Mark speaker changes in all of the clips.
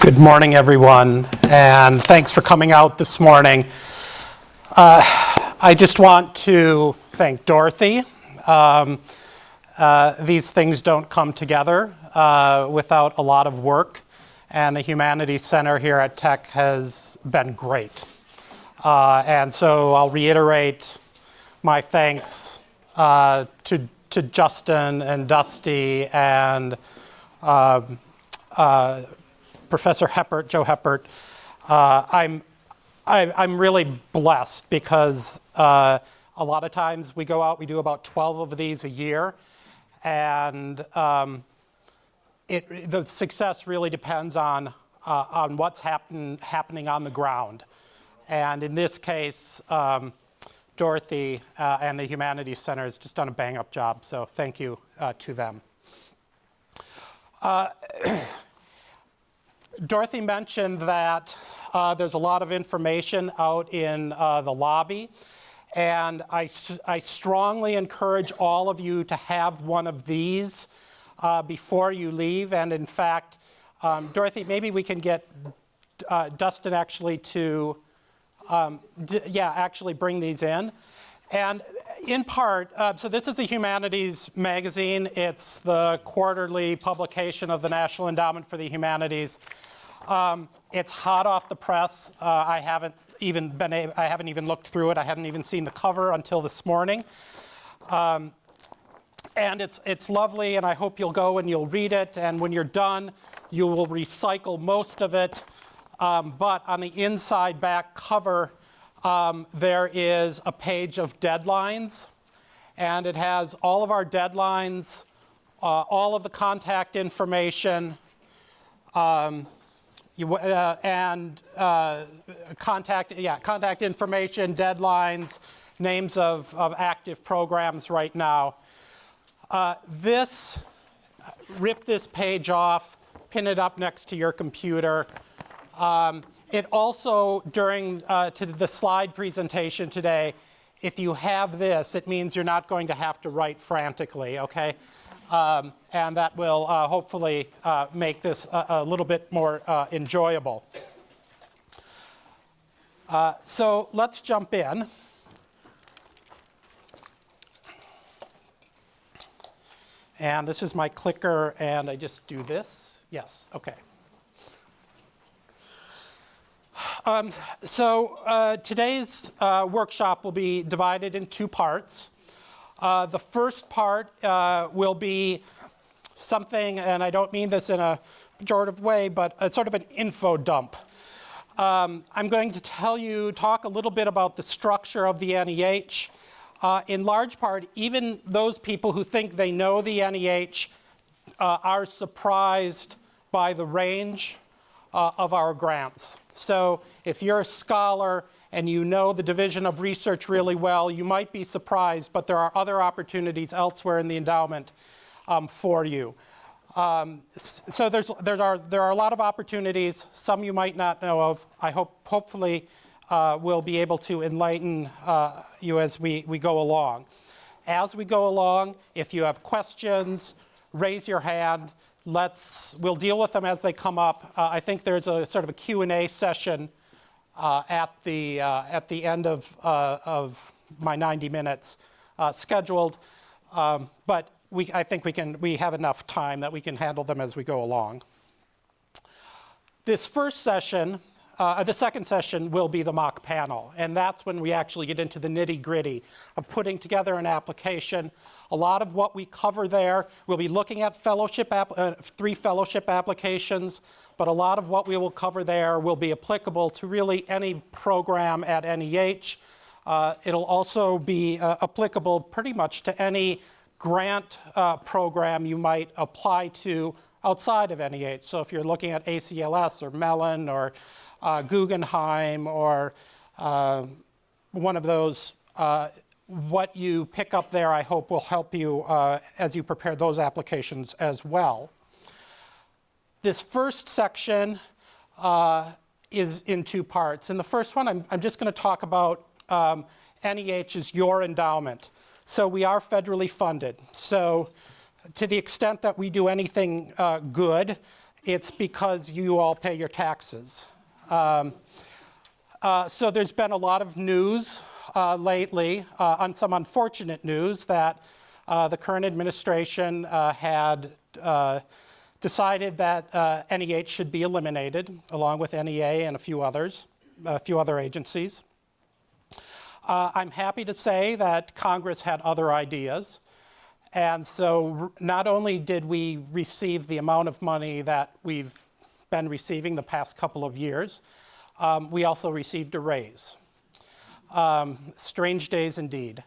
Speaker 1: Good morning, everyone, and thanks for coming out this morning. I just want to thank Dorothy. These things don't come together without a lot of work, and the Humanities Center here at Tech has been great. And so I'll reiterate my thanks to Justin and Dusty and Professor Heppert, Joe Heppert. I'm really blessed because a lot of times we go out, we do about 12 of these a year, and the success really depends on what's happening on the ground. And in this case, Dorothy and the Humanities Center has just done a bang-up job, so thank you to them. Dorothy mentioned that there's a lot of information out in the lobby, and I strongly encourage all of you to have one of these before you leave. And in fact, Dorothy, maybe we can get Dustin actually to, actually bring these in. And in part, so this is the Humanities magazine. It's the quarterly publication of the National Endowment for the Humanities. It's hot off the press. I haven't even looked through it. I hadn't even seen the cover until this morning. And it's lovely, and I hope you'll go and you'll read it. And when you're done, you will recycle most of it. But on the inside back cover, there is a page of deadlines, and it has all of our deadlines, all of the contact information, contact information, deadlines, names of active programs right now. Rip this page off, pin it up next to your computer. It also, during to the slide presentation today, if you have this, it means you're not going to have to write frantically, okay? And that will hopefully make this a little bit more enjoyable. So let's jump in. And this is my clicker, and I just do this. Yes, okay. Today's workshop will be divided in two parts. The first part will be something, and I don't mean this in a pejorative way, but it's sort of an info dump. I'm going to talk a little bit about the structure of the NEH. In large part, even those people who think they know the NEH are surprised by the range of our grants. So if you're a scholar and you know the Division of Research really well, you might be surprised, but there are other opportunities elsewhere in the endowment for you. So there are a lot of opportunities, some you might not know of. I hopefully we'll be able to enlighten you as we go along. As we go along, if you have questions, raise your hand. We'll deal with them as they come up. I think there's a sort of a Q&A session at the end of my 90 minutes scheduled, but I think we have enough time that we can handle them as we go along. This first session, the second session will be the mock panel, and that's when we actually get into the nitty-gritty of putting together an application. A lot of what we cover there, we'll be looking at 3 fellowship applications, but a lot of what we will cover there will be applicable to really any program at NEH. It'll also be applicable pretty much to any grant program you might apply to outside of NEH. So if you're looking at ACLS or Mellon or Guggenheim or one of those, what you pick up there, I hope, will help you as you prepare those applications as well. This first section is in 2 parts. In the first one, I'm just going to talk about NEH's Your Endowment. So we are federally funded. So to the extent that we do anything good, it's because you all pay your taxes. So there's been a lot of news lately, on some unfortunate news, that the current administration had decided that NEH should be eliminated, along with NEA and a few other agencies. I'm happy to say that Congress had other ideas. And so not only did we receive the amount of money that we've been receiving the past couple of years, we also received a raise. Strange days indeed.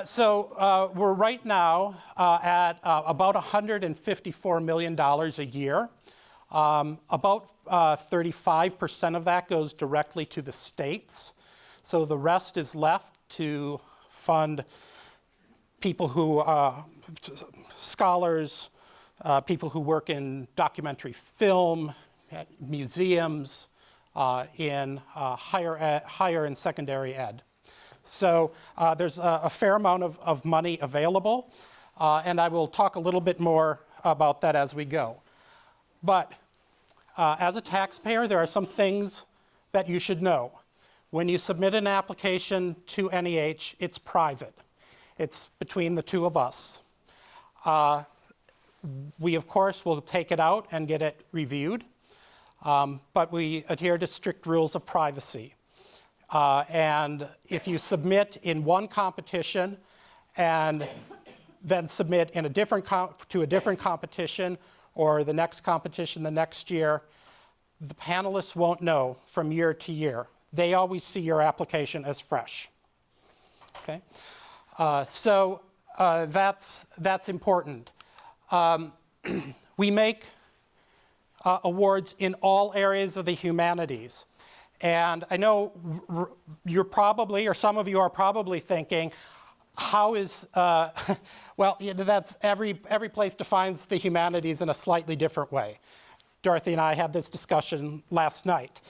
Speaker 1: So we're right now at about $154 million a year. About 35% of that goes directly to the states. So the rest is left to fund people who, scholars, people who work in documentary film, at museums, in higher and secondary ed. So there's a fair amount of money available, and I will talk a little bit more about that as we go. But as a taxpayer, there are some things that you should know. When you submit an application to NEH, it's private. It's between the two of us. We, of course, will take it out and get it reviewed, but we adhere to strict rules of privacy. And if you submit in one competition and then submit in a different to a different competition or the next competition the next year, the panelists won't know from year to year. They always see your application as fresh. Okay, so that's important. We make awards in all areas of the humanities. And I know you're probably, or some of you are probably thinking, how is, well, that's every place defines the humanities in a slightly different way. Dorothy and I had this discussion last night.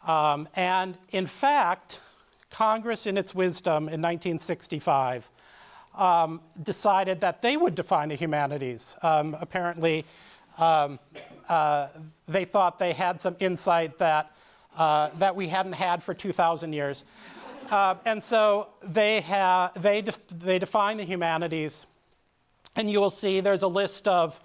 Speaker 1: And in fact, Congress, in its wisdom in 1965, decided that they would define the humanities. Apparently, they thought they had some insight that we hadn't had for 2,000 years. And so they define the humanities, and you will see there's a list of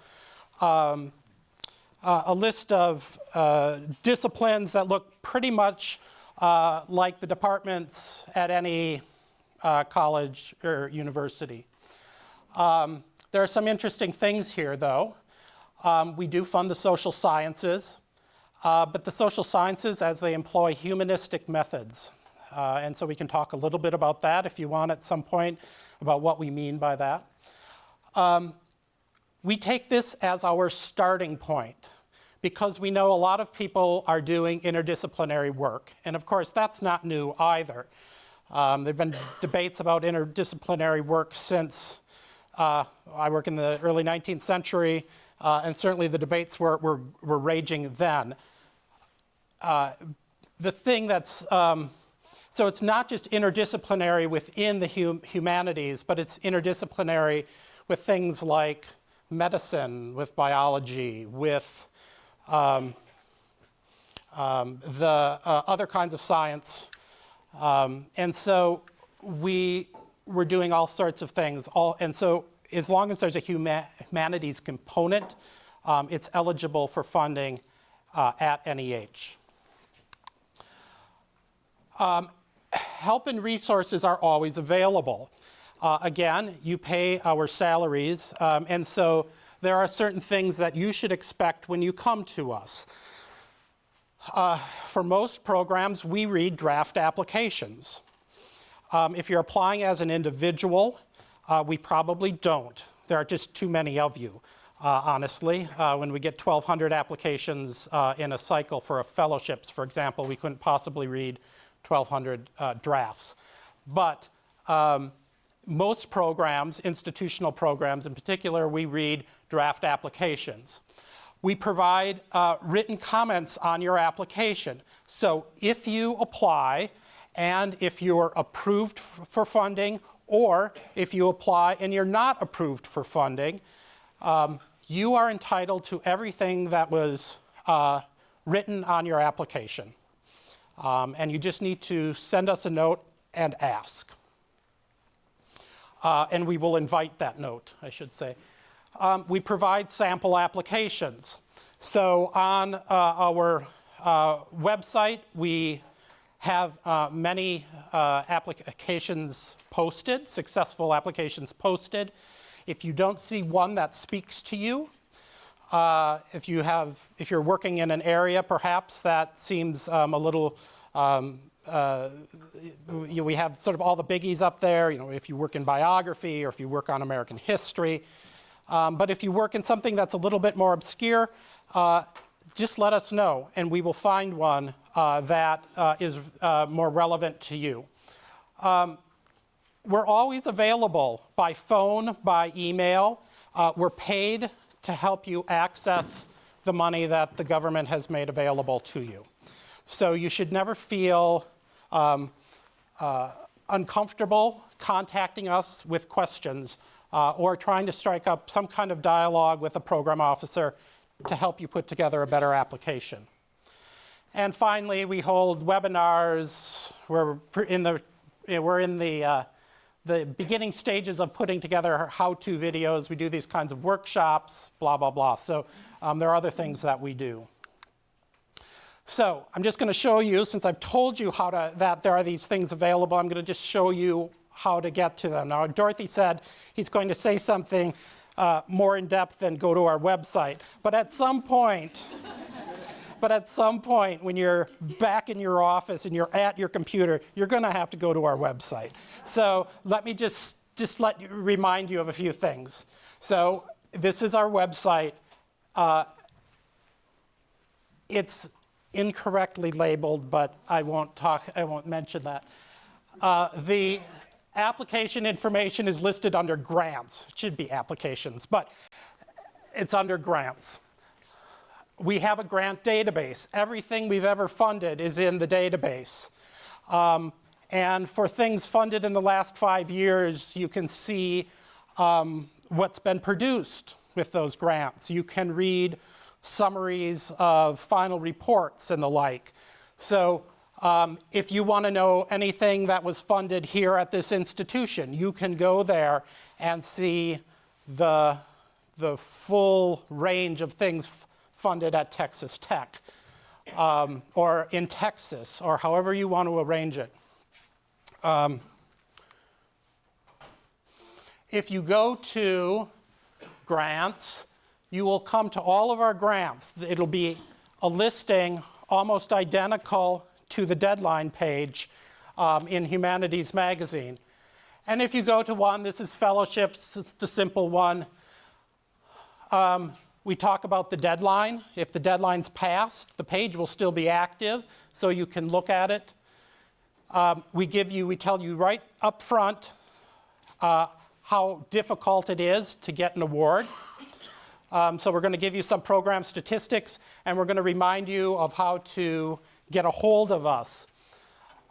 Speaker 1: disciplines that look pretty much like the departments at any college or university. There are some interesting things here, though. We do fund the social sciences, but the social sciences, as they employ humanistic methods. And so we can talk a little bit about that if you want at some point, about what we mean by that. We take this as our starting point because we know a lot of people are doing interdisciplinary work. And of course, that's not new either. There have been debates about interdisciplinary work since I work in the early 19th century, and certainly the debates were raging then. The thing that's, so it's not just interdisciplinary within the humanities, but it's interdisciplinary with things like medicine, with biology, with the other kinds of science. And so we're doing all sorts of things. And so as long as there's a humanities component, it's eligible for funding at NEH. Help and resources are always available. Again, you pay our salaries, and so there are certain things that you should expect when you come to us. For most programs, we read draft applications. If you're applying as an individual, we probably don't. There are just too many of you, honestly. When we get 1,200 applications in a cycle for fellowships, for example, we couldn't possibly read 1,200 drafts. But most programs, institutional programs in particular, we read draft applications. We provide written comments on your application. So if you apply and if you're approved for funding, or if you apply and you're not approved for funding, you are entitled to everything that was written on your application. And you just need to send us a note and ask. And we will invite that note, I should say. We provide sample applications. So on our website, we have many applications posted, successful applications posted. If you don't see one that speaks to you, if you're working in an area perhaps that seems a little, we have sort of all the biggies up there, if you work in biography or if you work on American history. But if you work in something that's a little bit more obscure, just let us know, and we will find one that is more relevant to you. We're always available by phone, by email. We're paid to help you access the money that the government has made available to you. So you should never feel uncomfortable contacting us with questions or trying to strike up some kind of dialogue with a program officer to help you put together a better application. And finally, we hold webinars. We're in the beginning stages of putting together how-to videos. We do these kinds of workshops, blah, blah, blah. So there are other things that we do. So I'm just going to show you, since I've told you that there are these things available, I'm going to just show you how to get to them. Now, Dorothy said he's going to say something more in depth than go to our website. But at some point, when you're back in your office and you're at your computer, you're going to have to go to our website. So let me just remind you of a few things. So this is our website. It's incorrectly labeled, but I won't mention that. The application information is listed under grants. It should be applications, but it's under grants. We have a grant database. Everything we've ever funded is in the database. And for things funded in the last 5 years, you can see what's been produced with those grants. You can read summaries of final reports and the like. So if you want to know anything that was funded here at this institution, you can go there and see the full range of things funded at Texas Tech or in Texas, or however you want to arrange it. If you go to grants, you will come to all of our grants. It'll be a listing almost identical to the deadline page in Humanities magazine. And if you go to one, this is fellowships, it's the simple one. We talk about the deadline. If the deadline's passed, the page will still be active, so you can look at it. We tell you right up front how difficult it is to get an award. So we're going to give you some program statistics, and we're going to remind you of how to get a hold of us.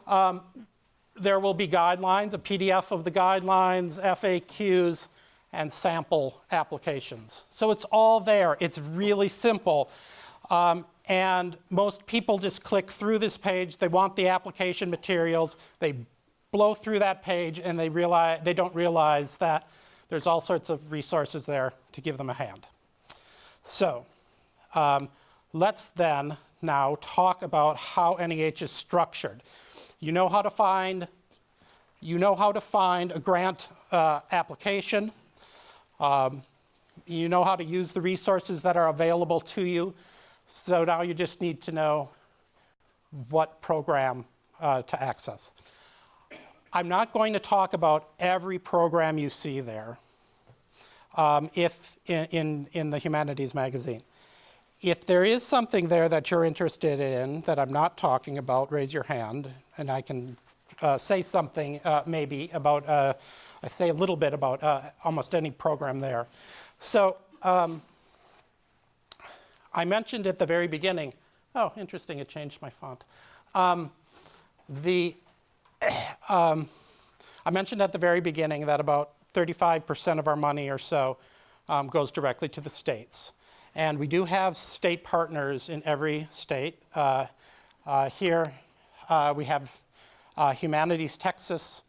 Speaker 1: There will be guidelines, a PDF of the guidelines, FAQs, and sample applications. So it's all there. It's really simple. And most people just click through this page. They want the application materials. They blow through that page, and they don't realize that there's all sorts of resources there to give them a hand. So let's then now talk about how NEH is structured. You know how to find a grant application. You know how to use the resources that are available to you. So now you just need to know what program to access. I'm not going to talk about every program you see there in the Humanities magazine. If there is something there that you're interested in that I'm not talking about, raise your hand, and I can say something maybe about, I say a little bit about almost any program there. So I mentioned at the very beginning, oh, interesting, it changed my font. I mentioned at the very beginning that about 35% of our money or so goes directly to the states. And we do have state partners in every state. Here we have Humanities Texas.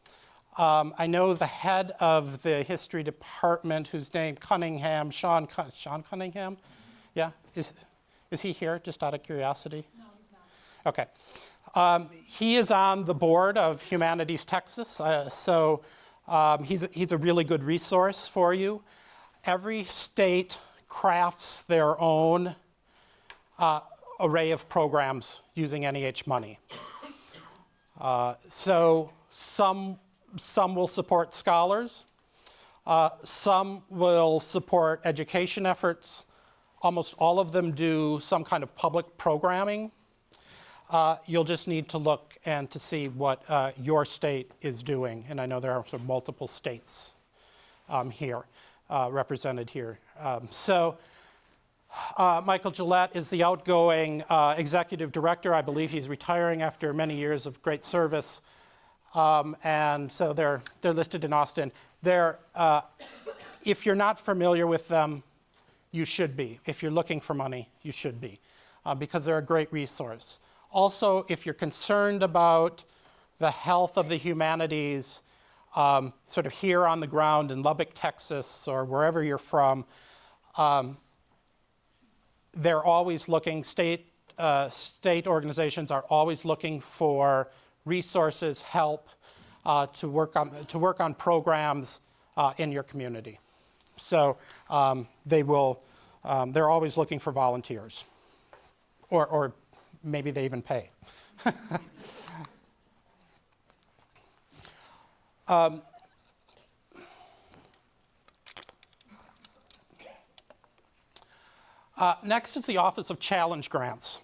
Speaker 1: I know the head of the history department, whose name Cunningham, Sean Cunningham? Yeah, is he here, just out of curiosity?
Speaker 2: No, he's not.
Speaker 1: Okay. He is on the board of Humanities Texas, so he's a really good resource for you. Every state crafts their own array of programs using NEH money. So some will support scholars, some will support education efforts. Almost all of them do some kind of public programming. You'll just need to look and to see what your state is doing. And I know there are sort of multiple states here, represented here. Michael Gillette is the outgoing executive director. I believe he's retiring after many years of great service. And so they're listed in Austin. If you're not familiar with them, you should be. If you're looking for money, you should be, because they're a great resource. Also, if you're concerned about the health of the humanities, sort of here on the ground in Lubbock, Texas, or wherever you're from, they're always looking, state organizations are always looking for resources, help to work on programs in your community. So they're always looking for volunteers, or maybe they even pay. Next is the Office of Challenge Grants.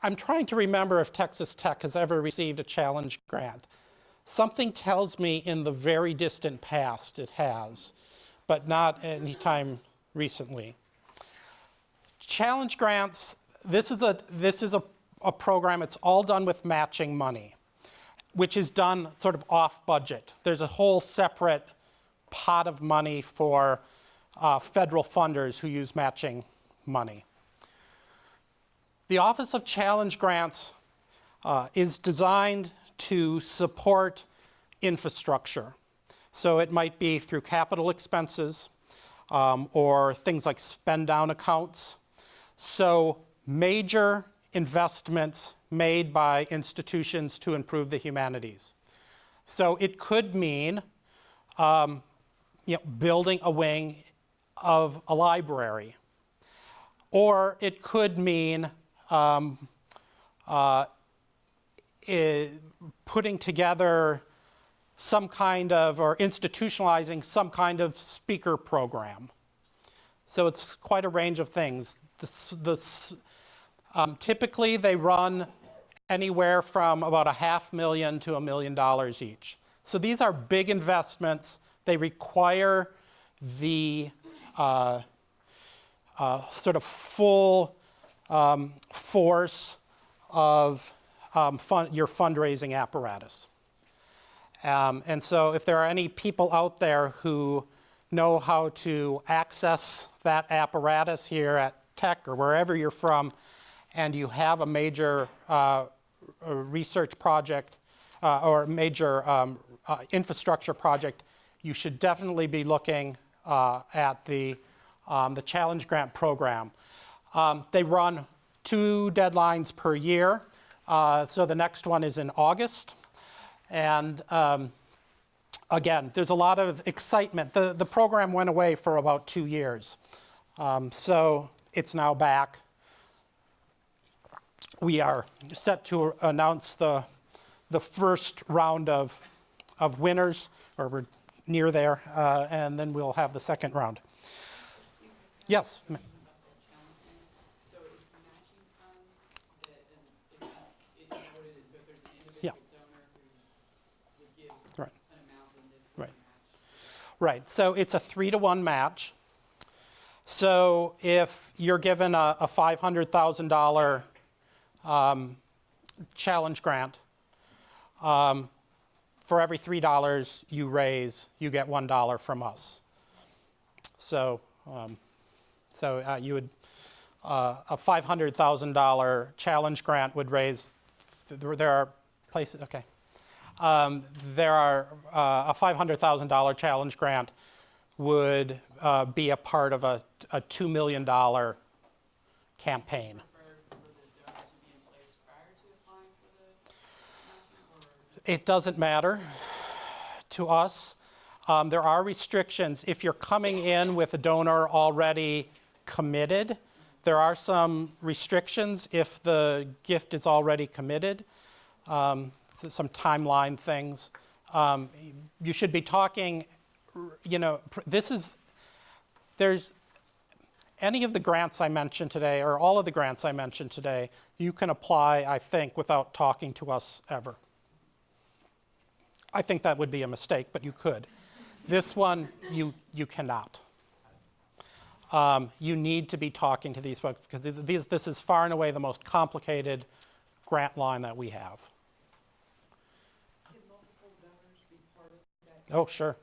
Speaker 1: I'm trying to remember if Texas Tech has ever received a challenge grant. Something tells me in the very distant past it has, but not any time recently. Challenge grants, this is a program, it's all done with matching money, which is done sort of off budget. There's a whole separate pot of money for federal funders who use matching money. The Office of Challenge Grants is designed to support infrastructure. So it might be through capital expenses or things like spend down accounts. So major investments made by institutions to improve the humanities. So it could mean building a wing of a library, or it could mean putting together some kind of, or institutionalizing some kind of speaker program. So it's quite a range of things. Typically they run anywhere from about $500,000 to $1 million each. So these are big investments. They require the sort of full force of your fundraising apparatus. And so if there are any people out there who know how to access that apparatus here at Tech or wherever you're from, and you have a major research project or major infrastructure project, you should definitely be looking at the Challenge Grant program. They run 2 deadlines per year. So the next one is in August. And again, there's a lot of excitement. The program went away for about 2 years. So it's now back. We are set to announce the first round of winners, or we're near there, and then we'll have the second round. Yes?
Speaker 2: So it's matching funds that, is that what it is? So if there's an individual donor who would give an amount, then this would match?
Speaker 1: Right, so it's a 3-to-1 match. So if you're given a $500,000 challenge grant, for every $3 you raise, you get $1 from us. So, you would a $500,000 challenge grant would raise. There are places. Okay. There are a $500,000 challenge grant would be a part of a $2 million campaign. It doesn't matter to us. There are restrictions. If you're coming in with a donor already committed, there are some restrictions if the gift is already committed, some timeline things. You should be talking, there's any of the grants I mentioned today, or all of the grants I mentioned today, you can apply, I think, without talking to us ever. I think that would be a mistake, but you could. This one, you cannot. You need to be talking to these folks because this is far and away the most complicated grant line that we have.
Speaker 3: Can multiple donors be part of that?
Speaker 1: Oh, sure.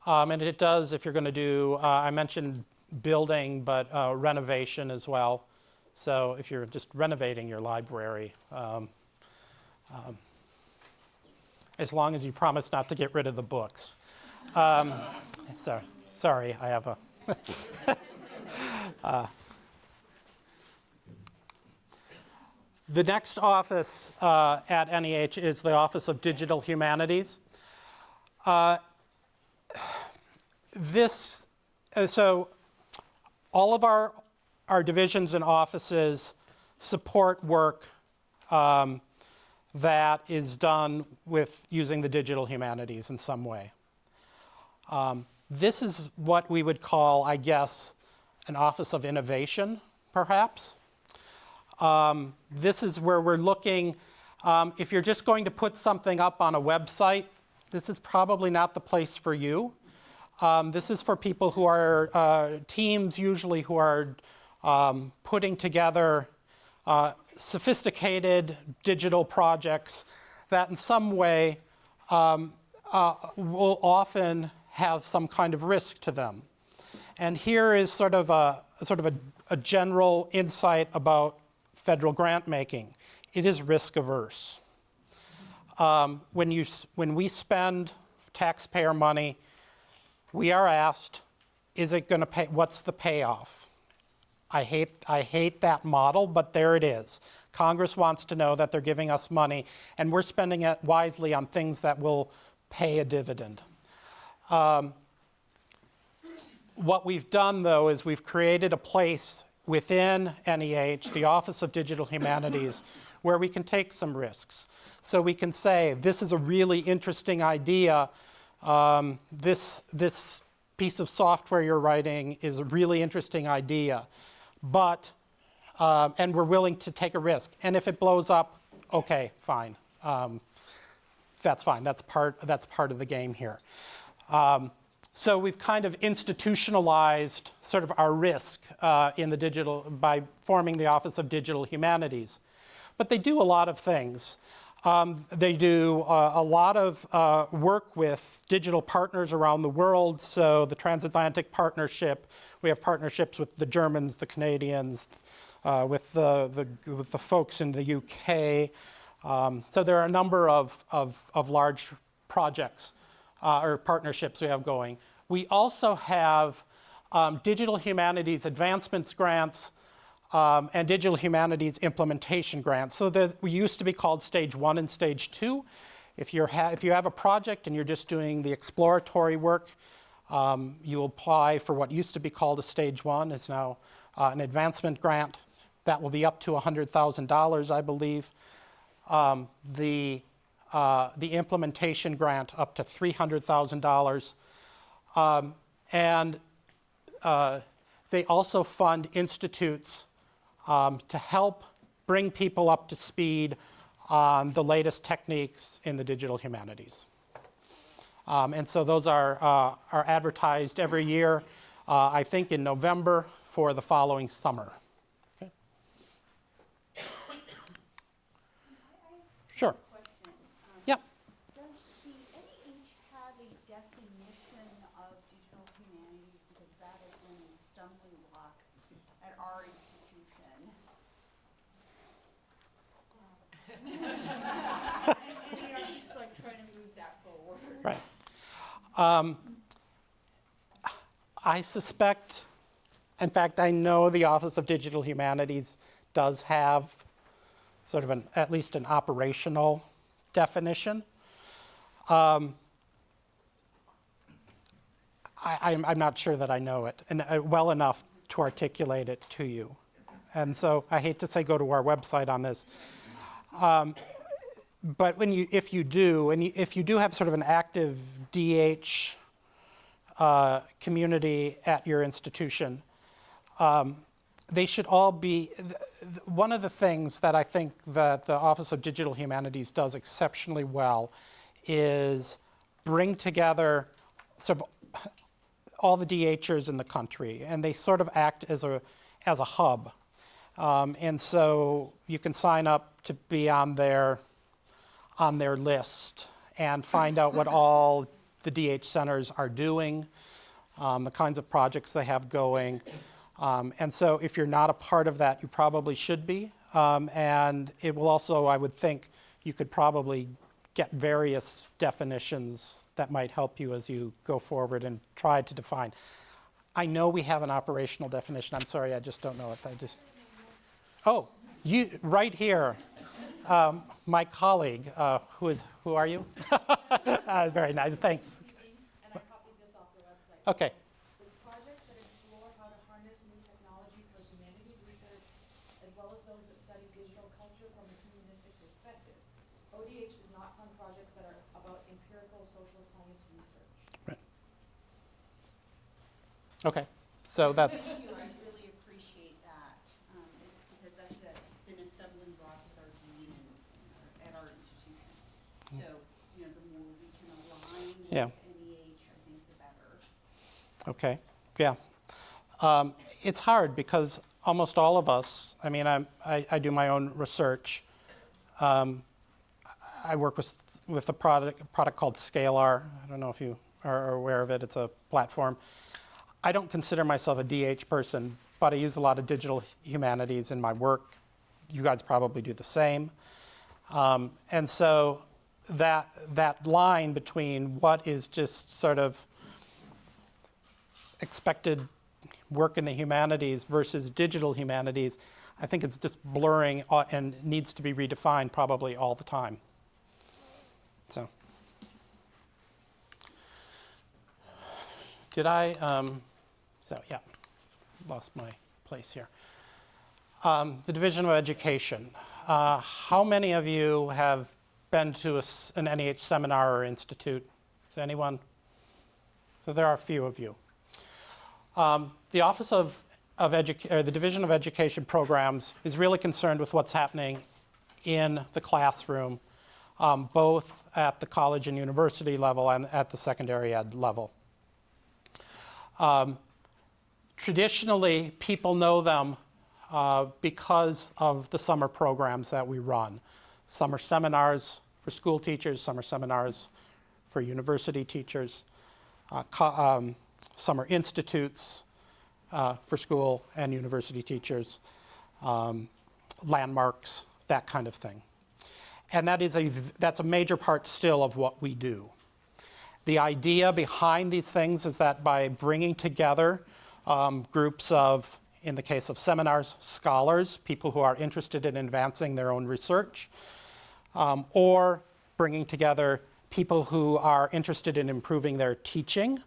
Speaker 1: And it does if you're going to do, I mentioned building, but renovation as well. So if you're just renovating your library, as long as you promise not to get rid of the books. Sorry, I have a... The next office at NEH is the Office of Digital Humanities. So all of our divisions and offices support work that is done with using the digital humanities in some way. This is what we would call, I guess, an office of innovation, perhaps. This is where we're looking, if you're just going to put something up on a website, this is probably not the place for you. This is for people who are, teams usually who are putting together sophisticated digital projects that in some way will often have some kind of risk to them. And here is sort of a general insight about federal grant making. It is risk averse. When we spend taxpayer money, we are asked, is it going to pay? What's the payoff? I hate that model, but there it is. Congress wants to know that they're giving us money, and we're spending it wisely on things that will pay a dividend. What we've done, though, is we've created a place within NEH, the Office of Digital Humanities, where we can take some risks. So we can say, this is a really interesting idea. This piece of software you're writing is a really interesting idea, but, and we're willing to take a risk. And if it blows up, okay, fine. That's fine. That's part of the game here. So we've kind of institutionalized sort of our risk in the digital by forming the Office of Digital Humanities. But they do a lot of things. They do a lot of work with digital partners around the world. So the Transatlantic Partnership, we have partnerships with the Germans, the Canadians, with the folks in the UK. So there are a number of large projects or partnerships we have going. We also have digital humanities advancements grants and digital humanities implementation grants. So that we used to be called Stage 1 and Stage 2. If you have a project and you're just doing the exploratory work, you apply for what used to be called a Stage 1. It's now an advancement grant. That will be up to $100,000, I believe. The implementation grant up to $300,000. And they also fund institutes to help bring people up to speed on the latest techniques in the digital humanities. And so those are advertised every year, I think in November for the following summer. Okay.
Speaker 4: I
Speaker 1: Sure.
Speaker 4: question. stumbling block at our institution. And are just like trying to move that forward?
Speaker 1: Right. I suspect, in fact, I know the Office of Digital Humanities does have sort of at least an operational definition. I'm not sure that I know it and well enough to articulate it to you. And so I hate to say go to our website on this. But if you do have sort of an active DH community at your institution, they should all be, one of the things that I think that the Office of Digital Humanities does exceptionally well is bring together sort of all the DHers in the country, and they sort of act as a hub. And so you can sign up to be on their list and find out what all the DH centers are doing, the kinds of projects they have going. And so if you're not a part of that, you probably should be. And it will also, I would think, you could probably get various definitions that might help you as you go forward and try to define. I know we have an operational definition. I'm sorry, I just don't know it. Oh, you right here. My colleague, who are you? Very nice, thanks.
Speaker 5: And I copied this off the website.
Speaker 1: Okay.
Speaker 5: It's projects that explore how to harness new technology for humanities research, as well as those that study digital culture from a humanistic perspective. ODH does not fund projects that are about empirical social science research.
Speaker 1: Right. Okay, so that's.
Speaker 4: Thank you, I really appreciate that, because that's been a stumbling block with our dean and at our institution. So, the more we can align with
Speaker 1: Yeah.
Speaker 4: NEH, I think the better.
Speaker 1: Okay, yeah. It's hard because almost all of us, I mean, I do my own research. I work with a product called Scalar. I don't know if you are aware of it. It's a platform. I don't consider myself a DH person, but I use a lot of digital humanities in my work. You guys probably do the same. And so that line between what is just sort of expected work in the humanities versus digital humanities, I think it's just blurring and needs to be redefined probably all the time. So, yeah, lost my place here. The Division of Education. How many of you have been to an NEH seminar or institute? Is anyone? So there are a few of you. The Office of the Division of Education Programs is really concerned with what's happening in the classroom, both at the college and university level and at the secondary ed level. Traditionally, people know them because of the summer programs that we run. Summer seminars for school teachers, summer seminars for university teachers, summer institutes for school and university teachers, landmarks, that kind of thing. And that's a major part still of what we do. The idea behind these things is that by bringing together groups of, in the case of seminars, scholars, people who are interested in advancing their own research, or bringing together people who are interested in improving their teaching.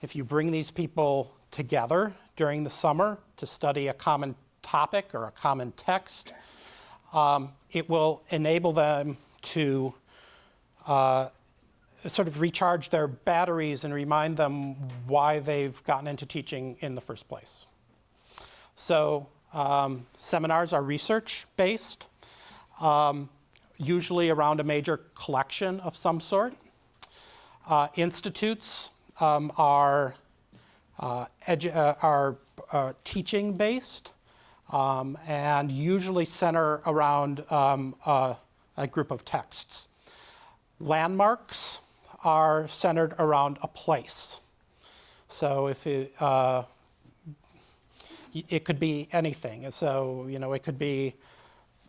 Speaker 1: If you bring these people together during the summer to study a common topic or a common text, it will enable them to sort of recharge their batteries and remind them why they've gotten into teaching in the first place. So seminars are research-based, usually around a major collection of some sort. Institutes are teaching-based and usually center around a group of texts. Landmarks are centered around a place. So if It could be anything. So, it could be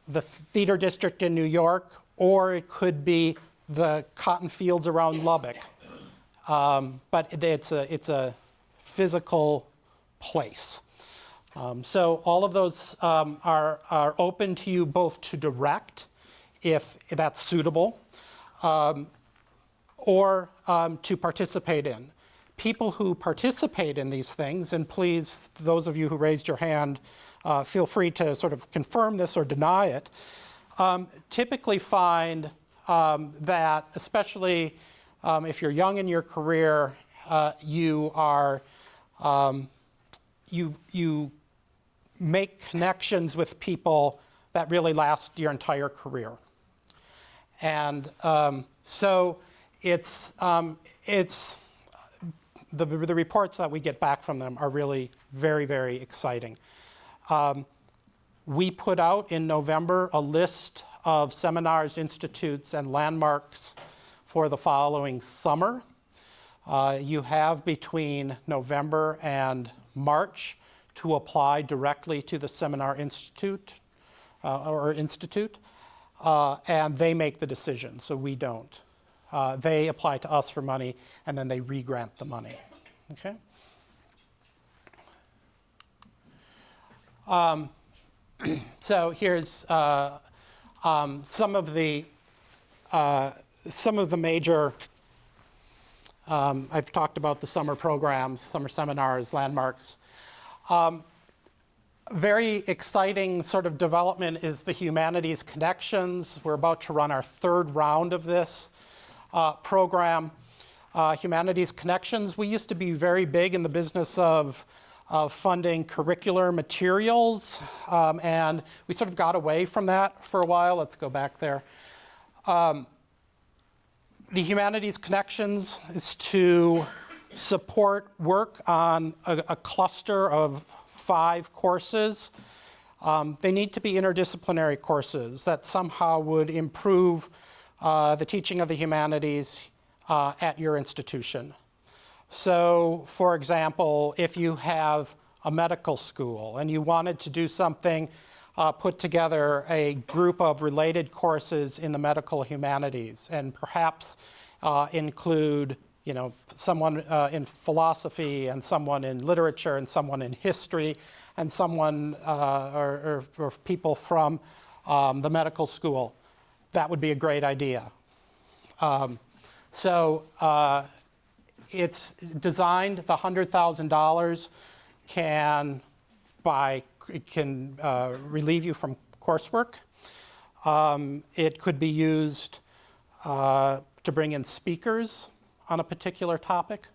Speaker 1: the theater district in New York, or it could be the cotton fields around Lubbock. But it's a physical place. So all of those are open to you both to direct, if that's suitable, or to participate in. People who participate in these things, and please, those of you who raised your hand, feel free to sort of confirm this or deny it, typically find that, especially if you're young in your career, you make connections with people that really last your entire career. And so the reports that we get back from them are really very, very exciting. We put out in November a list of seminars, institutes, and landmarks for the following summer. You have between November and March to apply directly to the seminar institute, and they make the decision, so we don't. They apply to us for money, and then they re-grant the money. Okay? So here's some of the major. I've talked about the summer programs, summer seminars, landmarks. Very exciting sort of development is the Humanities Connections. We're about to run our third round of this program. Humanities Connections, we used to be very big in the business of funding curricular materials, and we sort of got away from that for a while. Let's go back there. The Humanities Connections is to support work on a cluster of 5 courses. They need to be interdisciplinary courses that somehow would improve the teaching of the humanities at your institution. So, for example, if you have a medical school and you wanted to do something, put together a group of related courses in the medical humanities, and perhaps include, someone in philosophy, and someone in literature, and someone in history, and someone or people from the medical school, that would be a great idea. So it's designed, the $100,000 can relieve you from coursework. It could be used to bring in speakers on a particular topic.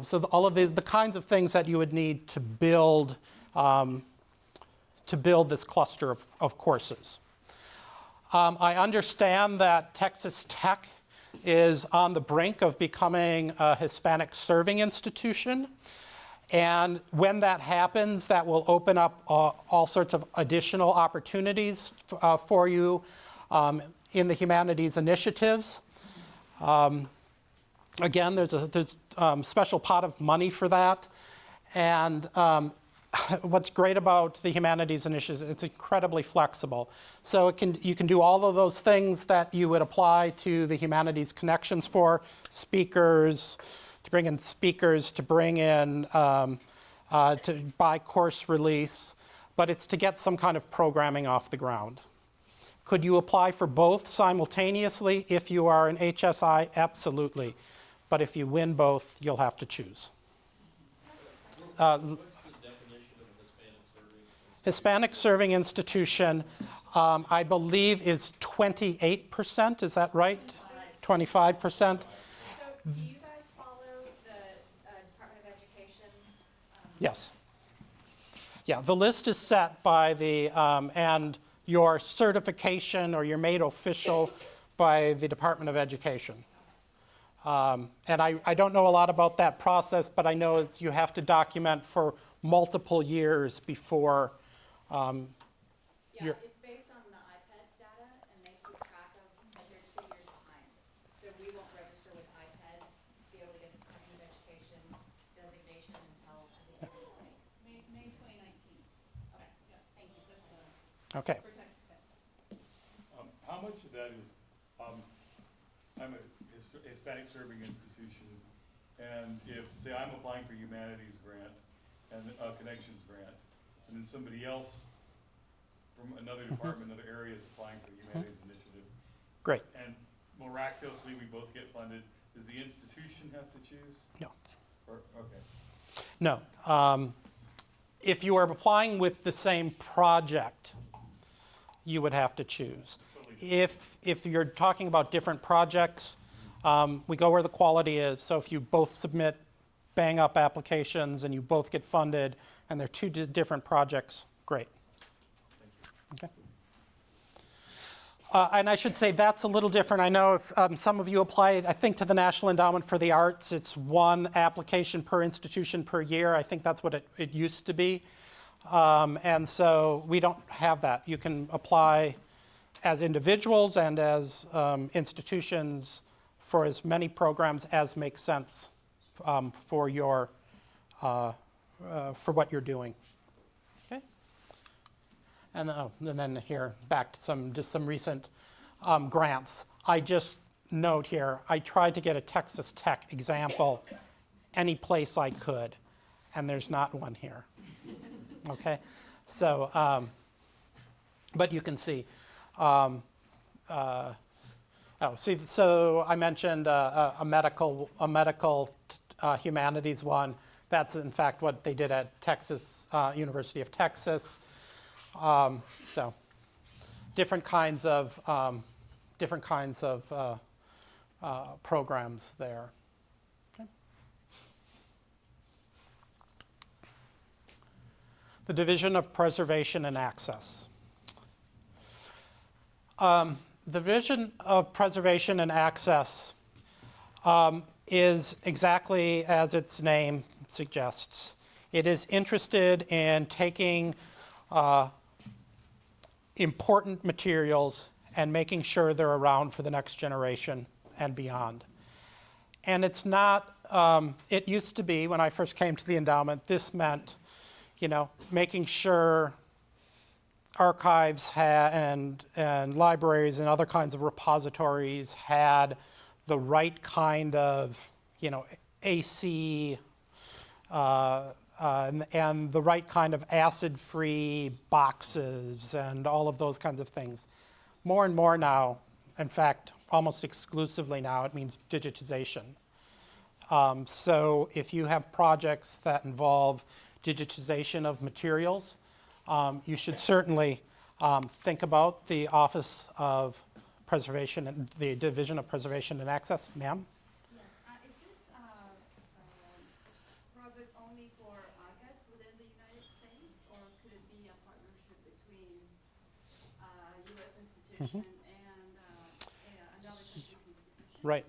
Speaker 1: So all of the kinds of things that you would need to build this cluster of courses. I understand that Texas Tech is on the brink of becoming a Hispanic serving institution. And when that happens, that will open up all sorts of additional opportunities for you in the humanities initiatives. Again, there's a special pot of money for that. And what's great about the humanities initiative is it's incredibly flexible. So you can do all of those things that you would apply to the Humanities Connections for, speakers, to bring in speakers, to bring in, to buy course release, but it's to get some kind of programming off the ground. Could you apply for both simultaneously if you are an HSI? Absolutely. But if you win both, you'll have to choose. Hispanic serving institution, I believe, is 28%. Is that right? 25%.
Speaker 5: So do you guys follow the Department of Education?
Speaker 1: Yes. Yeah, the list is set by the, and your certification or you're made official by the Department of Education. And I don't know a lot about that process, but I know you have to document for multiple years before.
Speaker 5: Yeah, it's based on the iPads data, and they keep track of their 2 years behind. So we won't register with iPads to be able to get the Department of Education designation until May 2019.
Speaker 1: Okay.
Speaker 2: For Texas Tech.
Speaker 6: How much of that is, I'm a Hispanic serving institution, and if, say, I'm applying for Humanities grant and a Connections grant, and then somebody else from another department, another area is applying for the Humanities initiative,
Speaker 1: Great.
Speaker 6: and miraculously we both get funded, does the institution have to choose?
Speaker 1: No.
Speaker 6: Or, okay.
Speaker 1: No. If you are applying with the same project, you would have to choose. If you're talking about different projects, we go where the quality is. So if you both submit bang-up applications and you both get funded and they're two different projects, great. Okay. And I should say that's a little different. I know if some of you applied, I think, to the National Endowment for the Arts, it's one application per institution per year. I think that's what it used to be. And so we don't have that. You can apply as individuals and as institutions for as many programs as make sense for your for what you're doing. Okay. And then here back to just some recent grants. I just note here I tried to get a Texas Tech example any place I could, and there's not one here. Okay, so but you can see. So I mentioned a medical humanities one. That's in fact what they did at Texas University of Texas. So different kinds of programs there. Okay. The Division of Preservation and Access. The Division of Preservation and Access is exactly as its name suggests. It is interested in taking important materials and making sure they're around for the next generation and beyond. And it's not, it used to be when I first came to the endowment, this meant, making sure archives and libraries and other kinds of repositories had the right kind of, AC and the right kind of acid-free boxes and all of those kinds of things. More and more now, in fact, almost exclusively now, it means digitization. So if you have projects that involve digitization of materials, you should certainly think about the Office of Preservation and the Division of Preservation and Access. Ma'am?
Speaker 4: Yes, is this project only for archives within the United States, or could it be a partnership between U.S. institution and another country's institution?
Speaker 1: Right.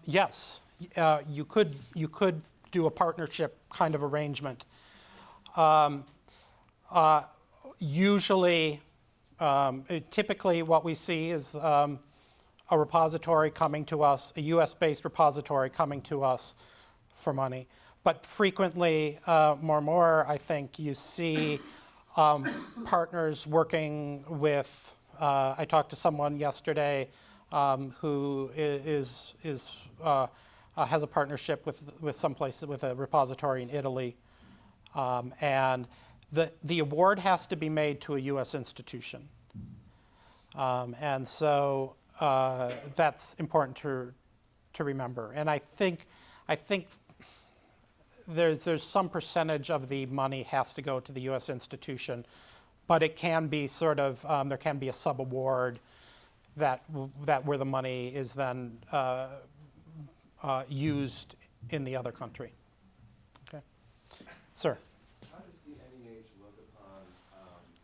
Speaker 1: Yes, you could do a partnership kind of arrangement. Usually, typically what we see is a repository coming to us, a US-based repository coming to us for money. But frequently, more and more, I think you see partners working with, I talked to someone yesterday who has a partnership with some place, with a repository in Italy. And the award has to be made to a U.S. institution. And so that's important to remember. And I think there's some percentage of the money has to go to the U.S. institution, but it can be sort of, there can be a sub-award that where the money is then used in the other country. Okay, sir.
Speaker 7: How does the NEH look upon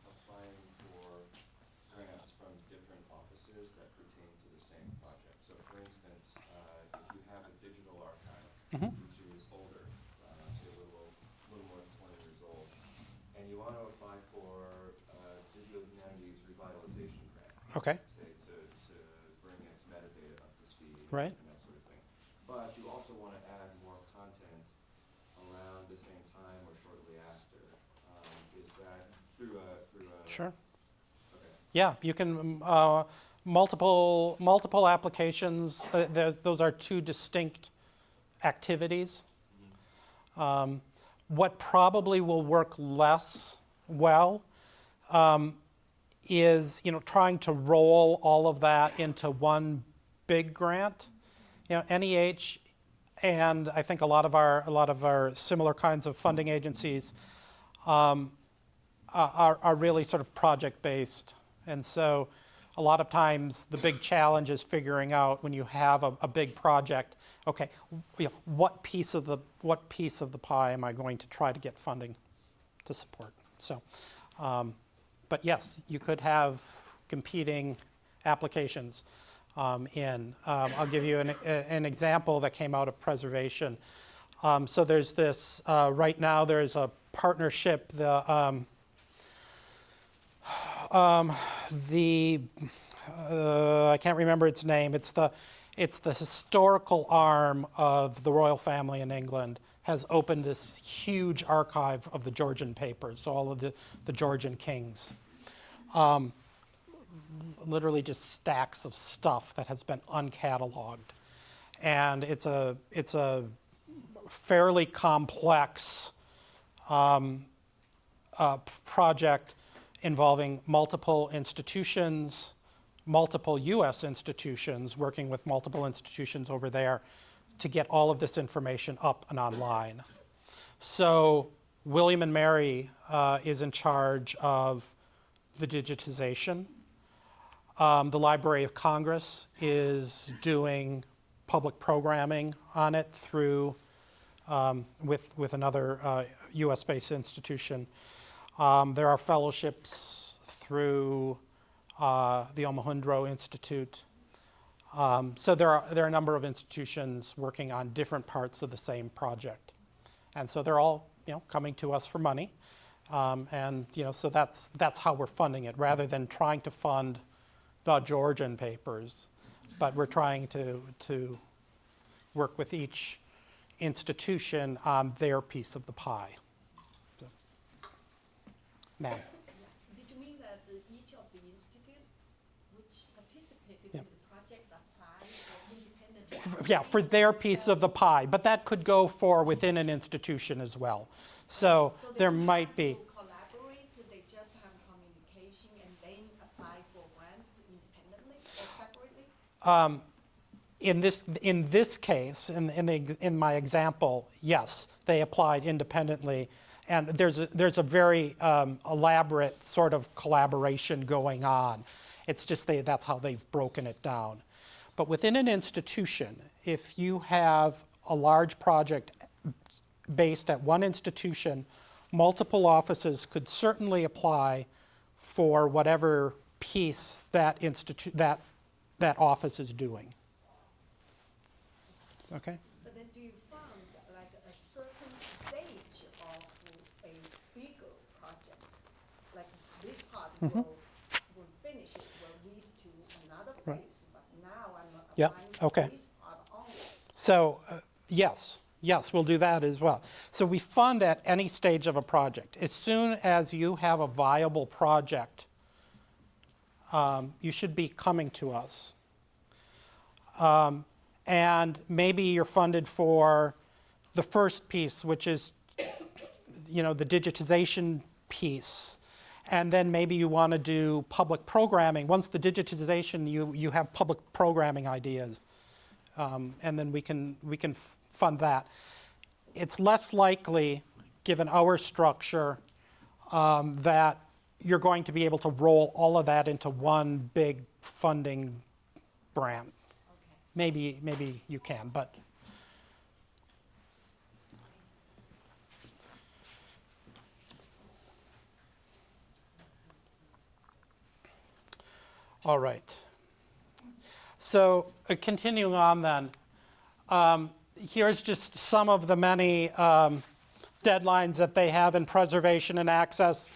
Speaker 7: applying for grants from different offices that pertain to the same project? So for instance, if you have a digital archive, which is older, say a little more than 20 years old, and you want to apply for digital humanities revitalization grant,
Speaker 1: Okay.
Speaker 7: say to bring its metadata up to speed,
Speaker 1: Right.
Speaker 7: and that sort of thing. But you also want to add more content around the same time or shortly after. Is that through a
Speaker 1: Sure. Yeah, you can, multiple applications, those are two distinct activities. What probably will work less well is, trying to roll all of that into one big grant. NEH and I think a lot of our similar kinds of funding agencies are really sort of project-based. And so a lot of times the big challenge is figuring out when you have a big project, okay, what piece of the pie am I going to try to get funding to support? So, but yes, you could have competing applications in. I'll give you an example that came out of preservation. So there's this, right now there's a partnership, I can't remember its name. It's the historical arm of the royal family in England has opened this huge archive of the Georgian papers, so all of the Georgian kings. Literally just stacks of stuff that has been uncatalogued. And it's a fairly complex project involving multiple institutions, multiple US institutions, working with multiple institutions over there to get all of this information up and online. So William and Mary is in charge of the digitization. The Library of Congress is doing public programming on it through, with another US-based institution. There are fellowships through the Omohundro Institute. So there are a number of institutions working on different parts of the same project. And so they're all, coming to us for money. And, so that's how we're funding it, rather than trying to fund the Georgian papers. But we're trying to work with each institution on their piece of the pie. So, ma'am.
Speaker 8: Did you mean that each of the institute which participated in the project applied for independent?
Speaker 1: Yeah, for their piece of the pie, but that could go for within an institution as well. So there might be.
Speaker 8: To collaborate, they just have communication and then apply for grants independently or separately?
Speaker 1: In this case, in my example, yes, they applied independently, and there's a very elaborate sort of collaboration going on. It's just that's how they've broken it down. But within an institution, if you have a large project based at one institution, multiple offices could certainly apply for whatever piece that office is doing. Okay?
Speaker 8: But then do you find like a certain stage of a bigger project, like this part will finish it, will lead to another place, but now I'm
Speaker 1: Yeah,
Speaker 8: applying
Speaker 1: okay.
Speaker 8: for this part only.
Speaker 1: So, yes, we'll do that as well. So we fund at any stage of a project. As soon as you have a viable project, you should be coming to us. And maybe you're funded for the first piece, which is, the digitization piece. And then maybe you want to do public programming. Once the digitization, you have public programming ideas. And then we can fund that. It's less likely, given our structure, that you're going to be able to roll all of that into one big funding grant.
Speaker 8: Okay.
Speaker 1: Maybe you can, but. All right. So continuing on then, here's just some of the many deadlines that they have in preservation and access.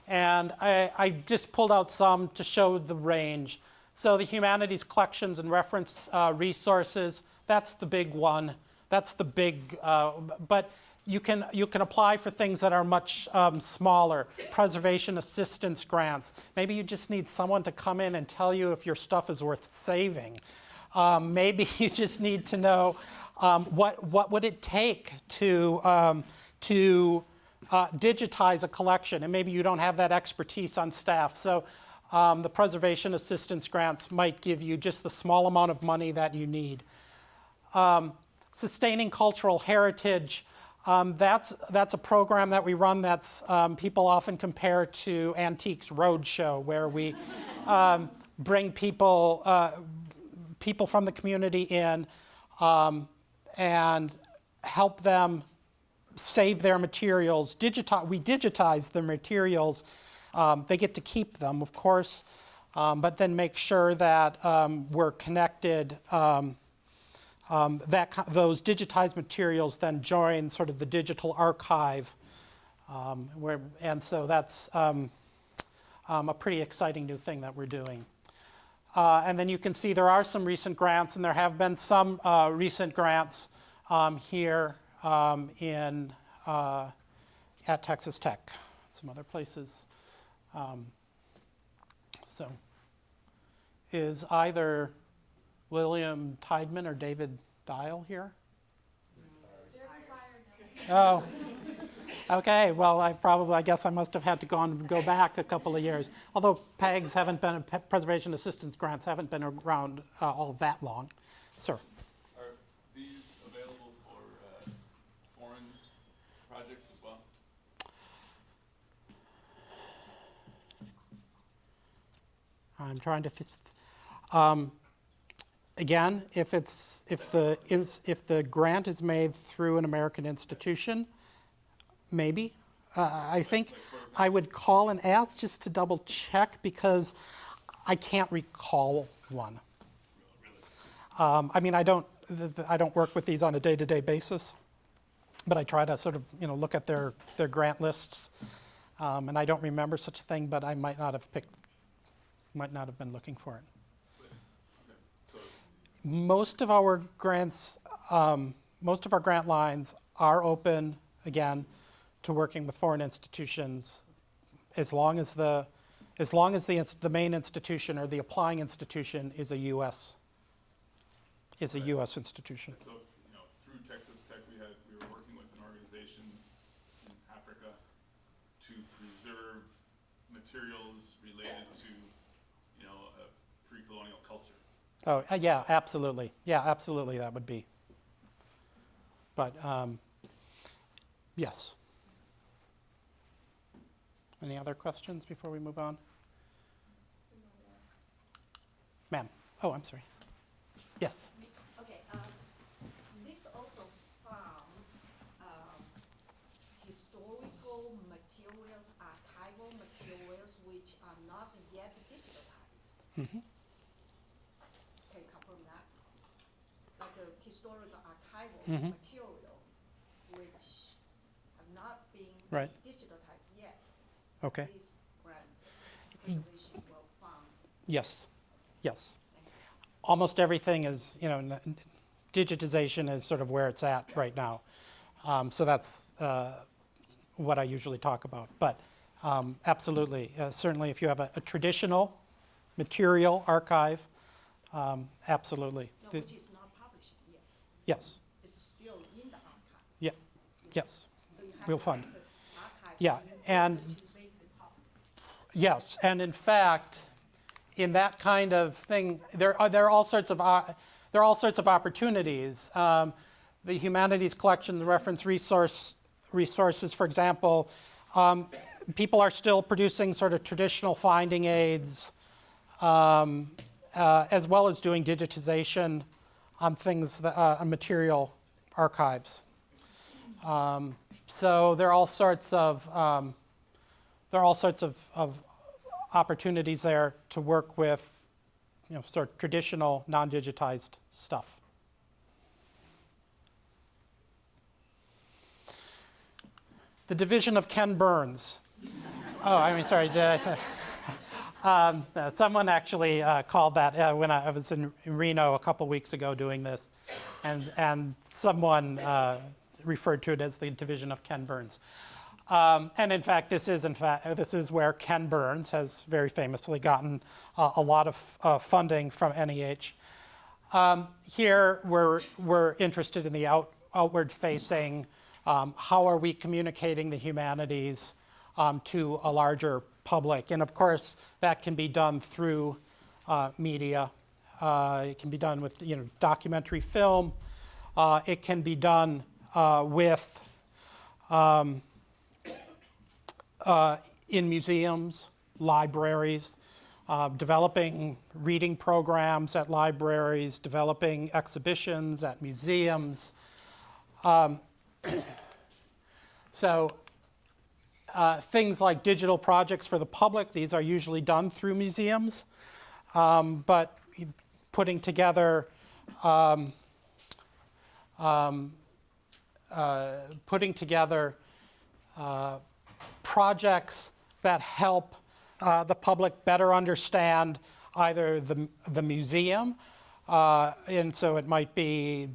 Speaker 1: And I just pulled out some to show the range. So the humanities collections and reference resources, that's the big one. That's the big, but you can apply for things that are much smaller, preservation assistance grants. Maybe you just need someone to come in and tell you if your stuff is worth saving. Maybe you just need to know what would it take to digitize a collection, and maybe you don't have that expertise on staff. So the preservation assistance grants might give you just the small amount of money that you need. Sustaining cultural heritage, that's a program that we run that's people often compare to Antiques Roadshow, where we bring people from the community in and help them save their materials. We digitize the materials. They get to keep them, of course, but then make sure that we're connected. Those digitized materials then join sort of the digital archive, and so that's a pretty exciting new thing that we're doing. And then you can see there are some recent grants, and there have been some recent grants here at Texas Tech, some other places. So is either William Tideman or David Dial here?
Speaker 5: They're retired now.
Speaker 1: Oh, okay. Well, I guess I must have had to go back a couple of years. Although PAGs haven't been, preservation assistance grants haven't been around all that long. Sir.
Speaker 9: Are these available for foreign projects as well?
Speaker 1: I'm trying to. Again, if the grant is made through an American institution, maybe. I think I would call and ask just to double check, because I can't recall one. I mean, I don't work with these on a day-to-day basis, but I try to sort of look at their grant lists, and I don't remember such a thing, but I might not have been looking for it. Most of our grants, most of our grant lines are open, again, to working with foreign institutions, as long as the main institution or the applying institution is a U.S. institution.
Speaker 9: So, through Texas Tech, we were working with an organization in Africa to preserve materials related to, a pre-colonial culture.
Speaker 1: Oh, yeah, absolutely. Yeah, absolutely, that would be. But, yes. Any other questions before we move on? Ma'am. Oh, I'm sorry. Yes.
Speaker 8: Okay, this also funds historical materials, archival materials which are not yet digitalized.
Speaker 1: Mm-hmm.
Speaker 8: Can you confirm that? Like a historical archival
Speaker 1: Mhm.
Speaker 8: material which have not been
Speaker 1: Right.
Speaker 8: digitalized yet.
Speaker 1: Okay.
Speaker 8: This grant preservation will fund.
Speaker 1: Yes. Yes.
Speaker 8: Thank you.
Speaker 1: Almost everything is, digitization is sort of where it's at right now. So that's what I usually talk about. But absolutely, certainly if you have a traditional material archive, absolutely.
Speaker 8: No, which is not published yet.
Speaker 1: Yes.
Speaker 8: It's still in the archive.
Speaker 1: Yeah. Yes.
Speaker 8: So you have
Speaker 1: We'll
Speaker 8: to
Speaker 1: fund.
Speaker 8: access archives.
Speaker 1: Yeah, and
Speaker 8: to make the public.
Speaker 1: yes, and in fact, in that kind of thing, there are all sorts of opportunities. The humanities collection, the reference resources, for example, people are still producing sort of traditional finding aids, as well as doing digitization on things on material archives. So there are all sorts of opportunities there to work with, sort of traditional non-digitized stuff. The division of Ken Burns. Oh, I mean, sorry. Did I say? Someone actually called that when I was in Reno a couple weeks ago doing this, and someone referred to it as the division of Ken Burns. And in fact, this is where Ken Burns has very famously gotten a lot of funding from NEH. Here, we're interested in the outward-facing, how are we communicating the humanities to a larger public? And of course, that can be done through media. It can be done with documentary film. It can be done with in museums, libraries, developing reading programs at libraries, developing exhibitions at museums. So things like digital projects for the public, these are usually done through museums, but putting together projects that help the public better understand either the museum, and so it might be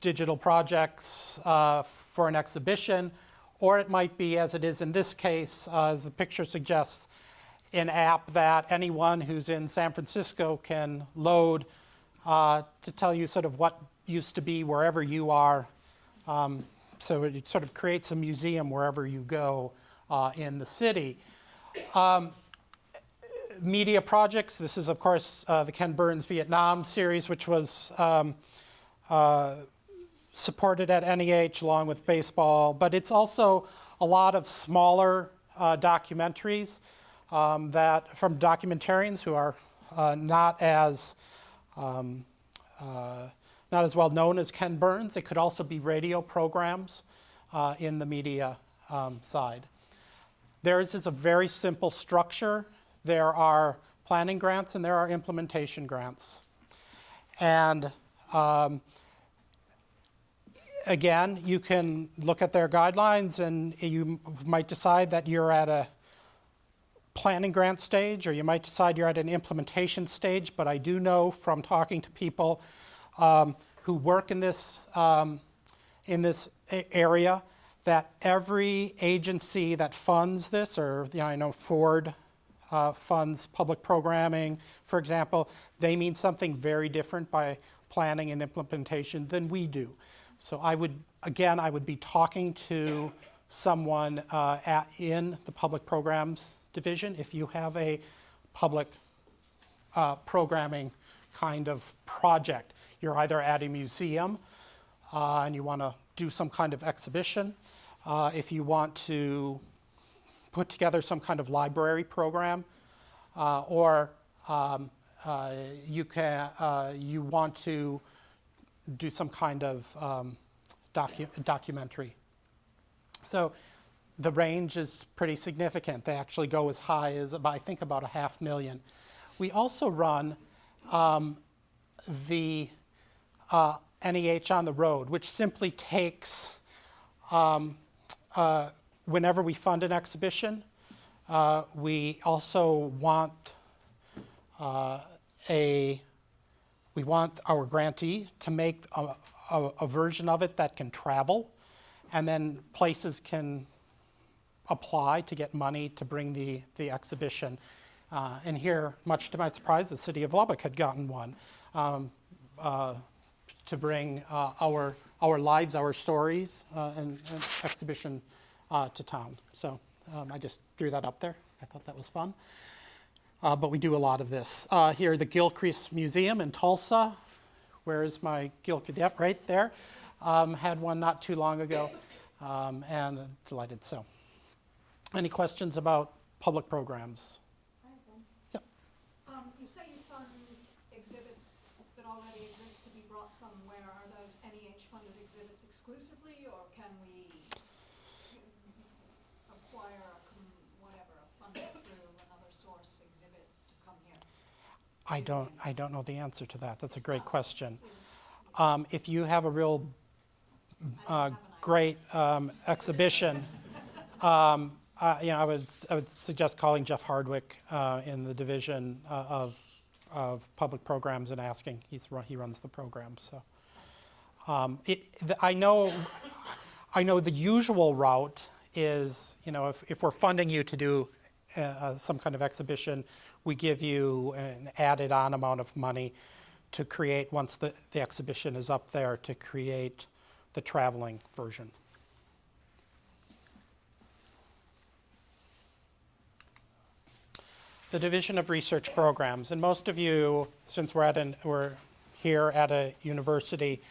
Speaker 1: digital projects for an exhibition, or it might be, as it is in this case, as the picture suggests, an app that anyone who's in San Francisco can load to tell you sort of what used to be wherever you are. So it sort of creates a museum wherever you go in the city. Media projects, this is of course the Ken Burns Vietnam series, which was supported at NEH along with baseball, but it's also a lot of smaller documentaries that from documentarians who are not as well known as Ken Burns. It could also be radio programs in the media side. Theirs is a very simple structure. There are planning grants and there are implementation grants. And again, you can look at their guidelines and you might decide that you're at a planning grant stage, or you might decide you're at an implementation stage, but I do know from talking to people who work in this area that every agency that funds this, or I know Ford funds public programming, for example, they mean something very different by planning and implementation than we do. So I would be talking to someone in the public programs division if you have a public programming kind of project. You're either at a museum and you want to do some kind of exhibition. If you want to put together some kind of library program, or you want to do some kind of documentary. So the range is pretty significant. They actually go as high as, I think, about $500,000. We also run the NEH on the road, which simply takes, whenever we fund an exhibition, we also want we want our grantee to make a version of it that can travel, and then places can apply to get money to bring the exhibition. And here, much to my surprise, the city of Lubbock had gotten one to bring our lives, our stories, and exhibition to town. So I just threw that up there. I thought that was fun. But we do a lot of this. Here, the Gilcrease Museum in Tulsa. Where is my Gilcrease? Yep, right there. Had one not too long ago, and delighted. So, any questions about public programs?
Speaker 5: I have one.
Speaker 1: Yep.
Speaker 5: You say you fund exhibits that already exist to be brought somewhere. Are those NEH-funded exhibits exclusively, or can we acquire a funded through another source exhibit to come here?
Speaker 1: I don't know the answer to that. That's a great question. If you have a real great exhibition, I would suggest calling Jeff Hardwick in the division of public programs and asking. He runs the program. So, I know the usual route is, if we're funding you to do some kind of exhibition, we give you an added on amount of money to create, once the exhibition is up there, to create the traveling version. The Division of Research Programs, and most of you, since we're here at a university,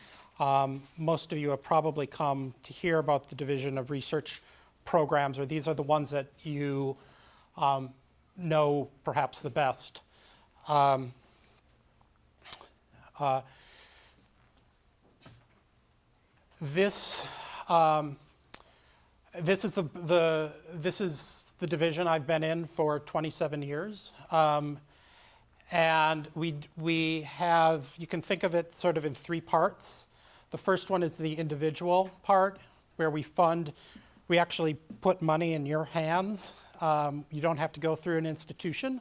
Speaker 1: most of you have probably come to hear about the Division of Research Programs, or these are the ones that you know perhaps the best. This is the division I've been in for 27 years. And we have, you can think of it sort of in three parts. The first one is the individual part, where we actually put money in your hands. You don't have to go through an institution.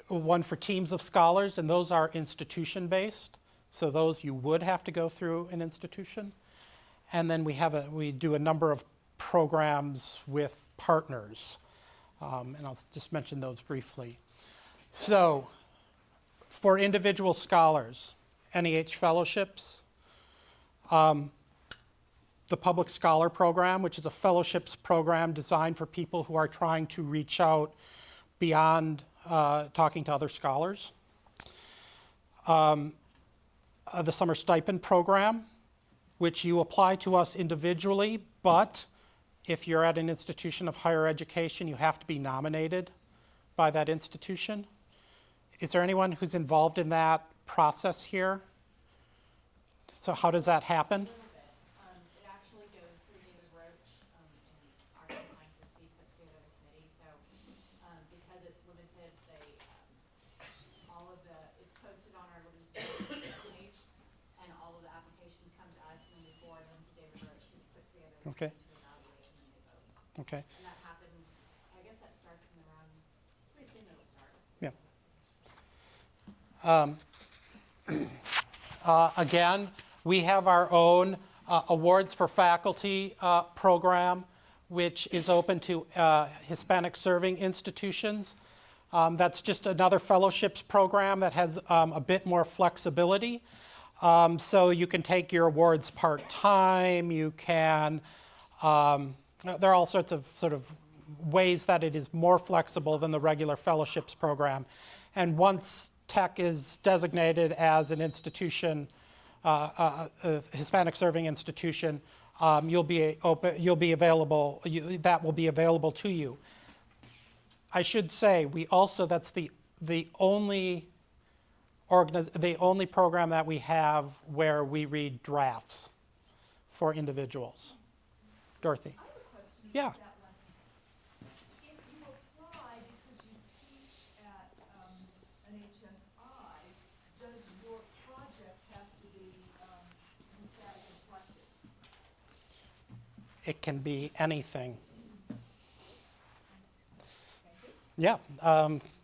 Speaker 1: One for teams of scholars, and those are institution-based. So those you would have to go through an institution. And then we do a number of programs with partners. And I'll just mention those briefly. So for individual scholars, NEH fellowships, the Public Scholar Program, which is a fellowships program designed for people who are trying to reach out beyond talking to other scholars. The Summer Stipend Program, which you apply to us individually, but if you're at an institution of higher education, you have to be nominated by that institution. Is there anyone who's involved in that process here? So how does that happen?
Speaker 5: A little bit. It actually goes through David Roach, and our sciences, he puts together the committee. So because it's limited, it's posted on our Limited page, and all of the applications come to us, and then we forward them to David Roach, who puts together the
Speaker 1: Okay.
Speaker 5: committee to evaluate, and then they vote.
Speaker 1: Okay.
Speaker 5: And that happens, I guess that starts in around, pretty soon it'll start.
Speaker 1: Yeah. Again, we have our own Awards for Faculty program, which is open to Hispanic serving institutions. That's just another fellowships program that has a bit more flexibility. So you can take your awards part-time, you can, there are all sorts of sort of ways that it is more flexible than the regular fellowships program. And once Tech is designated as an institution, a Hispanic serving institution, that will be available to you. I should say, that's the only program that we have where we read drafts for individuals. Dorothy?
Speaker 8: I have a question
Speaker 1: Yeah.
Speaker 8: about that one. If you apply because you teach at an HSI, does your project have to be static and reflective?
Speaker 1: It can be anything.
Speaker 8: Thank you.
Speaker 1: Yeah,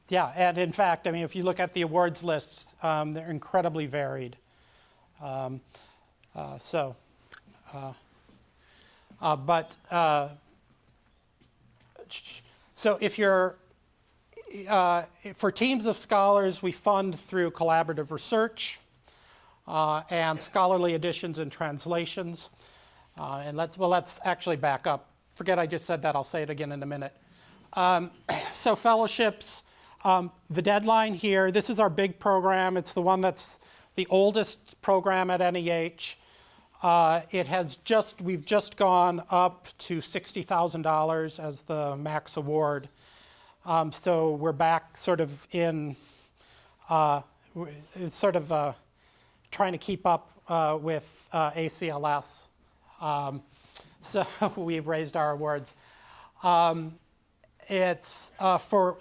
Speaker 1: yeah, and in fact, I mean, if you look at the awards lists, they're incredibly varied. So if you're, for teams of scholars, we fund through collaborative research and scholarly editions and translations. And let's actually back up. Forget I just said that, I'll say it again in a minute. So fellowships, the deadline here, this is our big program. It's the one that's the oldest program at NEH. We've just gone up to $60,000 as the max award. So we're back sort of in, trying to keep up with ACLS. So we've raised our awards. It's for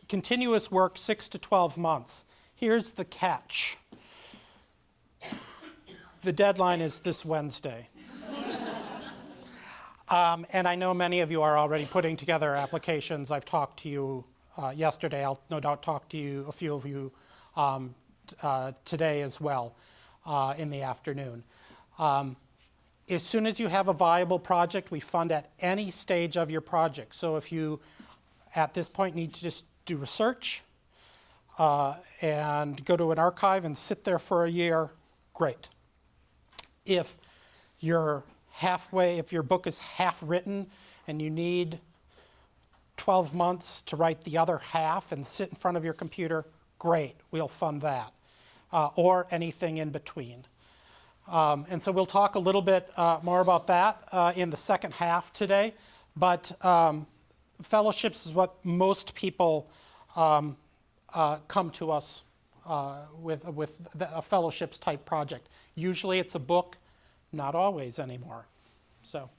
Speaker 1: continuous work, 6 to 12 months. Here's the catch. The deadline is this Wednesday. And I know many of you are already putting together applications. I've talked to you yesterday. I'll no doubt talk to you, a few of you today as well in the afternoon. As soon as you have a viable project, we fund at any stage of your project. So if you, at this point, need to just do research and go to an archive and sit there for a year, great. If you're halfway, if your book is half written and you need 12 months to write the other half and sit in front of your computer, great, we'll fund that, or anything in between. And so we'll talk a little bit more about that in the second half today, but fellowships is what most people come to us with a fellowships type project. Usually it's a book, not always anymore. So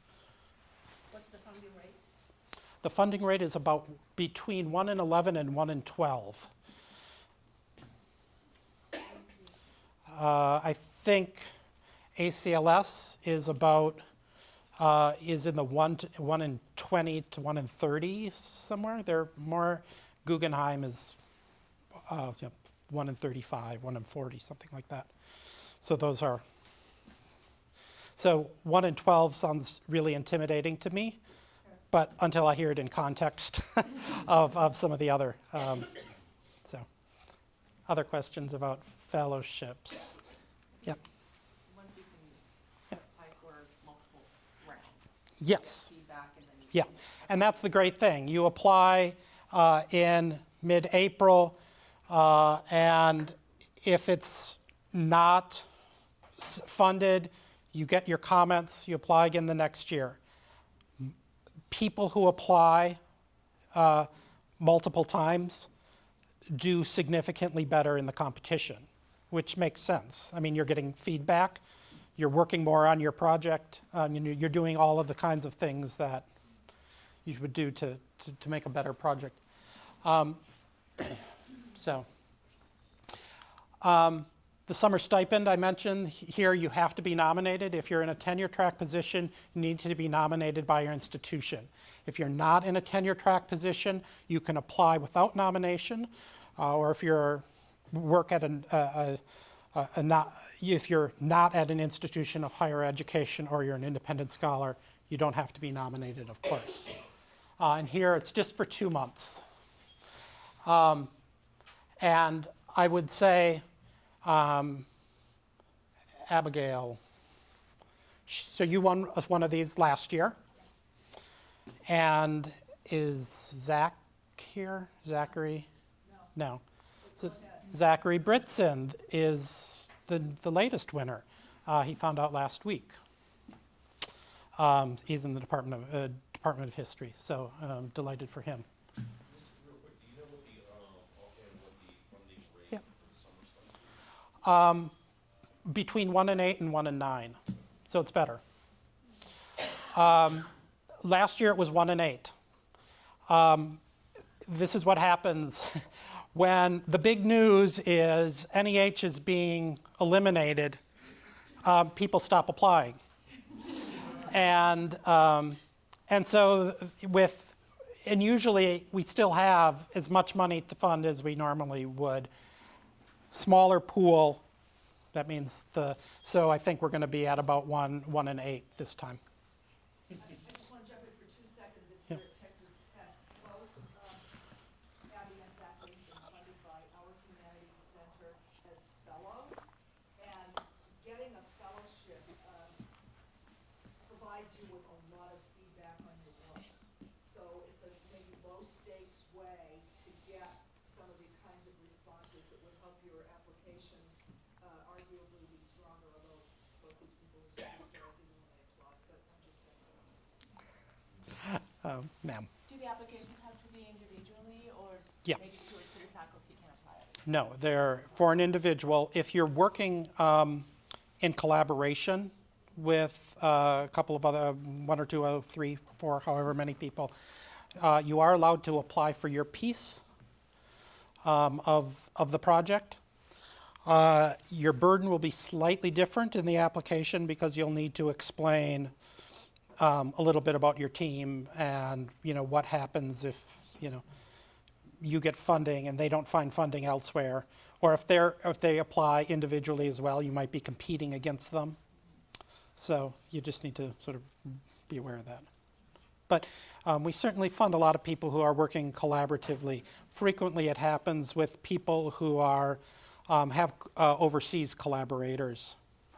Speaker 4: What's the funding rate?
Speaker 1: the funding rate is about between 1 in 11 and 1 in 12. I think ACLS is about is in the 1 in 20 to 1 in 30 somewhere. They're more. Guggenheim is 1 in 35, 1 in 40, something like that. So those are. So 1 in 12 sounds really intimidating to me, but until I hear it in context of some of the other. So, other questions about fellowships? Yep.
Speaker 2: Once you can apply for multiple rounds.
Speaker 1: Yes.
Speaker 2: Get feedback and then you
Speaker 1: Yeah,
Speaker 2: can-
Speaker 1: and that's the great thing. You apply in mid-April, and if it's not funded, you get your comments, you apply again the next year. People who apply multiple times do significantly better in the competition, which makes sense. I mean, you're getting feedback, you're working more on your project, you're doing all of the kinds of things that you would do to make a better project. The summer stipend I mentioned here, you have to be nominated. If you're in a tenure track position, you need to be nominated by your institution. If you're not in a tenure track position, you can apply without nomination, or if you're work at if you're not at an institution of higher education or you're an independent scholar, you don't have to be nominated, of course. And here it's just for 2 months. And I would say, Abigail, so you won one of these last year. And is Zach here? Zachary? No. So Zachary Britson is the latest winner. He found out last week. He's in the Department of History, so I'm delighted for him.
Speaker 10: Just real quick, do you know what the funding rate
Speaker 1: Yeah.
Speaker 10: for the summer study is?
Speaker 1: Between 1 in 8 and 1 in 9, so it's better. Last year it was 1 in 8. This is what happens when the big news is NEH is being eliminated. People stop applying, and so and usually we still have as much money to fund as we normally would. Smaller pool. That means so I think we're going to be at about 1 in 8 this time.
Speaker 3: I just want to jump in for 2 seconds. If you're at Texas Tech, both Abby and Zachary have been funded by our Humanities Center as fellows. And getting a fellowship provides you with a lot of feedback on your work. So it's a maybe low stakes way to get some of the kinds of responses that would help your application arguably be stronger, although both these people were superstars even when they applied, but I'm just saying.
Speaker 1: Ma'am.
Speaker 11: Do the applications have to be individually, or
Speaker 1: Yeah.
Speaker 11: maybe 2 or 3 faculty can apply?
Speaker 1: No, they're for an individual. If you're working in collaboration with a couple of other, 1 or 2, 3, 4, however many people, you are allowed to apply for your piece of the project. Your burden will be slightly different in the application because you'll need to explain a little bit about your team and what happens if you get funding and they don't find funding elsewhere, Or if they apply individually as well, you might be competing against them. So you just need to sort of be aware of that. But we certainly fund a lot of people who are working collaboratively. Frequently it happens with people who are, have overseas collaborators.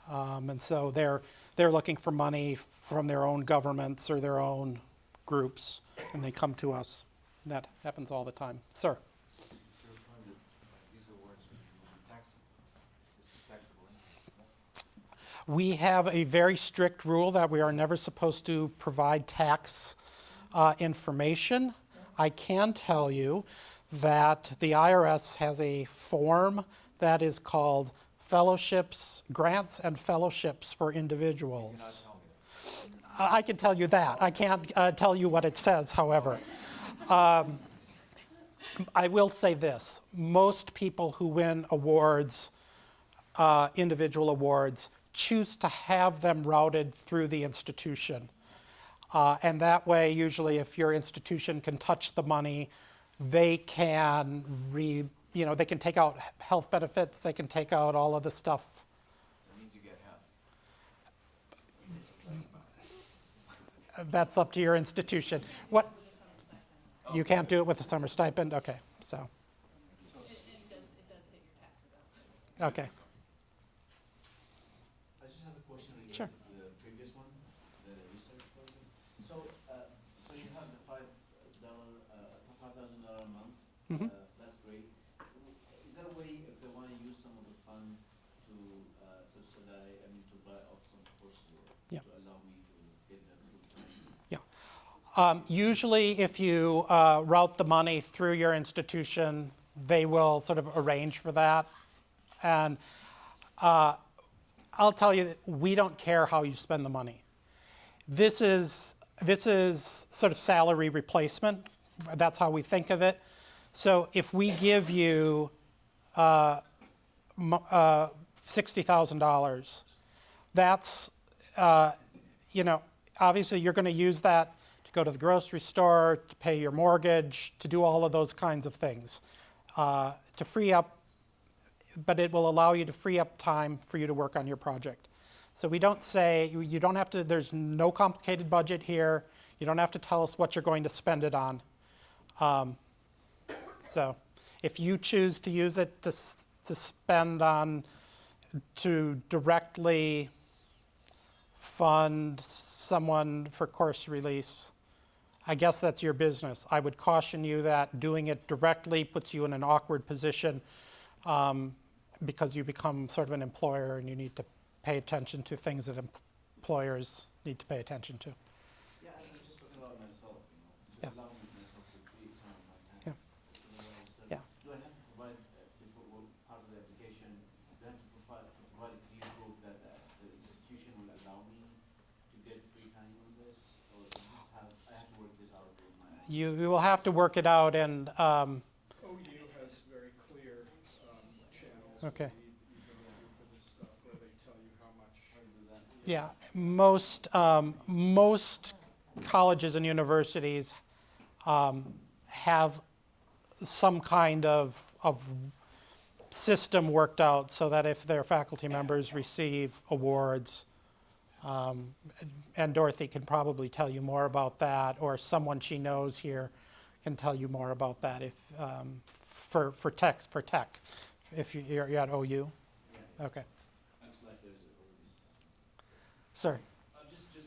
Speaker 1: And so they're looking for money from their own governments or their own groups, and they come to us. That happens all the time. Sir?
Speaker 12: If you're funded by these awards, will be taxable? This is taxable income.
Speaker 1: We have a very strict rule that we are never supposed to provide tax information. I can tell you that the IRS has a form that is called fellowships, grants and fellowships for individuals. I can tell you that. I can't tell you what it says, however. I will say this. Most people who win awards, individual awards, choose to have them routed through the institution. And that way, usually, if your institution can touch the money, they can they can take out health benefits, they can take out all of the stuff.
Speaker 12: That means you get half.
Speaker 1: That's up to your institution. What? You can't do it with a summer stipend? Okay, so.
Speaker 5: It does hit your tax bill.
Speaker 1: Okay.
Speaker 12: I just have a question again.
Speaker 1: Sure.
Speaker 12: The previous one, the research project. So, so you have the $5,000 a month.
Speaker 1: Mhm.
Speaker 12: That's great. Is there a way, if they want to use some of the fund to subsidize, to buy off some coursework,
Speaker 1: Yeah.
Speaker 12: to allow me to get that full time?
Speaker 1: Yeah. Usually, if you route the money through your institution, they will sort of arrange for that. And I'll tell you, that we don't care how you spend the money. This is sort of salary replacement. That's how we think of it. So if we give you $60,000, that's obviously you're going to use that to go to the grocery store, to pay your mortgage, to do all of those kinds of things, to free up. But it will allow you to free up time for you to work on your project. So we don't say, you don't have to, there's no complicated budget here. You don't have to tell us what you're going to spend it on. So if you choose to use it to spend on, to directly fund someone for course release, I guess that's your business. I would caution you that doing it directly puts you in an awkward position because you become sort of an employer and you need to pay attention to things that employers need to pay attention to.
Speaker 12: Yeah, I'm just talking about myself, to
Speaker 1: Yeah.
Speaker 12: allow myself to create some of my
Speaker 1: Yeah.
Speaker 12: time. So, what I said,
Speaker 1: Yeah.
Speaker 12: do I have to provide, before part of the application, do I have to provide to you proof that the institution will allow me to get free time on this? Or I have to work this out with my...
Speaker 1: You will have to work it out and,
Speaker 13: OU has very clear channels.
Speaker 1: Okay.
Speaker 13: You can do for this stuff where they tell you how much.
Speaker 12: How to do that?
Speaker 1: yeah, most colleges and universities have some kind of system worked out so that if their faculty members receive awards, and Dorothy can probably tell you more about that, or someone she knows here can tell you more about that if for tech, if you're at OU.
Speaker 12: Yeah.
Speaker 1: Okay,
Speaker 12: Looks like there's a system.
Speaker 1: sir.
Speaker 10: Just to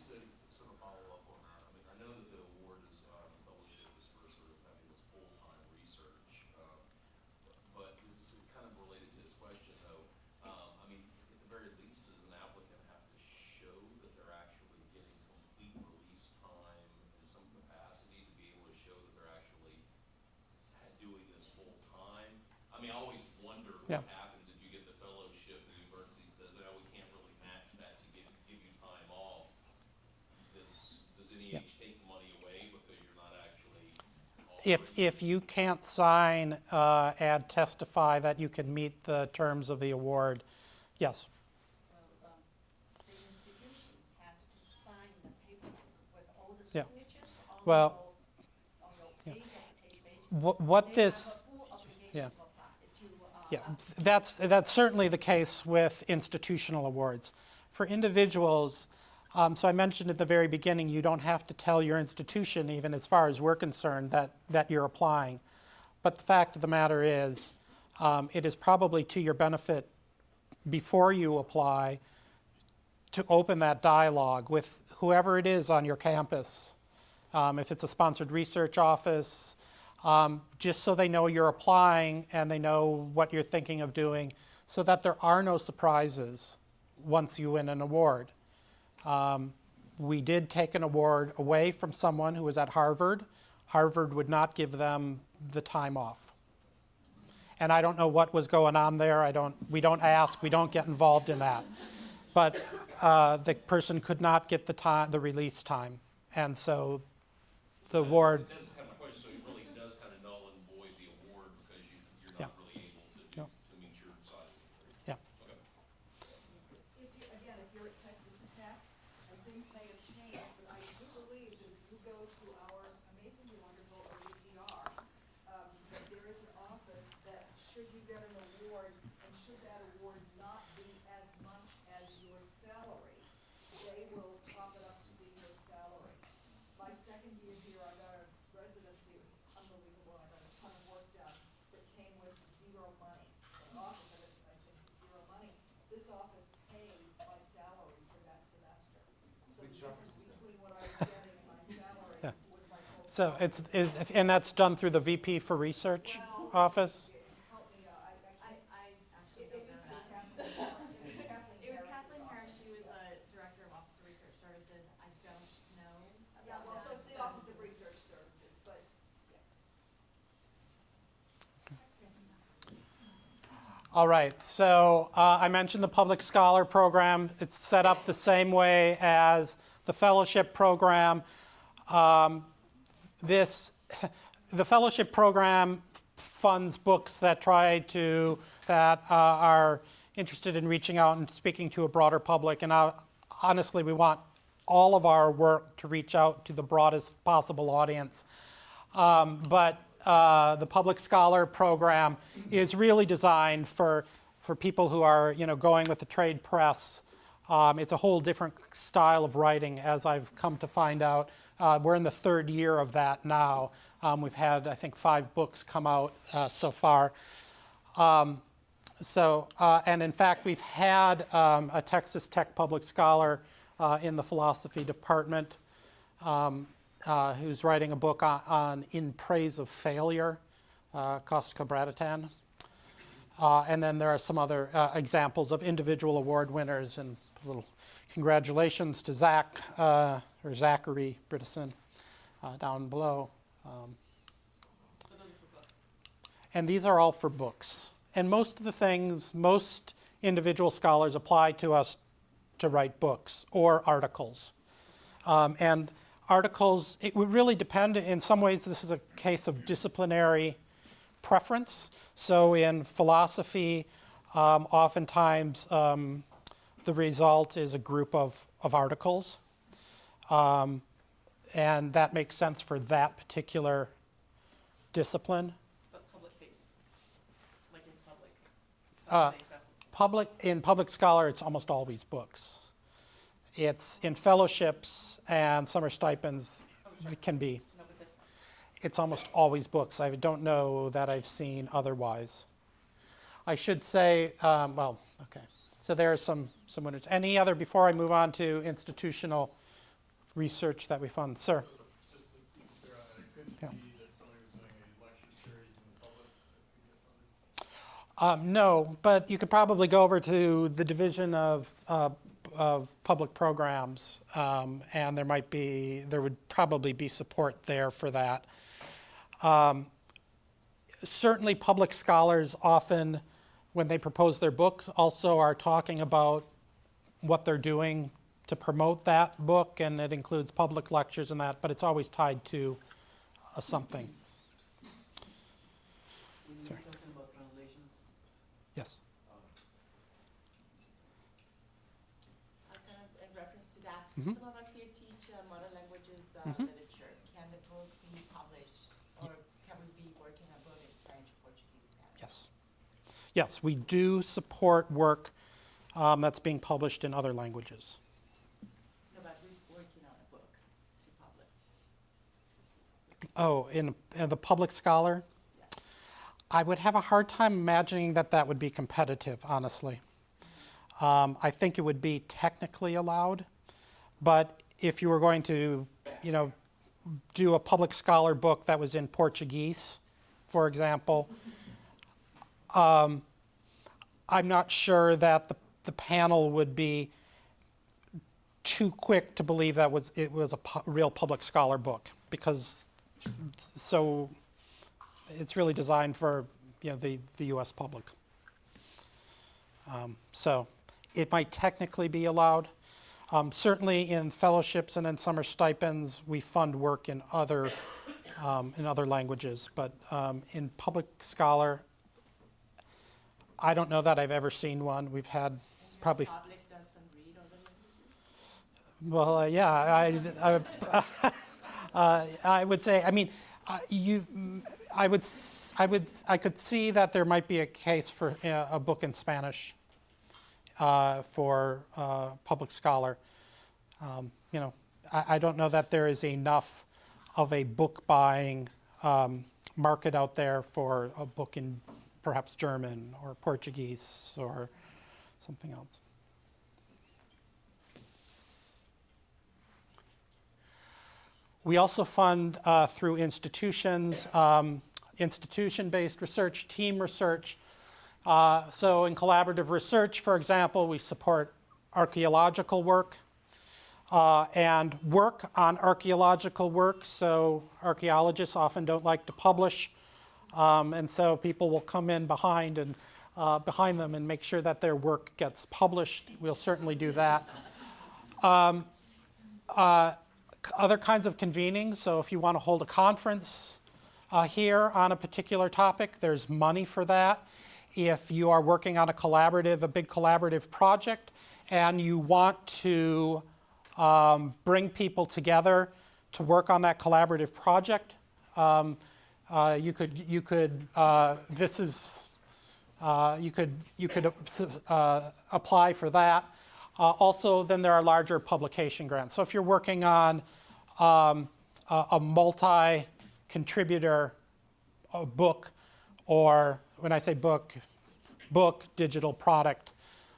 Speaker 10: sort of follow up on that, I mean, I know that the award is, fellowship is for sort of having this full-time research, but it's kind of related to his question, though. I mean, at the very least, does an applicant have to show that they're actually getting complete release time in some capacity to be able to show that they're actually doing this full-time? I mean, I always wonder
Speaker 1: Yeah.
Speaker 10: what happens if you get the fellowship and the university says, no, we can't really match that to give you time off. Does NEH take the money away because you're not actually
Speaker 1: If you can't sign and testify that you can meet the terms of the award, yes.
Speaker 8: Well, the institution has to sign the paperwork with all the
Speaker 1: Yeah.
Speaker 8: signatures on
Speaker 1: Well,
Speaker 8: your
Speaker 1: yeah.
Speaker 8: page application.
Speaker 1: What
Speaker 8: They have
Speaker 1: this,
Speaker 8: a full obligation
Speaker 1: yeah.
Speaker 8: to
Speaker 1: Yeah, that's certainly the case with institutional awards. For individuals, so I mentioned at the very beginning, you don't have to tell your institution, even as far as we're concerned, that you're applying. But the fact of the matter is, it is probably to your benefit before you apply to open that dialogue with whoever it is on your campus. If it's a sponsored research office, just so they know you're applying and they know what you're thinking of doing, so that there are no surprises once you win an award. We did take an award away from someone who was at Harvard. Harvard would not give them the time off. And I don't know what was going on there. We don't ask, we don't get involved in that. But the person could not get the release time. And so the award.
Speaker 10: That is kind of my question, so it really does kind of null and void the award because you're
Speaker 1: Yeah.
Speaker 10: not really able to meet your size.
Speaker 1: Yeah.
Speaker 10: Okay.
Speaker 3: If you're at Texas Tech, and things may have changed, but I do believe that if you go to our amazingly wonderful OEPR, that there is an office that should you get an award, and should that award not be as much as your salary, they will top it up to be your salary. My second year here, I got a residency, it was unbelievable, I got a ton of work done that came with zero money. An office, I got some nice things with zero money. This office paid my salary for that semester. So the difference between what I was getting and my salary
Speaker 1: Yeah.
Speaker 3: was my whole
Speaker 1: So
Speaker 3: salary.
Speaker 1: and that's done through the VP for Research office?
Speaker 3: Help me out,
Speaker 11: I actually
Speaker 3: it
Speaker 11: don't know
Speaker 3: was
Speaker 11: that.
Speaker 3: Kathleen Harris. It was Kathleen
Speaker 11: It was
Speaker 3: Harris's
Speaker 11: Kathleen Harris,
Speaker 3: office.
Speaker 11: she was the Director of Office of Research Services. I don't know
Speaker 3: Yeah,
Speaker 11: about
Speaker 3: well, so
Speaker 11: that.
Speaker 3: it's the Office of Research Services, but, yeah.
Speaker 1: All right, so I mentioned the Public Scholar Program. It's set up the same way as the fellowship program. The fellowship program funds books that are interested in reaching out and speaking to a broader public. And honestly, we want all of our work to reach out to the broadest possible audience. But the Public Scholar Program is really designed for people who are, going with the trade press. It's a whole different style of writing, as I've come to find out. We're in the third year of that now. We've had, I think, 5 books come out so far. And in fact, we've had a Texas Tech Public Scholar in the philosophy department who's writing a book on In Praise of Failure, Kostka Bratatan. And then there are some other examples of individual award winners, and a little congratulations to Zachary Britison down below. And these are all for books. And most of the things, most individual scholars apply to us to write books or articles. And articles, it would really depend. In some ways, this is a case of disciplinary preference. So in philosophy, oftentimes the result is a group of articles. And that makes sense for that particular discipline.
Speaker 11: But public facing, like in public accessible.
Speaker 1: In Public Scholar, it's almost always books. It's in fellowships and summer stipends, it can be.
Speaker 11: No, but that's not.
Speaker 1: It's almost always books. I don't know that I've seen otherwise. I should say, okay. So there are some winners. Any other, before I move on to institutional research that we fund? Sir?
Speaker 6: Just to be clear on that, it couldn't
Speaker 1: Yeah.
Speaker 6: be that somebody was doing a lecture series in the public that could get funded?
Speaker 1: No, but you could probably go over to the Division of Public Programs, and there would probably be support there for that. Certainly public scholars often, when they propose their books, also are talking about what they're doing to promote that book, and it includes public lectures and that, but it's always tied to something.
Speaker 12: When you're talking about translations,
Speaker 1: Yes.
Speaker 11: Kind of in reference to that,
Speaker 1: Mhm.
Speaker 11: some of us here teach modern languages
Speaker 1: Mhm.
Speaker 11: literature. Can the book be published, or can we be working a book in French, Portuguese, Spanish?
Speaker 1: Yes. Yes, we do support work that's being published in other languages.
Speaker 4: No, but we're working on a book to publish.
Speaker 1: Oh, in the public scholar? I would have a hard time imagining that that would be competitive, honestly. I think it would be technically allowed, but if you were going to, do a public scholar book that was in Portuguese, for example, I'm not sure that the panel would be too quick to believe that it was a real public scholar book, because it's really designed for the U.S. public. So it might technically be allowed. Certainly in fellowships and in summer stipends, we fund work in other languages, but in public scholar, I don't know that I've ever seen one. We've had probably.
Speaker 4: Public doesn't read other languages?
Speaker 1: Well, yeah, I would say. I mean, I could see that there might be a case for a book in Spanish for public scholar. I don't know that there is enough of a book buying market out there for a book in perhaps German or Portuguese or something else. We also fund through institutions, institution-based research, team research. So in collaborative research, for example, we support archaeological work and work on archaeological work. So archaeologists often don't like to publish, and so people will come in behind them and make sure that their work gets published. We'll certainly do that. Other kinds of convenings, so if you want to hold a conference here on a particular topic, there's money for that. If you are working on a big collaborative project, and you want to bring people together to work on that collaborative project, you could apply for that. Also, then there are larger publication grants. So if you're working on a multi-contributor book, or when I say book, digital product,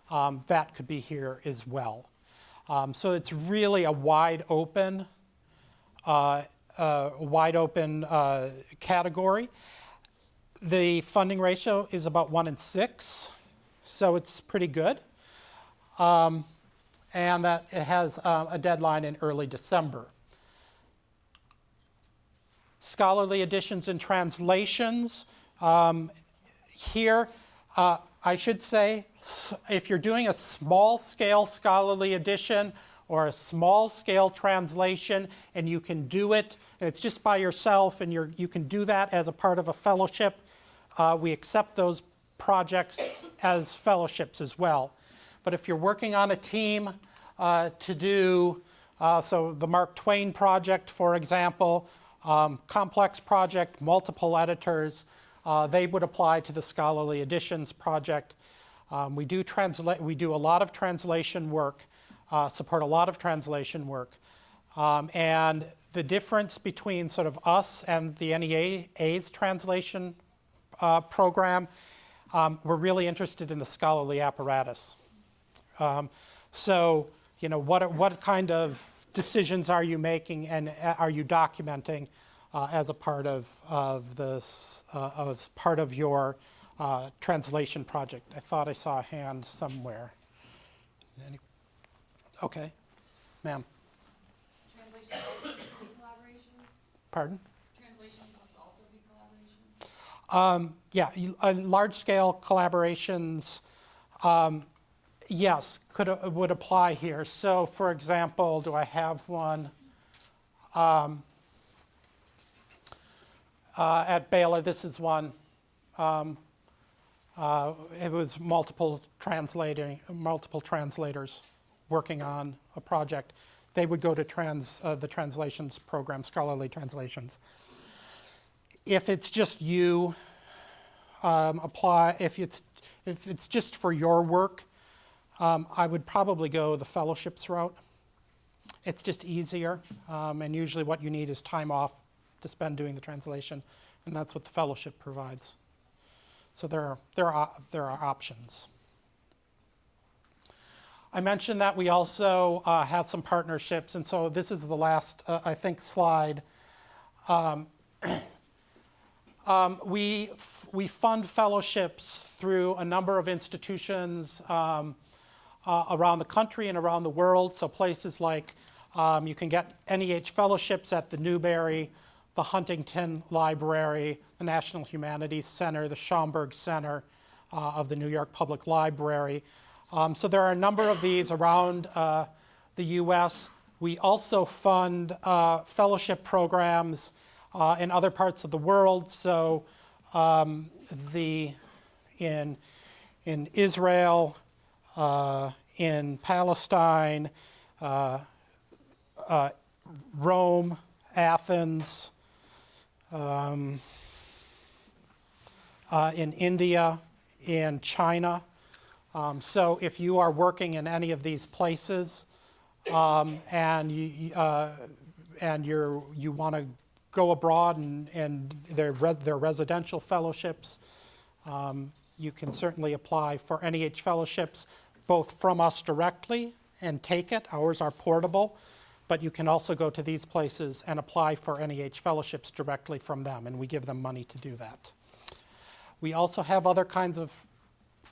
Speaker 1: that could be here as well. So it's really a wide open category. The funding ratio is about 1:6, so it's pretty good. And that it has a deadline in early December. Scholarly editions and translations. Here, I should say, if you're doing a small-scale scholarly edition or a small-scale translation, and you can do it, and it's just by yourself, and you can do that as a part of a fellowship, we accept those projects as fellowships as well. But if you're working on a team to do, so the Mark Twain project, for example, complex project, multiple editors, they would apply to the Scholarly Editions project. We do a lot of translation work, support a lot of translation work. And the difference between sort of us and the NEA's translation program, we're really interested in the scholarly apparatus. So, what kind of decisions are you making, and are you documenting as a part of this, as part of your translation project? I thought I saw a hand somewhere. Okay, ma'am.
Speaker 11: Translation must also be collaboration?
Speaker 1: Pardon?
Speaker 11: Translation must also be collaboration?
Speaker 1: Yeah, large-scale collaborations, yes, would apply here. So, for example, do I have one? At Baylor, this is one. It was multiple translators working on a project. They would go to the translations program, scholarly translations. If it's just you, apply. If If it's just for your work, I would probably go the fellowships route. It's just easier, and usually what you need is time off to spend doing the translation, and that's what the fellowship provides. So there are options. I mentioned that we also have some partnerships, and so this is the last, I think, slide. We fund fellowships through a number of institutions around the country and around the world. So places like you can get NEH fellowships at the Newberry, the Huntington Library, the National Humanities Center, the Schomburg Center of the New York Public Library. So there are a number of these around the U.S. We also fund fellowship programs in other parts of the world. So in Israel, in Palestine, Rome, Athens, in India, in China. So if you are working in any of these places and you want to go abroad and they're residential fellowships, you can certainly apply for NEH fellowships both from us directly and take it. Ours are portable, but you can also go to these places and apply for NEH fellowships directly from them, and we give them money to do that. We also have other kinds of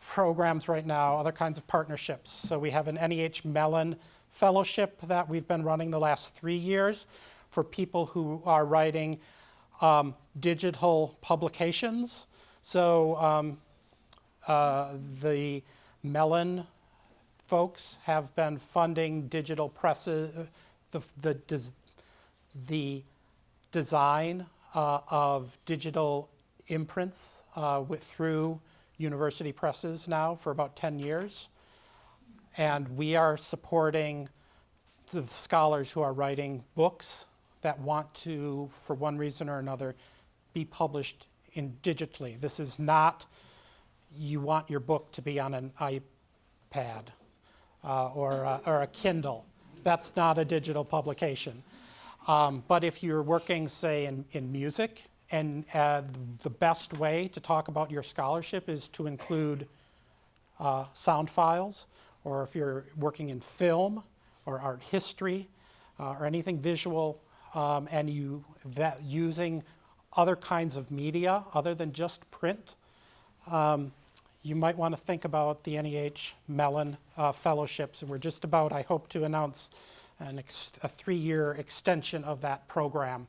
Speaker 1: programs right now, other kinds of partnerships. So we have an NEH Mellon Fellowship that we've been running the last 3 years for people who are writing digital publications. So the Mellon folks have been funding digital presses, the design of digital imprints through university presses now for about 10 years. And we are supporting the scholars who are writing books that want to, for one reason or another, be published digitally. This is not, you want your book to be on an iPad or a Kindle. That's not a digital publication. But if you're working, say, in music, and the best way to talk about your scholarship is to include sound files, or if you're working in film or art history or anything visual, and using other kinds of media other than just print, you might want to think about the NEH Mellon fellowships. And we're just about, I hope, to announce a 3-year extension of that program.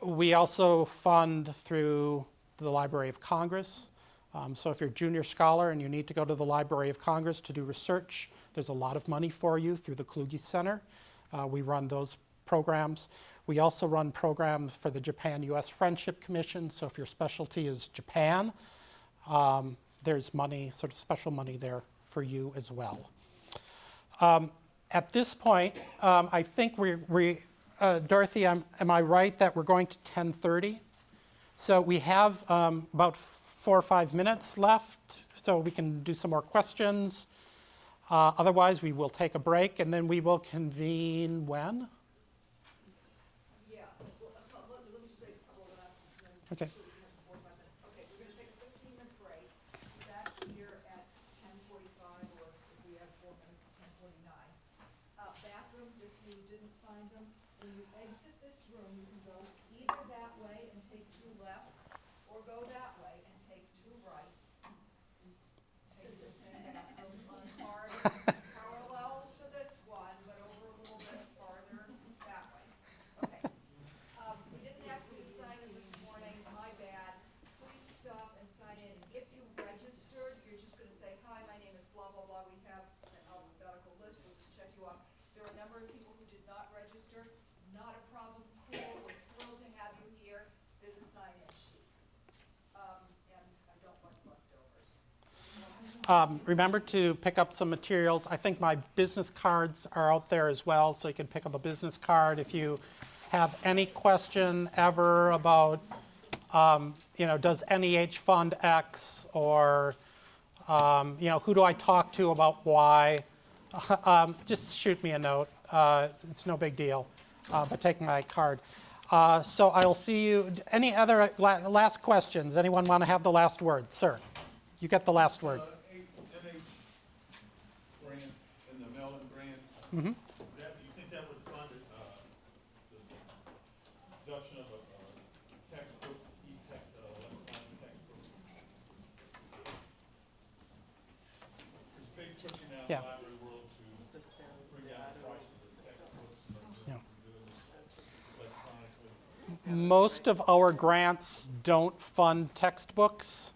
Speaker 1: We also fund through the Library of Congress. So if you're a junior scholar and you need to go to the Library of Congress to do research, there's a lot of money for you through the Kluge Center. We run those programs. We also run programs for the Japan-US Friendship Commission. So if your specialty is Japan, there's money, sort of special money there for you as well. At this point, I think Dorothy, am I right that we're going to 10:30? So we have about 4 or 5 minutes left, so we can do some more questions. Otherwise, we will take a break, and then we will convene when?
Speaker 3: Yeah, well, so let me just make a couple of announcements and then
Speaker 1: Okay.
Speaker 3: so we can have 4 or 5 minutes. Okay, we're gonna take a 15-minute break, back here at 10:45, or if we have 4 minutes, 10:49. Bathrooms, if you didn't find them, when you exit this room, you can go either that way and take 2 lefts, or go that way and take 2 rights. Take the same bathrooms on hard, parallel to this one, but over a little bit farther that way. Okay. We didn't ask you to sign in this morning, my bad. Please stop and sign in. If you registered, you're just gonna say, hi, my name is blah, blah, blah. We have an alphabetical list, we'll just check you off. There are a number of people who did not register. Not a problem, cool, we're thrilled to have you here. There's a sign-in sheet. And I don't like leftovers.
Speaker 1: Remember to pick up some materials. I think my business cards are out there as well, so you can pick up a business card. If you have any question ever about does NEH fund X, or who do I talk to about Y? Just shoot me a note. It's no big deal, but take my card. So I'll see you. Any other last questions? Anyone want to have the last word? Sir, you get the last word.
Speaker 14: NH grant and the Mellon grant,
Speaker 1: Mm-hmm.
Speaker 14: you think that would fund the production of a textbook, electronic textbook? It's big pushing out
Speaker 1: Yeah.
Speaker 14: the library world to bring down the prices of textbooks and
Speaker 1: Yeah.
Speaker 14: doing it electronically.
Speaker 1: Most of our grants don't fund textbooks.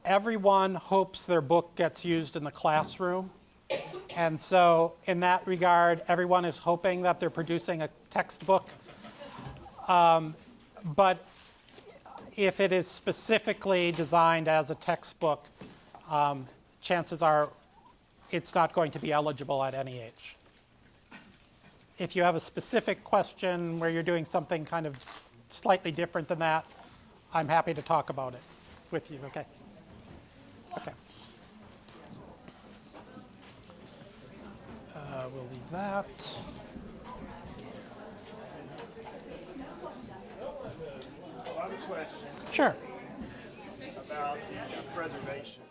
Speaker 1: Everyone hopes their book gets used in the classroom. And so in that regard, everyone is hoping that they're producing a textbook. But if it is specifically designed as a textbook, chances are it's not going to be eligible at NEH. If you have a specific question where you're doing something kind of slightly different than that, I'm happy to talk about it with you, okay? Okay. We'll leave that.
Speaker 13: So I have a question
Speaker 1: Sure.
Speaker 13: about the preservation.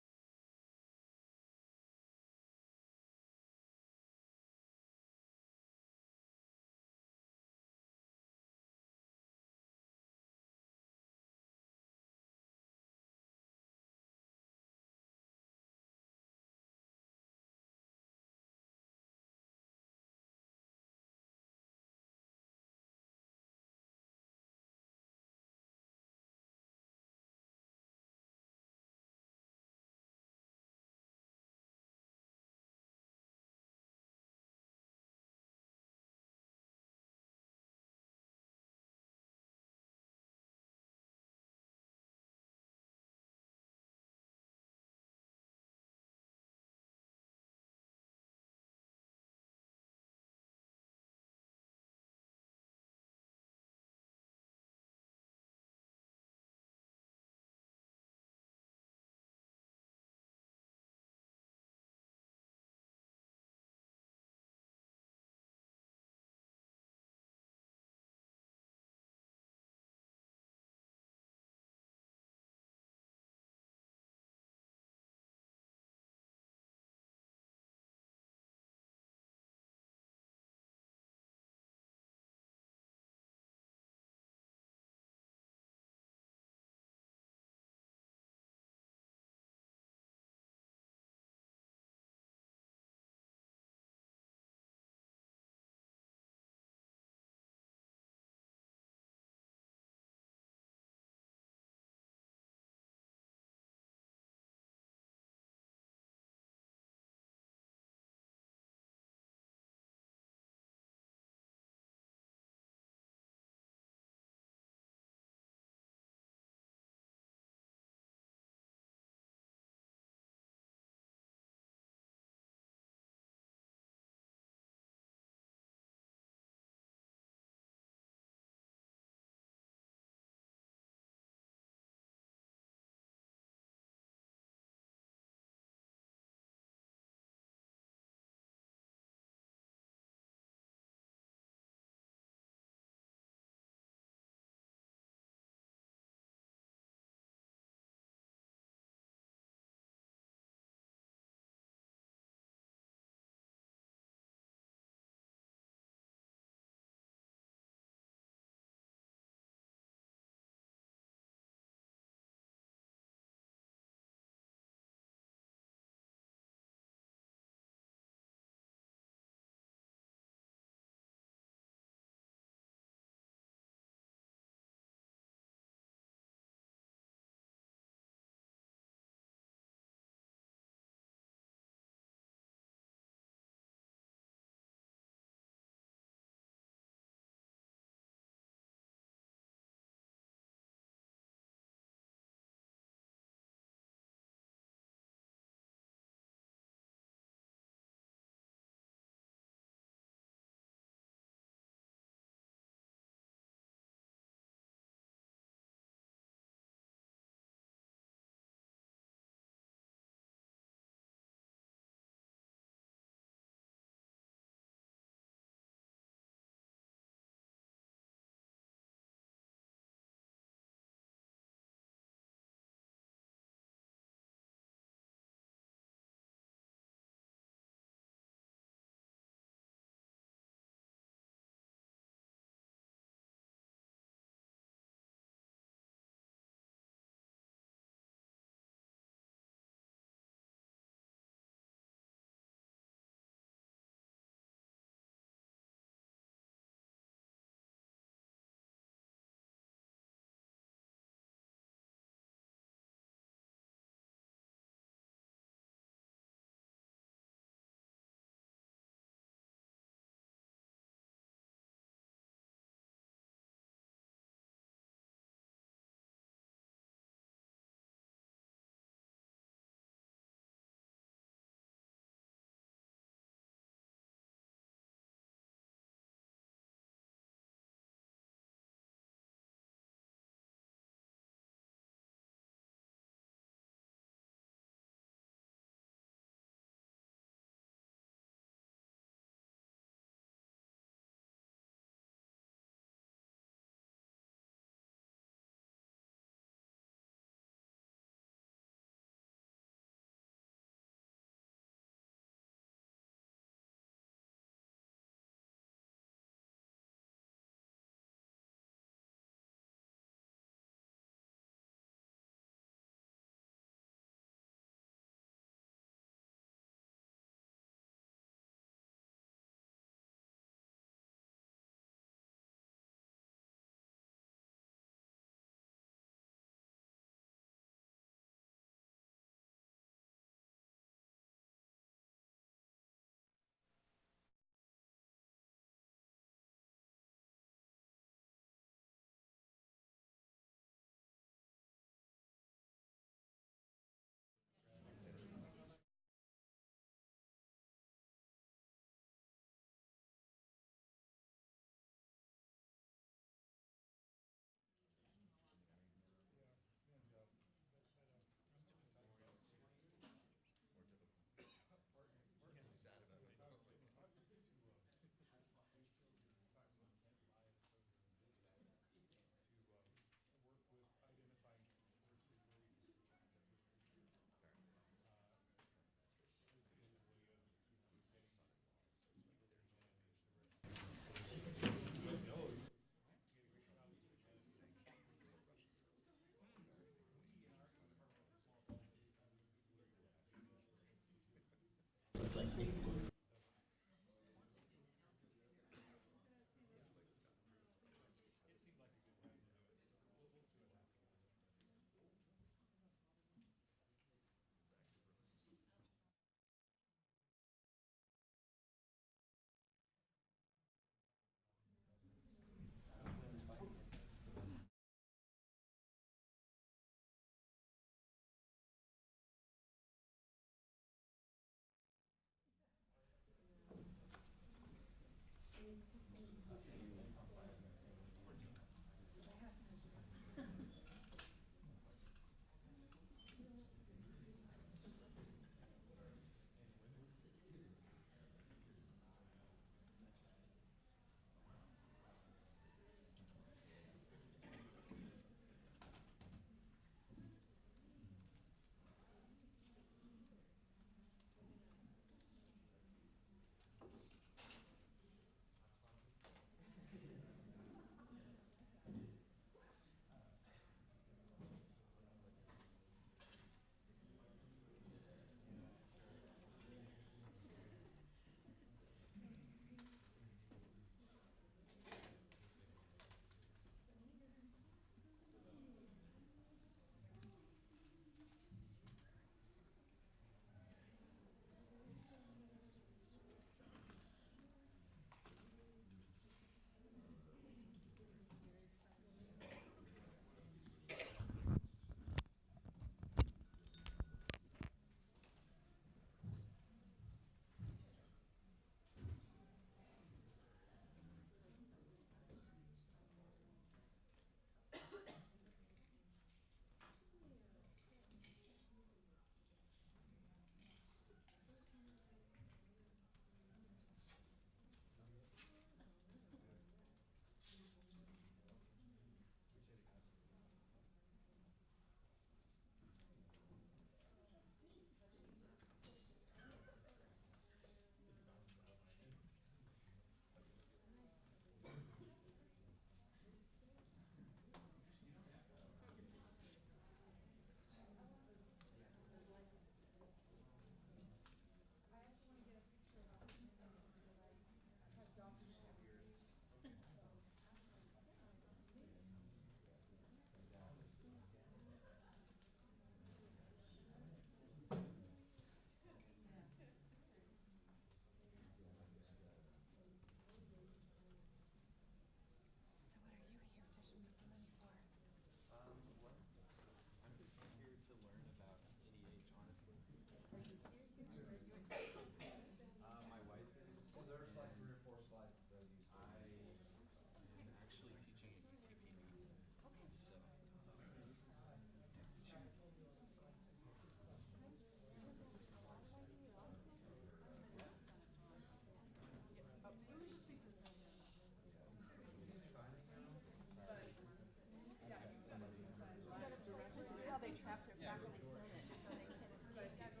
Speaker 5: faculty senate, so they can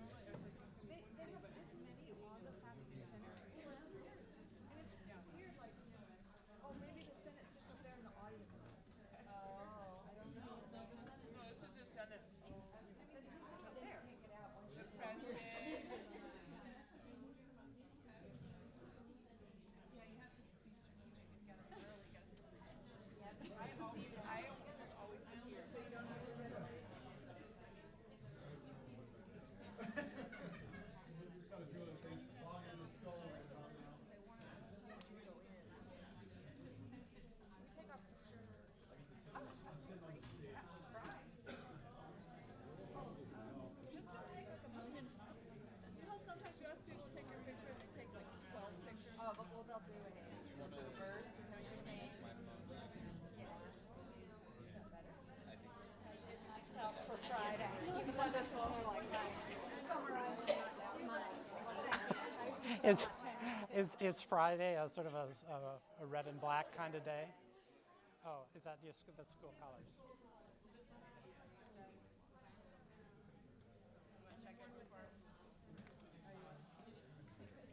Speaker 5: escape. They have this many on the faculty senate. And it's weird, like, oh, maybe the senate sits up there in the audience. Oh. I don't know. No, this is the senate. Then who sits up there? The president. Sometimes you ask people to take your picture and they take like 12 pictures. Oh, but well, they'll do it in reverse, is that what you're saying? Yeah. Is that better? I did myself for Friday. But this is more like
Speaker 1: Is Friday a sort of a red and black kind of day? Oh, is that just the school colors?
Speaker 5: check it before.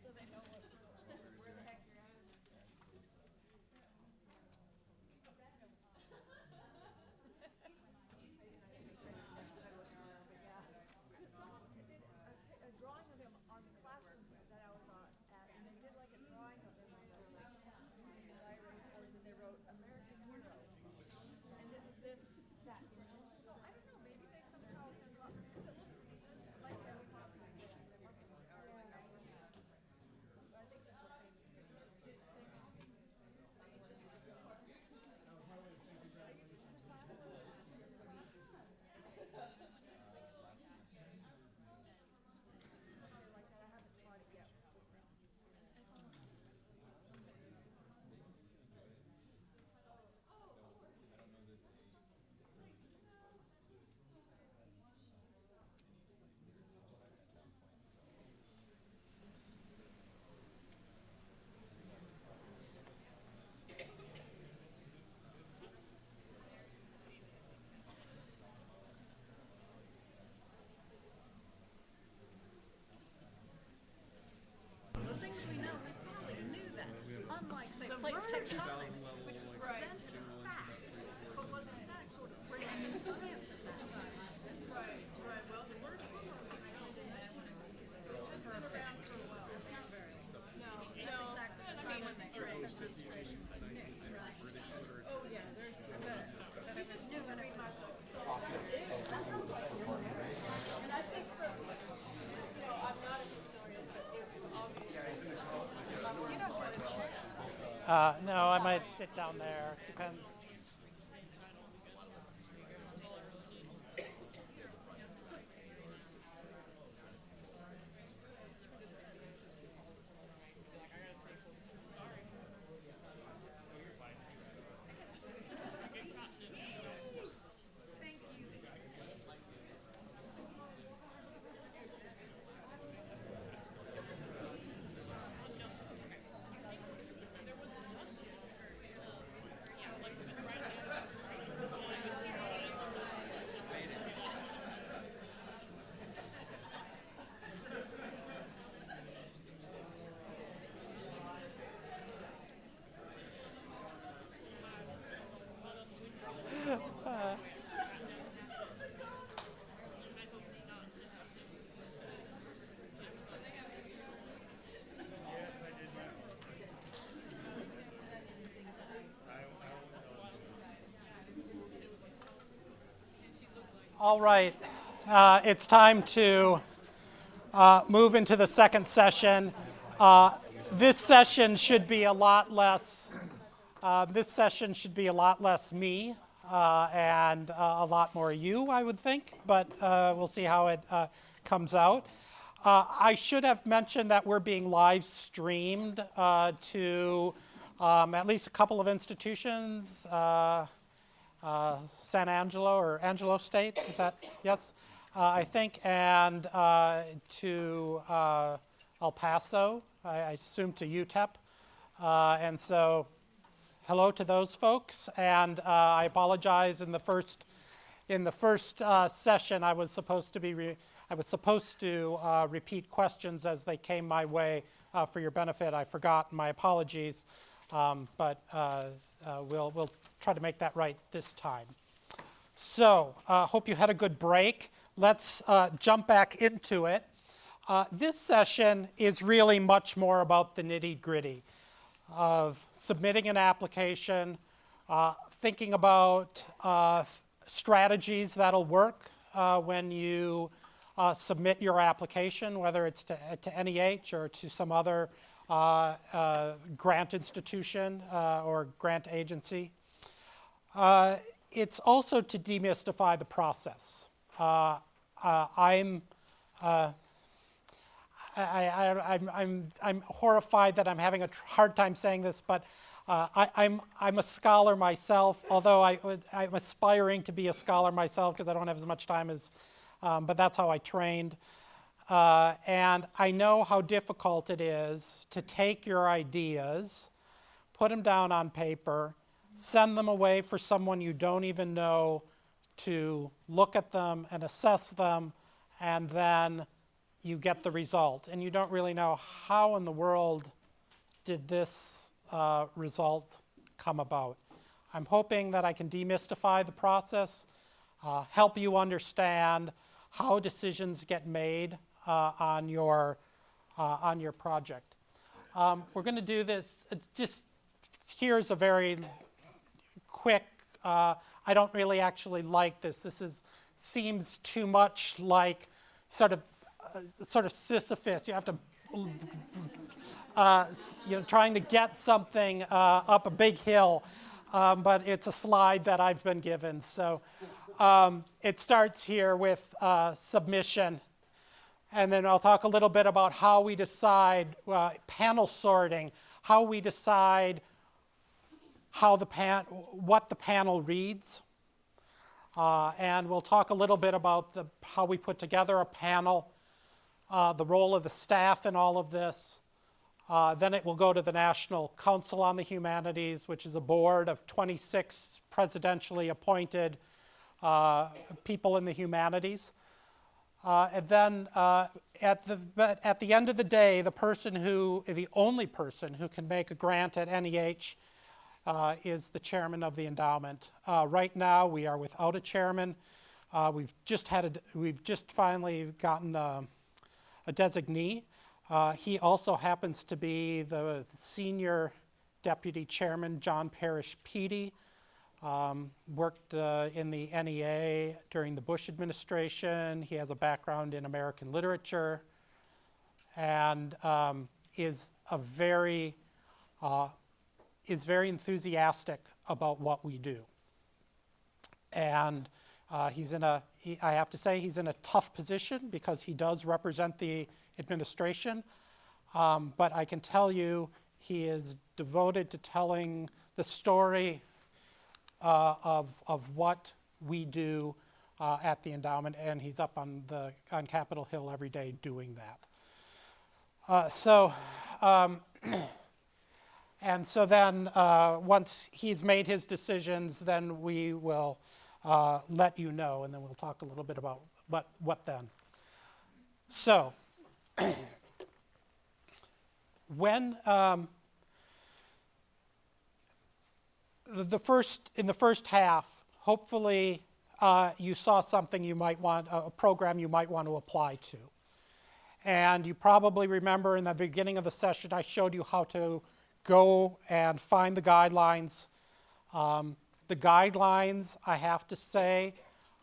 Speaker 5: So they know where the heck you're at. Someone did a drawing of him on the classroom that I was at, and they did like a drawing of him on the diary board, and they wrote American Hero. And this, that, you know. So I don't know, maybe they somehow can draw, because it looks like they're talking, or like I'm working on. I think that's a famous picture. Like that, I haven't tried it yet. The things we know, we probably knew that. Unlike, say, plate tectonics, which was presented as fact, but was in fact sort of brand new science at that time. Right. Well, the word has been around for a while. It's not very. No, that's exactly the time when the British administration was mixed, right? Oh, yeah, there's, I bet. We just knew when it was. That sounds like it. And I think for, you know, I'm not a historian, but it was obvious. You know what it's
Speaker 1: No, I might sit down there. Depends. All right, it's time to move into the second session. This session should be a lot less. Me and a lot more you, I would think. But we'll see how it comes out. I should have mentioned that we're being live streamed to at least a couple of institutions. San Angelo or Angelo State, is that, yes, I think, and to El Paso, I assume to UTEP, and so hello to those folks, and I apologize in the first in the first session, I was supposed to repeat questions as they came my way for your benefit. I forgot. My apologies, but we'll try to make that right this time. So, hope you had a good break. Let's jump back into it. This session is really much more about the nitty-gritty of submitting an application, thinking about strategies that'll work when you submit your application, whether it's to NEH or to some other grant institution or grant agency. It's also to demystify the process. I'm horrified that I'm having a hard time saying this, but I'm a scholar myself, although I'm aspiring to be a scholar myself because I don't have as much time as, but that's how I trained. And I know how difficult it is to take your ideas, put them down on paper, send them away for someone you don't even know to look at them and assess them, and then you get the result. And you don't really know how in the world did this result come about. I'm hoping that I can demystify the process, help you understand how decisions get made on your project. We're going to do this. Here's a very quick. I don't really actually like this. Seems too much like sort of Sisyphus. You have to, trying to get something up a big hill, but it's a slide that I've been given. So it starts here with submission, and then I'll talk a little bit about how we decide panel sorting, how we decide what the panel reads. And we'll talk a little bit about how we put together a panel, the role of the staff in all of this. Then it will go to the National Council on the Humanities, which is a board of 26 presidentially appointed people in the humanities. And then at the end of the day, the only person who can make a grant at NEH is the chairman of the endowment. Right now, we are without a chairman. We've just finally gotten a designee. He also happens to be the senior deputy chairman, John Parrish Peedy. Worked in the NEA during the Bush administration. He has a background in American literature, and is very enthusiastic about what we do. And I have to say, he's in a tough position because he does represent the administration. But I can tell you, he is devoted to telling the story of what we do at the endowment, and he's up on Capitol Hill every day doing that. And so then once he's made his decisions, then we will let you know, and then we'll talk a little bit about what then. So when in the first half, hopefully you saw something a program you might want to apply to. And you probably remember in the beginning of the session, I showed you how to go and find the guidelines. The guidelines, I have to say,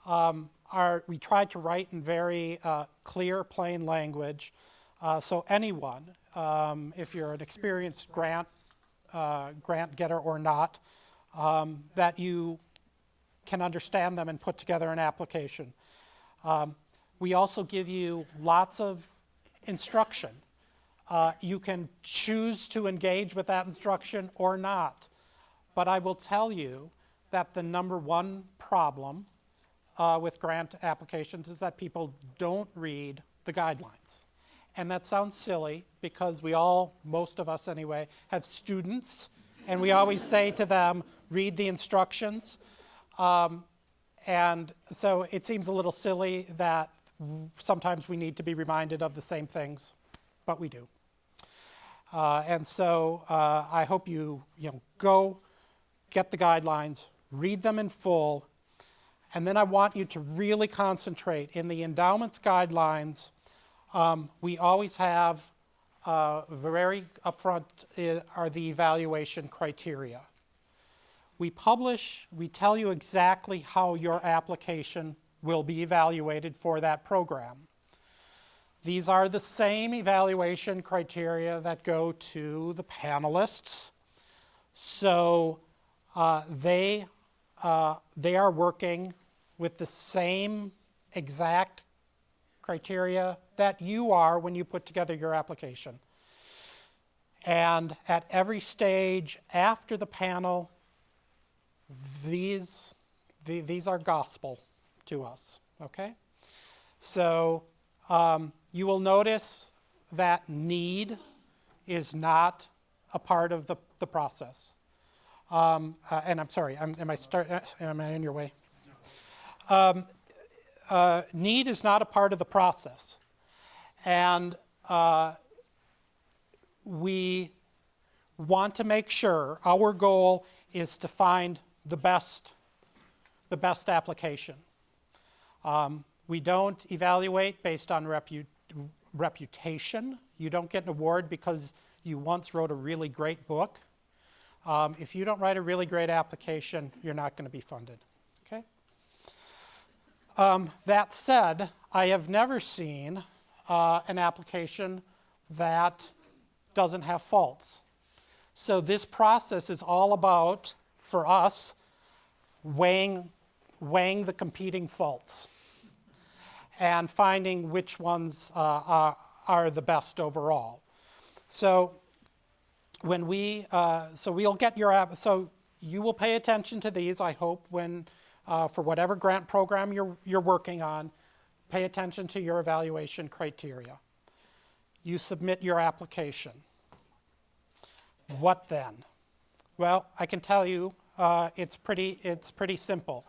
Speaker 1: we tried to write in very clear, plain language. So anyone, if you're an experienced grant getter or not, that you can understand them and put together an application. We also give you lots of instruction. You can choose to engage with that instruction or not. But I will tell you that the number one problem with grant applications is that people don't read the guidelines. And that sounds silly because most of us anyway, have students, and we always say to them, read the instructions. And so it seems a little silly that sometimes we need to be reminded of the same things, but we do. And so I hope you go get the guidelines, read them in full, and then I want you to really concentrate. In the endowments guidelines, we always have very upfront are the evaluation criteria. We tell you exactly how your application will be evaluated for that program. These are the same evaluation criteria that go to the panelists. So they are working with the same exact criteria that you are when you put together your application. And at every stage after the panel, these are gospel to us, okay? So you will notice that need is not a part of the process. And I'm sorry, am I in your way? Need is not a part of the process. And we want to make sure, our goal is to find the best application. We don't evaluate based on reputation. You don't get an award because you once wrote a really great book. If you don't write a really great application, you're not going to be funded. Okay? That said, I have never seen an application that doesn't have faults. So this process is all about, for us, weighing the competing faults and finding which ones are the best overall. So when we'll get your app. So you will pay attention to these, I hope, when for whatever grant program you're working on. Pay attention to your evaluation criteria. You submit your application. What then? Well, I can tell you it's pretty simple.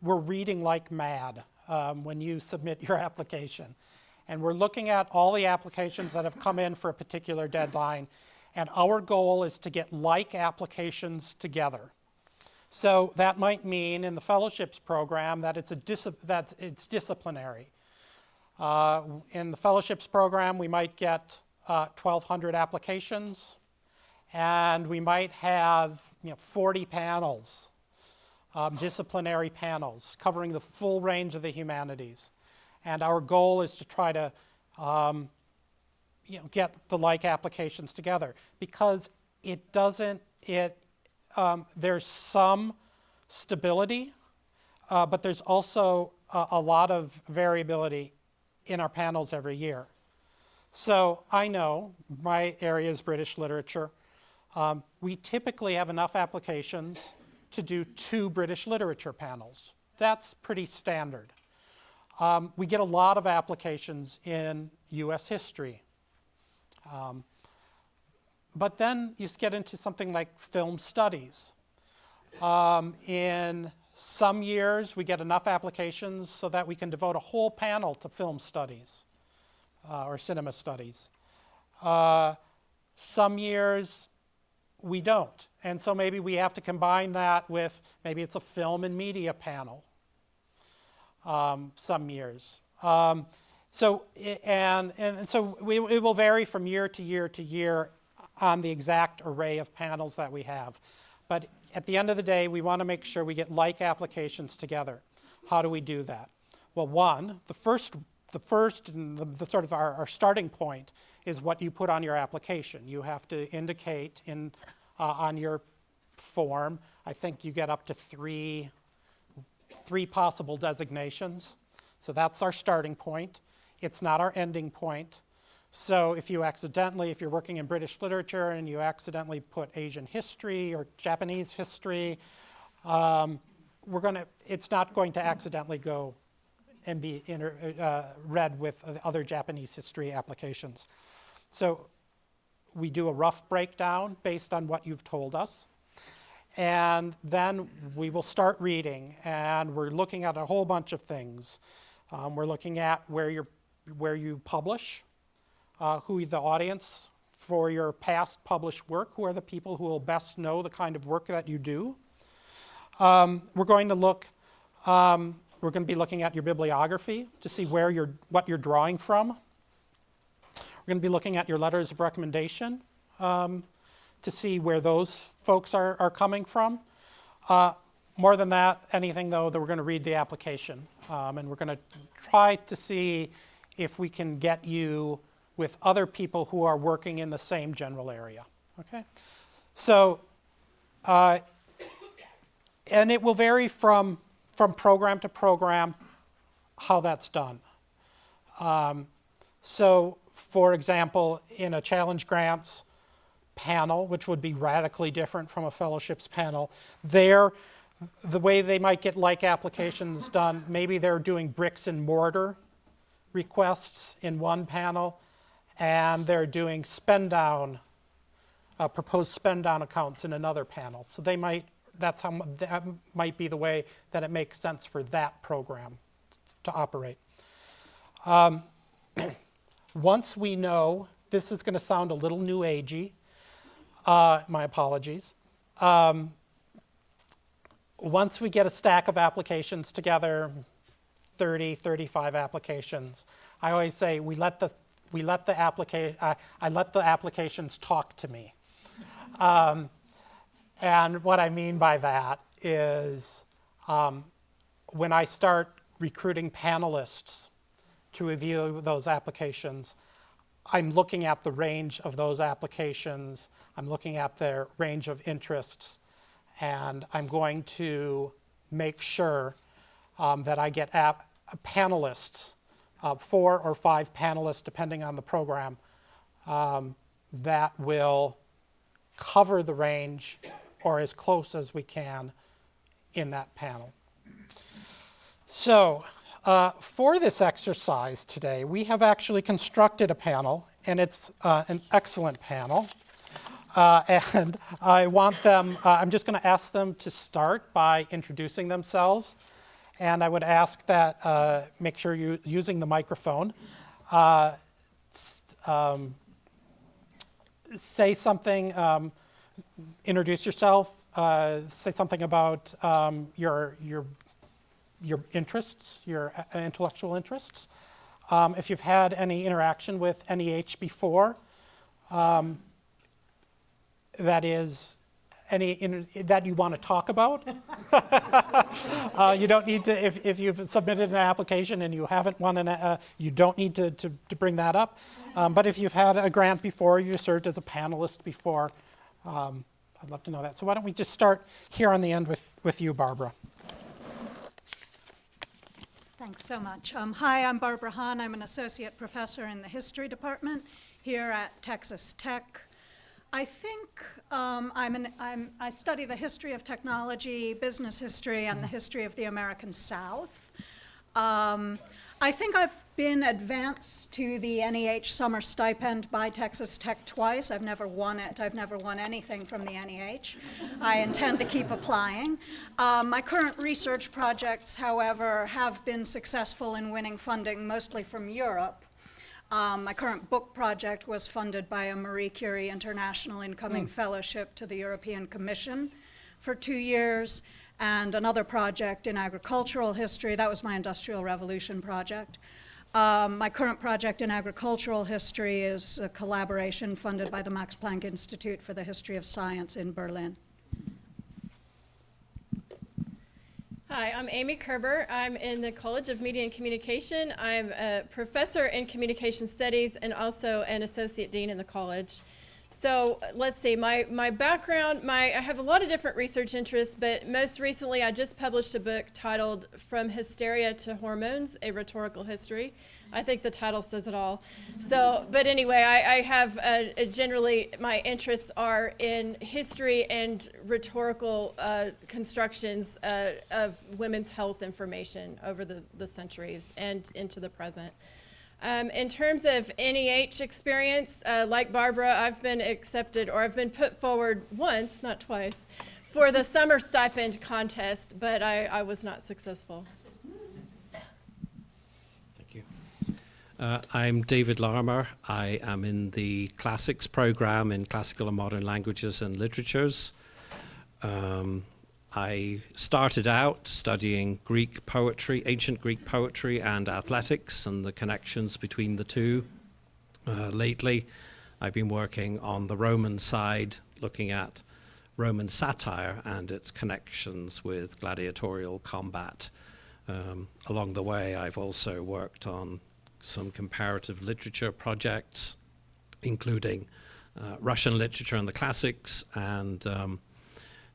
Speaker 1: We're reading like mad when you submit your application. And we're looking at all the applications that have come in for a particular deadline. And our goal is to get like applications together. So that might mean in the fellowships program that it's disciplinary. In the fellowships program, we might get 1,200 applications. And we might have 40 panels, disciplinary panels, covering the full range of the humanities. And our goal is to try to get the like applications together, because there's some stability, but there's also a lot of variability in our panels every year. So I know my area is British literature. We typically have enough applications to do 2 British literature panels. That's pretty standard. We get a lot of applications in U.S. history. But then you get into something like film studies. In some years, we get enough applications so that we can devote a whole panel to film studies or cinema studies. Some years, we don't. And so maybe we have to combine that with, maybe it's a film and media panel some years. So it will vary from year to year to year on the exact array of panels that we have. But at the end of the day, we want to make sure we get like applications together. How do we do that? Well, one, the first and the sort of our starting point is what you put on your application. You have to indicate on your form, I think you get up to three possible designations. So that's our starting point. It's not our ending point. So if you're working in British literature and you accidentally put Asian history or Japanese history, it's not going to accidentally go and be read with other Japanese history applications. So we do a rough breakdown based on what you've told us. And then we will start reading, and we're looking at a whole bunch of things. We're looking at where you publish, who the audience for your past published work, who are the people who will best know the kind of work that you do. We're going to be looking at your bibliography to see what you're drawing from. We're going to be looking at your letters of recommendation to see where those folks are coming from. More than that, anything though, that we're going to read the application. And we're going to try to see if we can get you with other people who are working in the same general area. Okay? So, and it will vary from program to program how that's done. So, for example, in a challenge grants panel, which would be radically different from a fellowships panel, the way they might get like applications done, maybe they're doing bricks and mortar requests in one panel, and they're doing spend-down, proposed spend-down accounts in another panel. So that might be the way that it makes sense for that program to operate. Once we know, this is going to sound a little new agey, my apologies. Once we get a stack of applications together, 30, 35 applications, I always say I let the applications talk to me. And what I mean by that is when I start recruiting panelists to review those applications, I'm looking at the range of those applications, I'm looking at their range of interests, and I'm going to make sure that I get panelists, 4 or 5 panelists, depending on the program, that will cover the range or as close as we can in that panel. So for this exercise today, we have actually constructed a panel, and it's an excellent panel. And I want them, I'm just going to ask them to start by introducing themselves. And I would ask that, make sure you're using the microphone. Say something, introduce yourself, say something about your interests, your intellectual interests. If you've had any interaction with NEH before, that is that you want to talk about. You don't need to, if you've submitted an application and you haven't won you don't need to bring that up. But if you've had a grant before, you served as a panelist before, I'd love to know that. So why don't we just start here on the end with you, Barbara.
Speaker 15: Thanks so much. Hi, I'm Barbara Hahn. I'm an associate professor in the history department here at Texas Tech. I think I study the history of technology, business history, and the history of the American South. I think I've been advanced to the NEH summer stipend by Texas Tech twice. I've never won it. I've never won anything from the NEH. I intend to keep applying. My current research projects, however, have been successful in winning funding, mostly from Europe. My current book project was funded by a Marie Curie International Incoming Fellowship to the European Commission for 2 years, and another project in agricultural history. That was my Industrial Revolution project. My current project in agricultural history is a collaboration funded by the Max Planck Institute for the History of Science in Berlin.
Speaker 16: Hi, I'm Amy Kerber. I'm in the College of Media and Communication. I'm a professor in communication studies and also an associate dean in the college. So let's see, my background, I have a lot of different research interests, but most recently I just published a book titled From Hysteria to Hormones, A Rhetorical History. I think the title says it all. So, but anyway, I have generally, my interests are in history and rhetorical constructions of women's health information over the centuries and into the present. In terms of NEH experience, like Barbara, I've been accepted, or I've been put forward once, not twice, for the summer stipend contest, but I was not successful.
Speaker 17: Thank you. I'm David Larmer. I am in the classics program in classical and modern languages and literatures. I started out studying Greek poetry, ancient Greek poetry and athletics and the connections between the two. Lately, I've been working on the Roman side, looking at Roman satire and its connections with gladiatorial combat. Along the way, I've also worked on some comparative literature projects, including Russian literature and the classics, and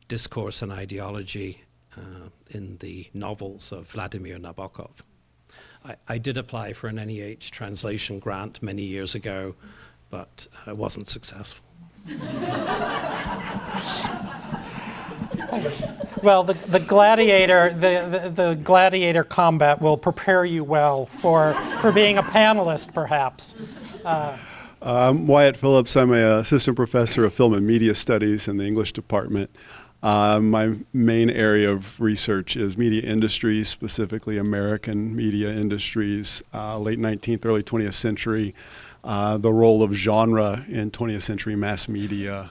Speaker 17: discourse and ideology in the novels of Vladimir Nabokov. I did apply for an NEH translation grant many years ago, but I wasn't successful.
Speaker 1: Well, the gladiator combat will prepare you well for being a panelist, perhaps.
Speaker 18: I'm Wyatt Phillips. I'm an assistant professor of film and media studies in the English department. My main area of research is media industries, specifically American media industries, late 19th, early 20th century, the role of genre in 20th century mass media.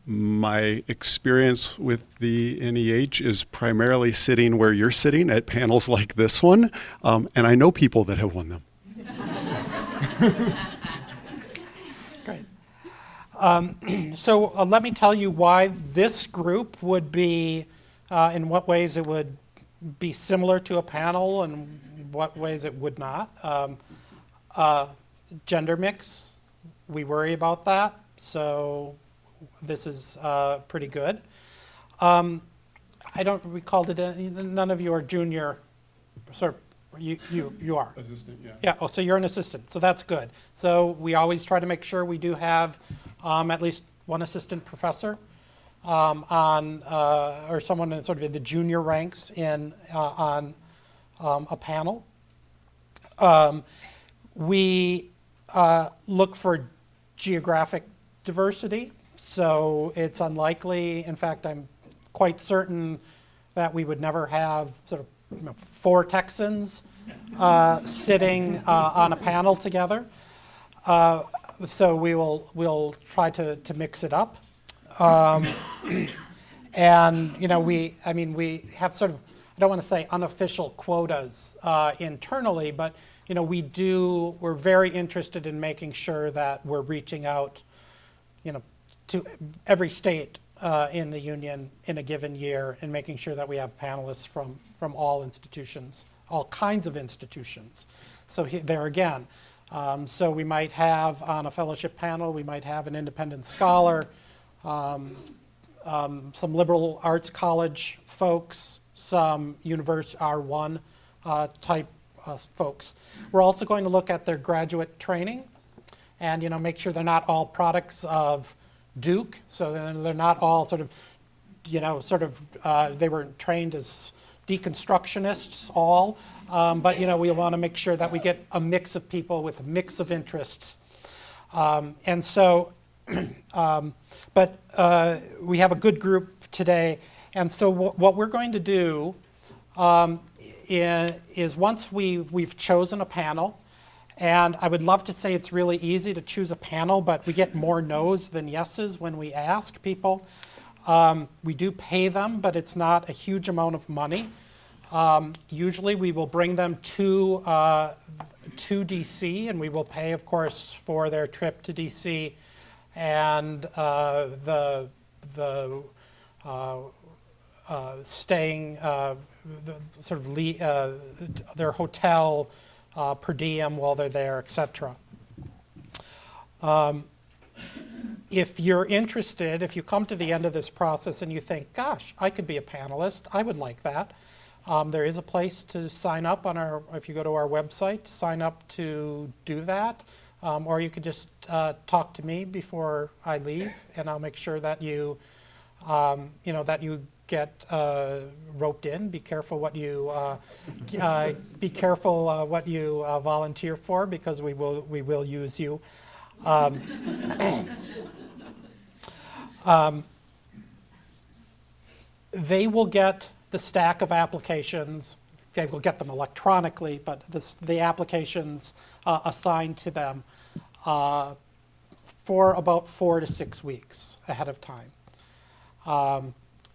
Speaker 18: My experience with the NEH is primarily sitting where you're sitting at panels like this one, and I know people that have won them.
Speaker 1: Great. So let me tell you why this group would be, in what ways it would be similar to a panel and what ways it would not. Gender mix, we worry about that, so this is pretty good. I don't recall, none of you are junior, sort of, you are?
Speaker 18: Assistant, yeah.
Speaker 1: Yeah, oh, so you're an assistant, so that's good. So we always try to make sure we do have at least one assistant professor or someone in sort of in the junior ranks on a panel. We look for geographic diversity, so it's unlikely, in fact, I'm quite certain that we would never have sort of 4 Texans sitting on a panel together. So we'll try to mix it up. And we have sort of, I don't want to say unofficial quotas internally, but we're very interested in making sure that we're reaching out to every state in the union in a given year and making sure that we have panelists from all institutions, all kinds of institutions. So there again, so we might have on a fellowship panel, we might have an independent scholar, some liberal arts college folks, some R1 type folks. We're also going to look at their graduate training and make sure they're not all products of Duke, so they're not all sort of, they were trained as deconstructionists all, but we want to make sure that we get a mix of people with a mix of interests. And so, but we have a good group today, and so what we're going to do is once we've chosen a panel, and I would love to say it's really easy to choose a panel, but we get more no's than yeses when we ask people. We do pay them, but it's not a huge amount of money. Usually we will bring them to DC, and we will pay, of course, for their trip to DC and the staying, their hotel, per diem while they're there, etc. If you're interested, if you come to the end of this process and you think, gosh, I could be a panelist, I would like that, there is a place to sign up if you go to our website, to sign up to do that, or you could just talk to me before I leave, and I'll make sure that you, that you get roped in. Be careful what you volunteer for, because we will use you. they will get the stack of applications. They will get them electronically, but the applications assigned to them for about 4 to 6 weeks ahead of time.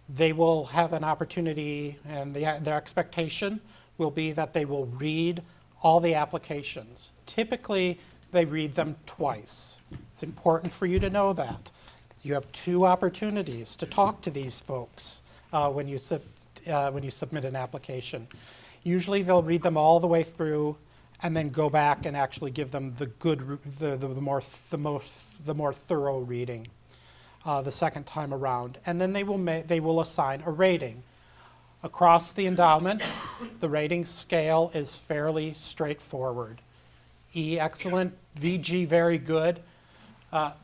Speaker 1: They will have an opportunity, and their expectation will be that they will read all the applications. Typically, they read them twice. It's important for you to know that. You have 2 opportunities to talk to these folks when you submit an application. Usually they'll read them all the way through and then go back and actually give them the more thorough reading the second time around. And then they will assign a rating. Across the endowment, the rating scale is fairly straightforward. E, excellent, VG, very good,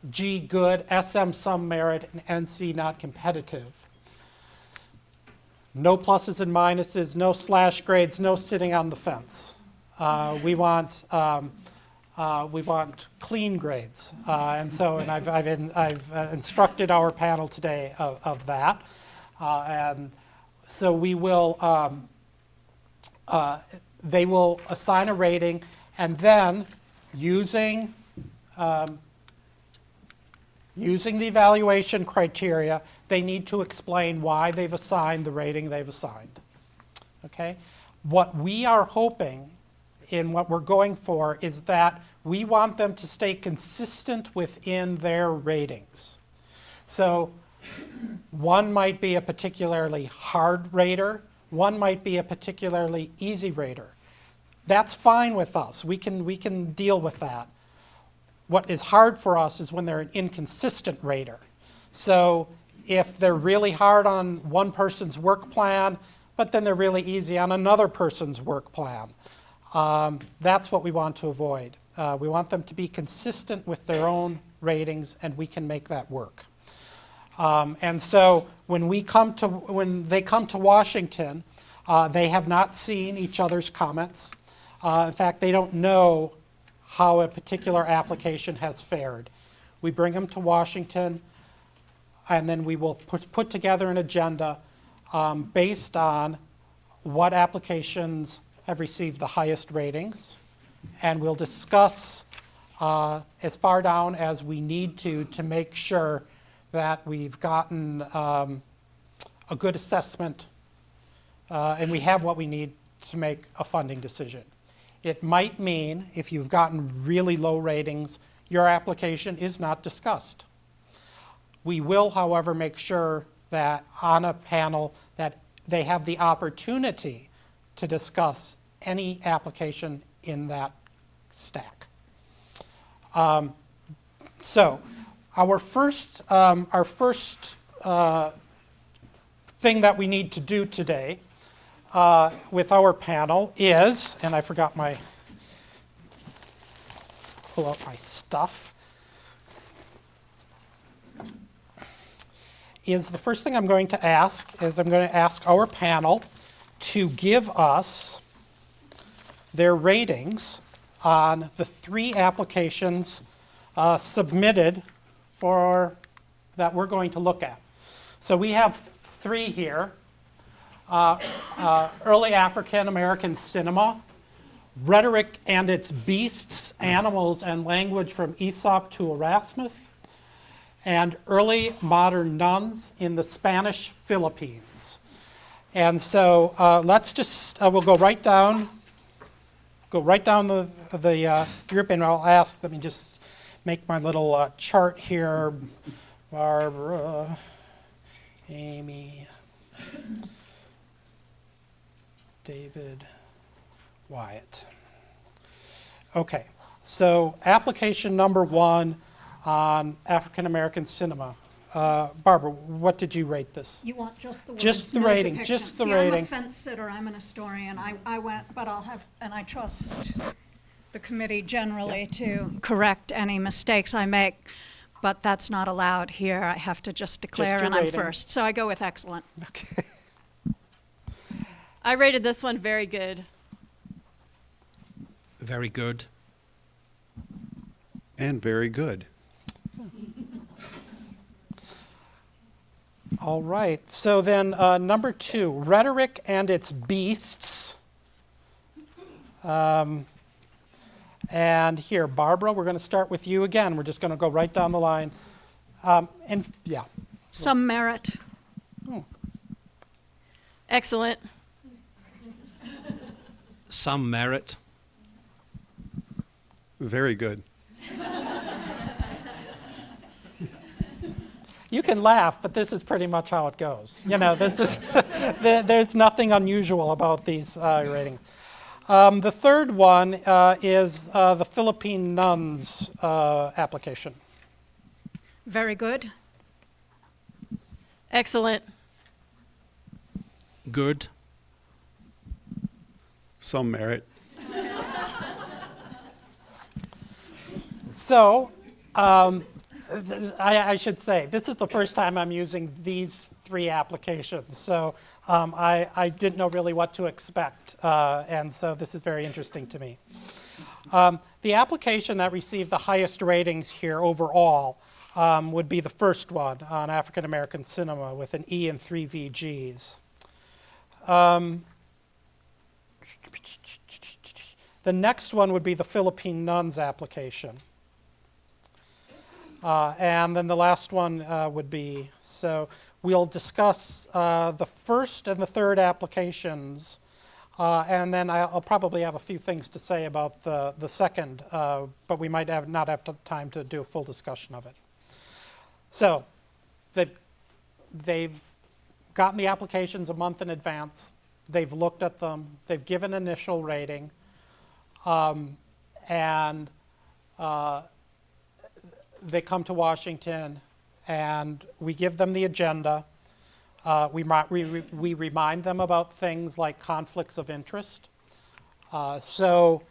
Speaker 1: G, good, SM, some merit, and NC, not competitive. No pluses and minuses, no slash grades, no sitting on the fence. We want clean grades, and I've instructed our panel today of that, and so we will. They will assign a rating, and then using the evaluation criteria, they need to explain why they've assigned the rating they've assigned. Okay? What we are hoping in what we're going for is that we want them to stay consistent within their ratings. So one might be a particularly hard rater, one might be a particularly easy rater. That's fine with us. We can deal with that. What is hard for us is when they're an inconsistent rater. So if they're really hard on one person's work plan, but then they're really easy on another person's work plan, that's what we want to avoid. We want them to be consistent with their own ratings, and we can make that work. And so when they come to Washington, they have not seen each other's comments. In fact, they don't know how a particular application has fared. We bring them to Washington, and then we will put together an agenda based on what applications have received the highest ratings, and we'll discuss as far down as we need to make sure that we've gotten a good assessment and we have what we need to make a funding decision. It might mean, if you've gotten really low ratings, your application is not discussed. We will, however, make sure that on a panel that they have the opportunity to discuss any application in that stack. So our first thing that we need to do today with our panel is, and I forgot pull out my stuff, is the first thing I'm going to ask our panel to give us their ratings on the 3 applications submitted that we're going to look at. So we have 3 here. Early African American Cinema, Rhetoric and Its Beasts, Animals and Language from Aesop to Erasmus, and Early Modern Nuns in the Spanish Philippines. And so let's just, we'll go right down the group, and I'll ask, let me just make my little chart here. Barbara, Amy, David, Wyatt. Okay, so application number 1 on African American Cinema. Barbara, what did you rate this?
Speaker 15: You want just the words,
Speaker 1: just the
Speaker 15: no
Speaker 1: rating,
Speaker 15: depictions.
Speaker 1: just the
Speaker 15: See,
Speaker 1: rating.
Speaker 15: I'm a fence sitter, I'm an historian. I went, but I trust the committee generally to correct any mistakes I make, but that's not allowed here. I have to just declare, and I'm first. So I go with excellent.
Speaker 1: Okay.
Speaker 16: I rated this one very good.
Speaker 17: Very good.
Speaker 18: And very good.
Speaker 1: All right, so then number 2, rhetoric and its beasts. And here, Barbara, we're going to start with you again. We're just going to go right down the line. And yeah.
Speaker 15: Some merit.
Speaker 16: Excellent.
Speaker 17: Some merit.
Speaker 18: Very good.
Speaker 1: You can laugh, but this is pretty much how it goes. You know, this is there's nothing unusual about these ratings. The third one is the Philippine nuns application.
Speaker 15: Very good.
Speaker 16: Excellent.
Speaker 17: Good.
Speaker 18: Some merit.
Speaker 1: So, I should say, this is the first time I'm using these 3 applications. So I didn't know really what to expect. And so this is very interesting to me. The application that received the highest ratings here overall would be the first one on African American cinema with an E and 3 VGs. The next one would be the Philippine nuns application. And then the last one would be, so we'll discuss the first and the third applications, and then I'll probably have a few things to say about the second, but we might not have time to do a full discussion of it. So they've gotten the applications a month in advance. They've looked at them. They've given initial rating. And they come to Washington, and we give them the agenda. We remind them about things like conflicts of interest. So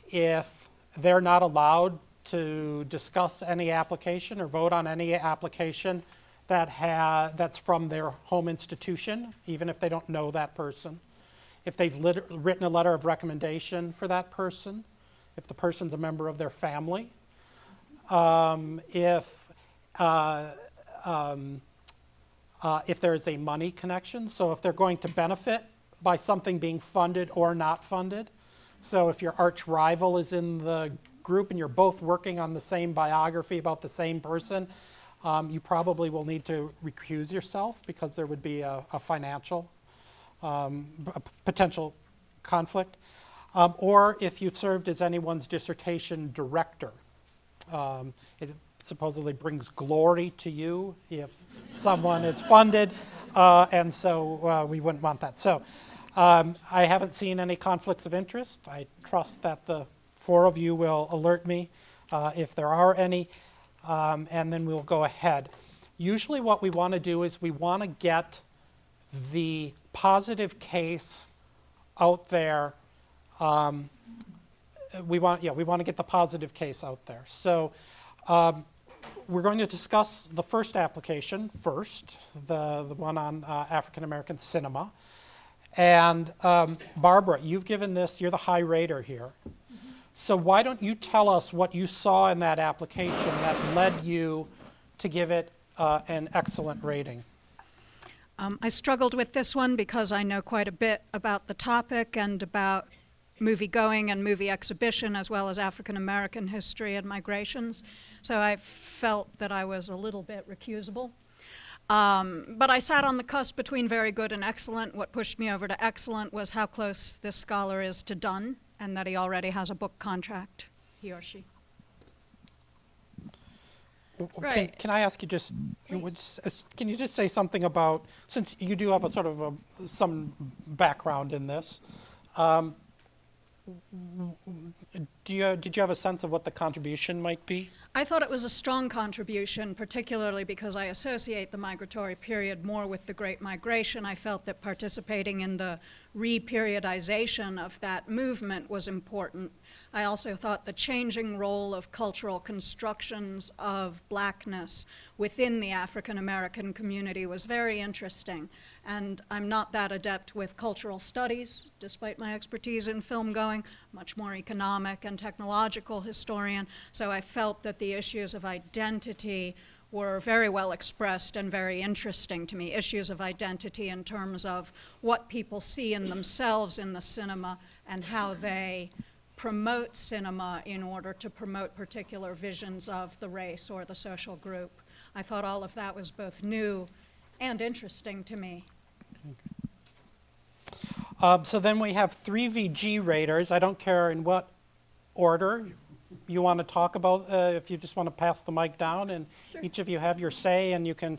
Speaker 1: if they're not allowed to discuss any application or vote on any application that's from their home institution, even if they don't know that person, if they've written a letter of recommendation for that person, if the person's a member of their family, if there is a money connection, so if they're going to benefit by something being funded or not funded. So if your arch rival is in the group and you're both working on the same biography about the same person, you probably will need to recuse yourself because there would be a financial a potential conflict. Or if you've served as anyone's dissertation director. It supposedly brings glory to you if someone is funded, and so we wouldn't want that. So I haven't seen any conflicts of interest. I trust that the 4 of you will alert me if there are any, and then we'll go ahead. Usually what we want to do is we want to get the positive case out there. We want to get the positive case out there. So we're going to discuss the first application first, the one on African American cinema. And Barbara, you've given this, you're the high rater here. So why don't you tell us what you saw in that application that led you to give it an excellent rating?
Speaker 15: I struggled with this one because I know quite a bit about the topic and about movie going and movie exhibition, as well as African American history and migrations. So I felt that I was a little bit recusable. But I sat on the cusp between very good and excellent. What pushed me over to excellent was how close this scholar is to done, and that he already has a book contract, he or she.
Speaker 16: Right.
Speaker 1: Can I ask you can you just say something about, since you do have a sort of some background in this, did you have a sense of what the contribution might be?
Speaker 15: I thought it was a strong contribution, particularly because I associate the migratory period more with the Great Migration. I felt that participating in the re-periodization of that movement was important. I also thought the changing role of cultural constructions of blackness within the African American community was very interesting. And I'm not that adept with cultural studies, despite my expertise in film going, much more economic and technological historian. So I felt that the issues of identity were very well expressed and very interesting to me. Issues of identity in terms of what people see in themselves in the cinema and how they promote cinema in order to promote particular visions of the race or the social group. I thought all of that was both new and interesting to me.
Speaker 1: So then we have 3 VG raters. I don't care in what order you want to talk about, if you just want to pass the mic down, and each of you have your say, and you can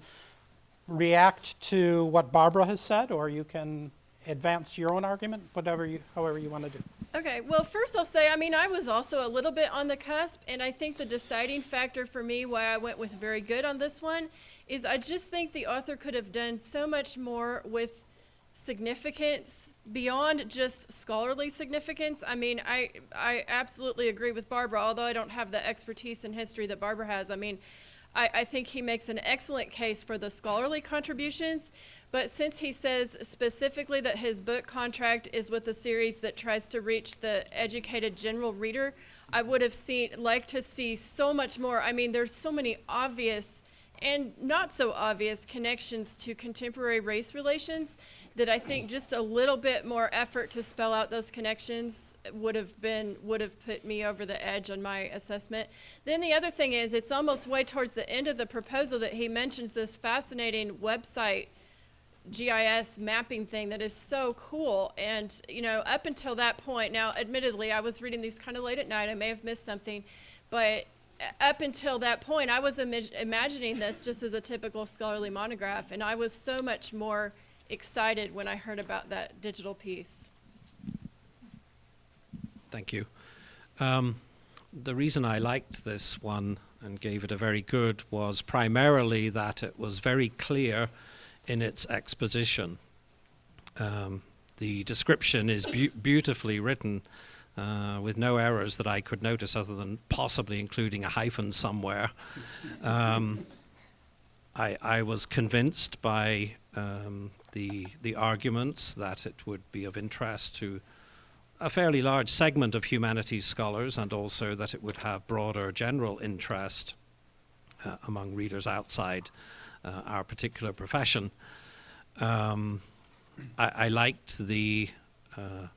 Speaker 1: react to what Barbara has said, or you can advance your own argument, however you want to do.
Speaker 16: Okay, well, first I'll say, I mean, I was also a little bit on the cusp, and I think the deciding factor for me why I went with very good on this one is I just think the author could have done so much more with significance beyond just scholarly significance. I mean, I absolutely agree with Barbara, although I don't have the expertise in history that Barbara has. I mean, I think he makes an excellent case for the scholarly contributions, but since he says specifically that his book contract is with a series that tries to reach the educated general reader, I would have liked to see so much more. I mean, there's so many obvious and not so obvious connections to contemporary race relations that I think just a little bit more effort to spell out those connections would have put me over the edge on my assessment. Then the other thing is, it's almost way towards the end of the proposal that he mentions this fascinating website GIS mapping thing that is so cool. And, you know, up until that point, now admittedly I was reading these kind of late at night, I may have missed something, but up until that point I was imagining this just as a typical scholarly monograph, and I was so much more excited when I heard about that digital piece.
Speaker 17: Thank you. The reason I liked this one and gave it a very good was primarily that it was very clear in its exposition. The description is beautifully written with no errors that I could notice other than possibly including a hyphen somewhere. I was convinced by the arguments that it would be of interest to a fairly large segment of humanities scholars, and also that it would have broader general interest among readers outside our particular profession. I liked the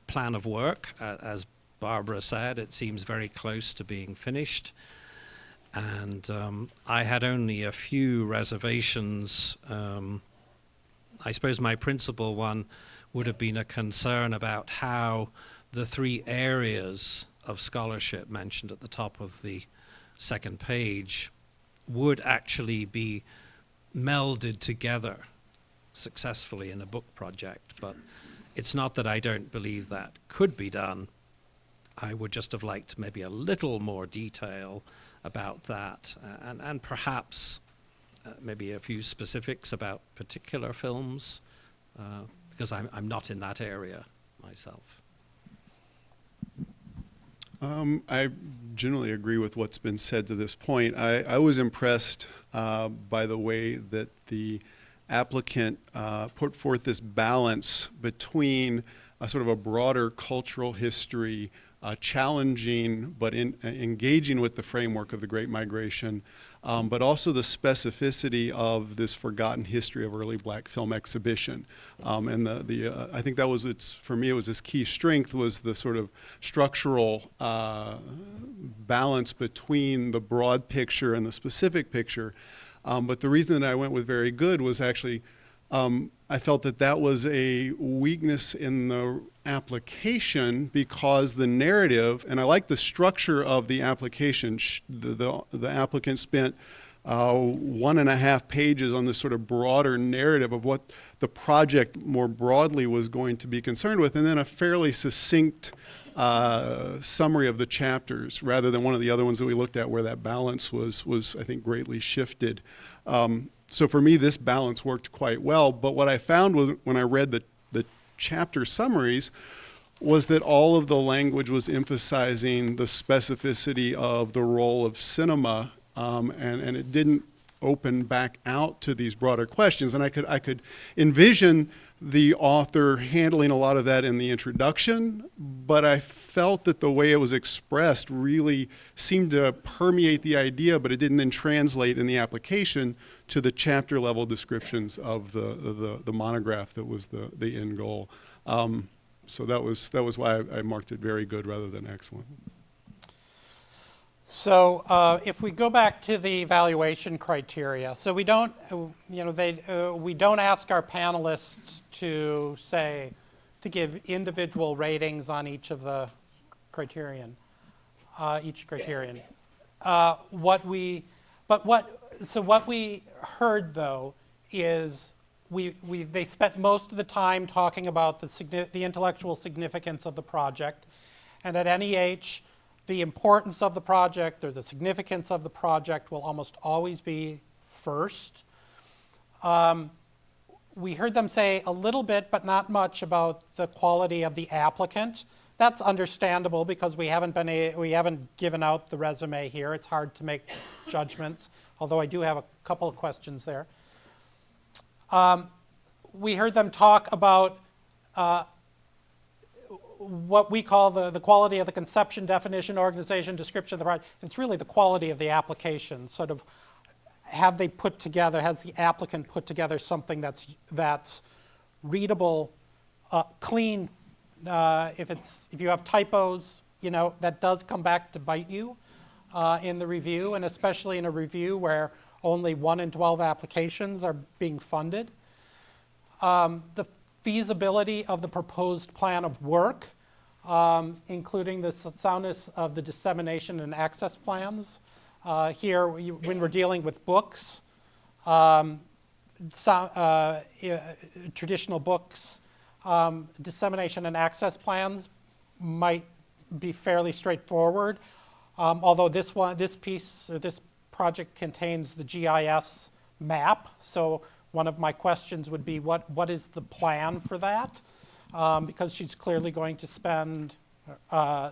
Speaker 17: plan of work. As Barbara said, it seems very close to being finished. And I had only a few reservations. I suppose my principal one would have been a concern about how the 3 areas of scholarship mentioned at the top of the second page would actually be melded together successfully in a book project. But it's not that I don't believe that could be done. I would just have liked maybe a little more detail about that, and perhaps maybe a few specifics about particular films, because I'm not in that area myself.
Speaker 18: I generally agree with what's been said to this point. I was impressed by the way that the applicant put forth this balance between a sort of a broader cultural history, challenging but engaging with the framework of the Great Migration, but also the specificity of this forgotten history of early black film exhibition. And I think that was for me, it was his key strength, was the sort of structural balance between the broad picture and the specific picture. But the reason that I went with very good was actually I felt that that was a weakness in the application, because the narrative, and I like the structure of the application, the applicant spent 1.5 pages on this sort of broader narrative of what the project more broadly was going to be concerned with, and then a fairly succinct summary of the chapters, rather than one of the other ones that we looked at where that balance was I think, greatly shifted. So for me, this balance worked quite well. But what I found was, when I read the chapter summaries, was that all of the language was emphasizing the specificity of the role of cinema, and it didn't open back out to these broader questions. And I could envision the author handling a lot of that in the introduction, but I felt that the way it was expressed really seemed to permeate the idea, but it didn't then translate in the application to the chapter level descriptions of the monograph that was the end goal. So that was why I marked it very good rather than excellent.
Speaker 1: So if we go back to the evaluation criteria, so we don't, we don't ask our panelists to say, to give individual ratings on each of the criterion, each criterion. What we heard though is they spent most of the time talking about the intellectual significance of the project, and at NEH, the importance of the project or the significance of the project will almost always be first. We heard them say a little bit, but not much, about the quality of the applicant. That's understandable because we haven't given out the resume here. It's hard to make judgments, although I do have a couple of questions there. We heard them talk about what we call the quality of the conception, definition, organization, description of the project. It's really the quality of the application. Sort of, has the applicant put together something that's readable, clean. If you have typos, that does come back to bite you in the review, and especially in a review where only 1 in 12 applications are being funded. The feasibility of the proposed plan of work, including the soundness of the dissemination and access plans. Here, when we're dealing with books, traditional books, dissemination and access plans might be fairly straightforward, although this project contains the GIS map, so one of my questions would be what is the plan for that? Because she's clearly going to spend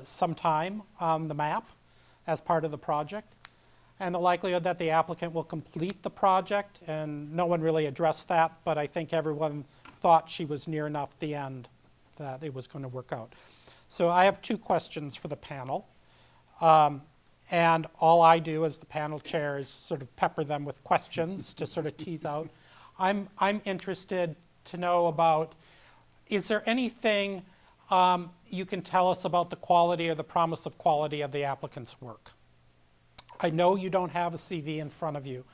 Speaker 1: some time on the map as part of the project, and the likelihood that the applicant will complete the project, and no one really addressed that, but I think everyone thought she was near enough the end that it was going to work out. So I have 2 questions for the panel, and all I do as the panel chair is sort of pepper them with questions to sort of tease out. I'm interested to know about, is there anything you can tell us about the quality or the promise of quality of the applicant's work? I know you don't have a CV in front of you,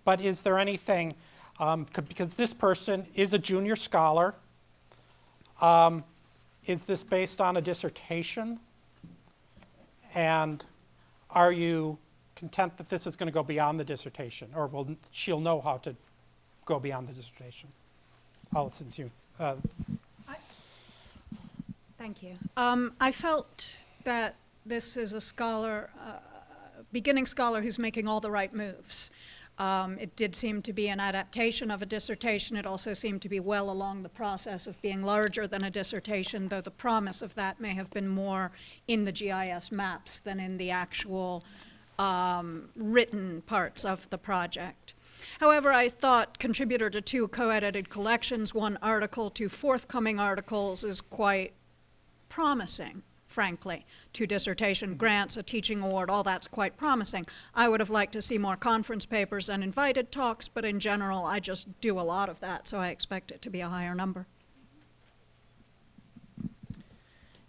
Speaker 1: but is there anything, because this person is a junior scholar, is this based on a dissertation? And are you content that this is going to go beyond the dissertation, or she'll know how to go beyond the dissertation? Since you.
Speaker 15: Thank you. I felt that this is a scholar, beginning scholar who's making all the right moves. It did seem to be an adaptation of a dissertation. It also seemed to be well along the process of being larger than a dissertation, though the promise of that may have been more in the GIS maps than in the actual written parts of the project. However, I thought contributor to 2 co-edited collections, 1 article, 2 forthcoming articles is quite promising, frankly. 2 dissertation grants, a teaching award, all that's quite promising. I would have liked to see more conference papers and invited talks, but in general, I just do a lot of that, so I expect it to be a higher number.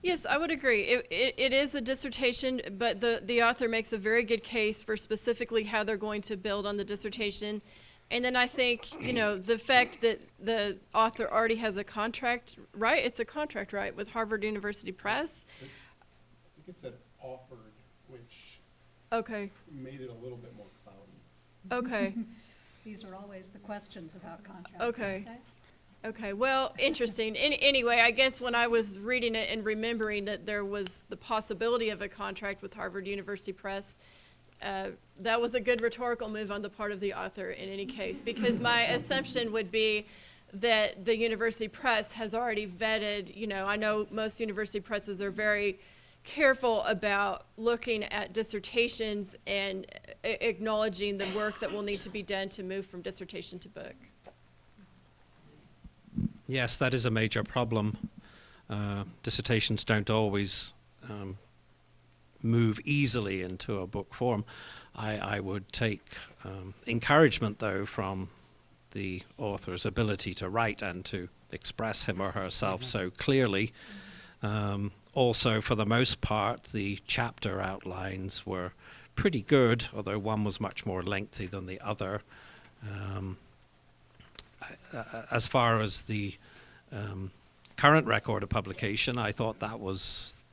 Speaker 16: Yes, I would agree. It is a dissertation, but the author makes a very good case for specifically how they're going to build on the dissertation. And then I think, the fact that the author already has a contract, right? It's a contract, right, with Harvard University Press?
Speaker 18: I think it said offered, which made it a little bit more cloudy.
Speaker 16: Okay.
Speaker 15: These are always the questions about contracts.
Speaker 16: Okay. Okay, well, interesting. Anyway, I guess when I was reading it and remembering that there was the possibility of a contract with Harvard University Press, that was a good rhetorical move on the part of the author in any case, because my assumption would be that the university press has already vetted, I know most university presses are very careful about looking at dissertations and acknowledging the work that will need to be done to move from dissertation to book.
Speaker 17: Yes, that is a major problem. Dissertations don't always move easily into a book form. I would take encouragement, though, from the author's ability to write and to express him or herself so clearly. Also, for the most part, the chapter outlines were pretty good, although one was much more lengthy than the other. As far as the current record of publication, I thought that was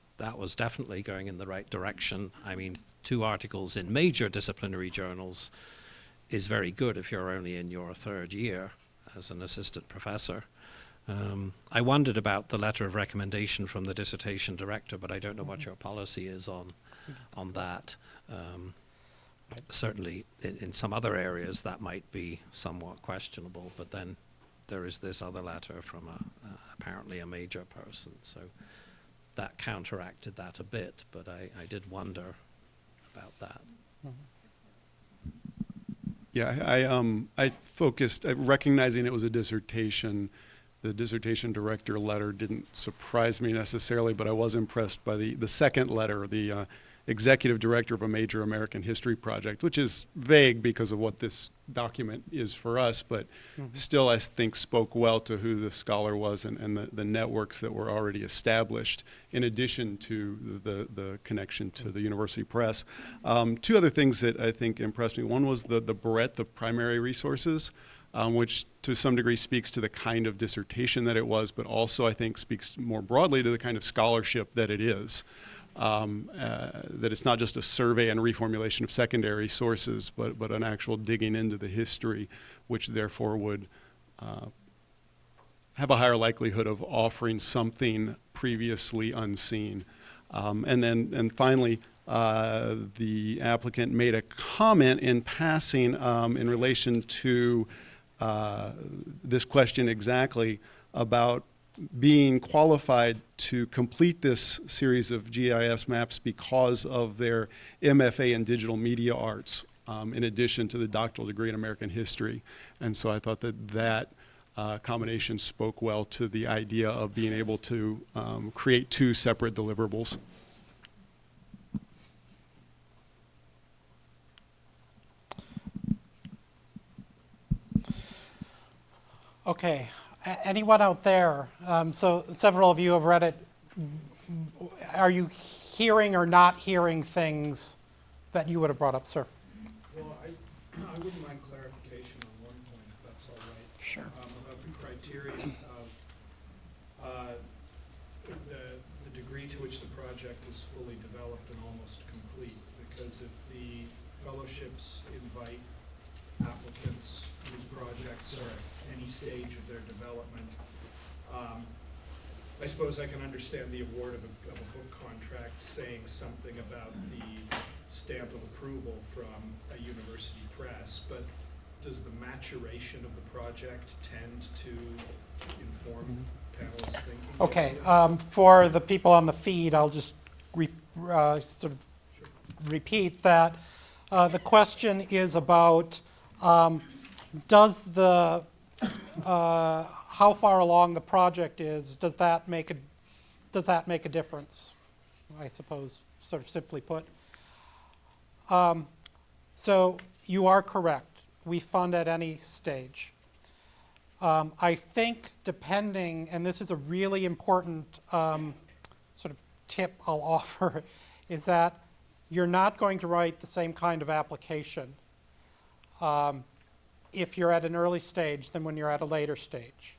Speaker 17: definitely going in the right direction. I mean, 2 articles in major disciplinary journals is very good if you're only in your 3rd year as an assistant professor. I wondered about the letter of recommendation from the dissertation director, but I don't know what your policy is on that. Certainly in some other areas that might be somewhat questionable, but then there is this other letter from apparently a major person, so that counteracted that a bit, but I did wonder about that.
Speaker 18: Yeah, I focused, recognizing it was a dissertation. The dissertation director letter didn't surprise me necessarily, but I was impressed by the second letter, the executive director of a major American history project, which is vague because of what this document is for us, but still I think spoke well to who the scholar was and the networks that were already established, in addition to the connection to the university press. 2 other things that I think impressed me. One was the breadth of primary resources, which to some degree speaks to the kind of dissertation that it was, but also I think speaks more broadly to the kind of scholarship that it is. That it's not just a survey and reformulation of secondary sources, but an actual digging into the history, which therefore would have a higher likelihood of offering something previously unseen. And finally, the applicant made a comment in passing in relation to this question exactly about being qualified to complete this series of GIS maps because of their MFA in digital media arts, in addition to the doctoral degree in American history. And so I thought that combination spoke well to the idea of being able to create 2 separate deliverables.
Speaker 1: Okay. Anyone out there? So several of you have read it. Are you hearing or not hearing things that you would have brought up, sir?
Speaker 14: Well, I wouldn't mind clarification on one point, if that's all right.
Speaker 1: Sure.
Speaker 14: About the criteria of the degree to which the project is fully developed and almost complete. Because if the fellowships invite applicants whose projects are at any stage of their development, I suppose I can understand the award of a book contract saying something about the stamp of approval from a university press, but does the maturation of the project tend to inform panelists' thinking?
Speaker 1: Okay, for the people on the feed, I'll just sort of repeat that. The question is about does the how far along the project is, does that make a difference, I suppose, sort of simply put. So you are correct. We fund at any stage. I think depending, and this is a really important sort of tip I'll offer, is that you're not going to write the same kind of application if you're at an early stage than when you're at a later stage.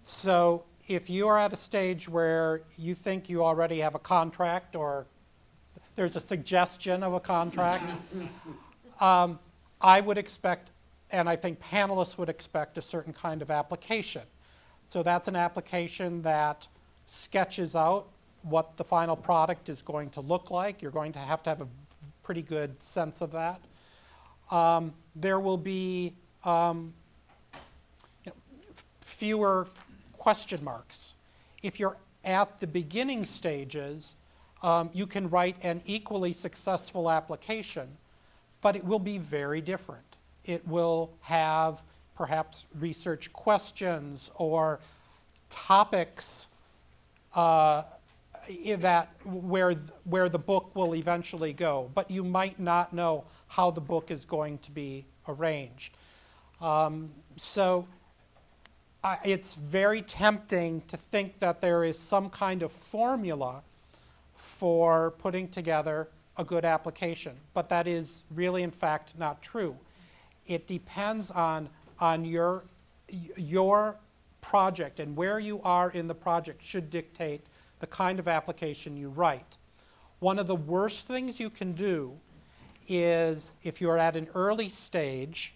Speaker 1: So if you are at a stage where you think you already have a contract or there's a suggestion of a contract, I would expect, and I think panelists would expect, a certain kind of application. So that's an application that sketches out what the final product is going to look like. You're going to have a pretty good sense of that. There will be fewer question marks. If you're at the beginning stages, you can write an equally successful application, but it will be very different. It will have perhaps research questions or topics where the book will eventually go, but you might not know how the book is going to be arranged. So it's very tempting to think that there is some kind of formula for putting together a good application, but that is really, in fact, not true. It depends on your project, and where you are in the project should dictate the kind of application you write. One of the worst things you can do is, if you're at an early stage,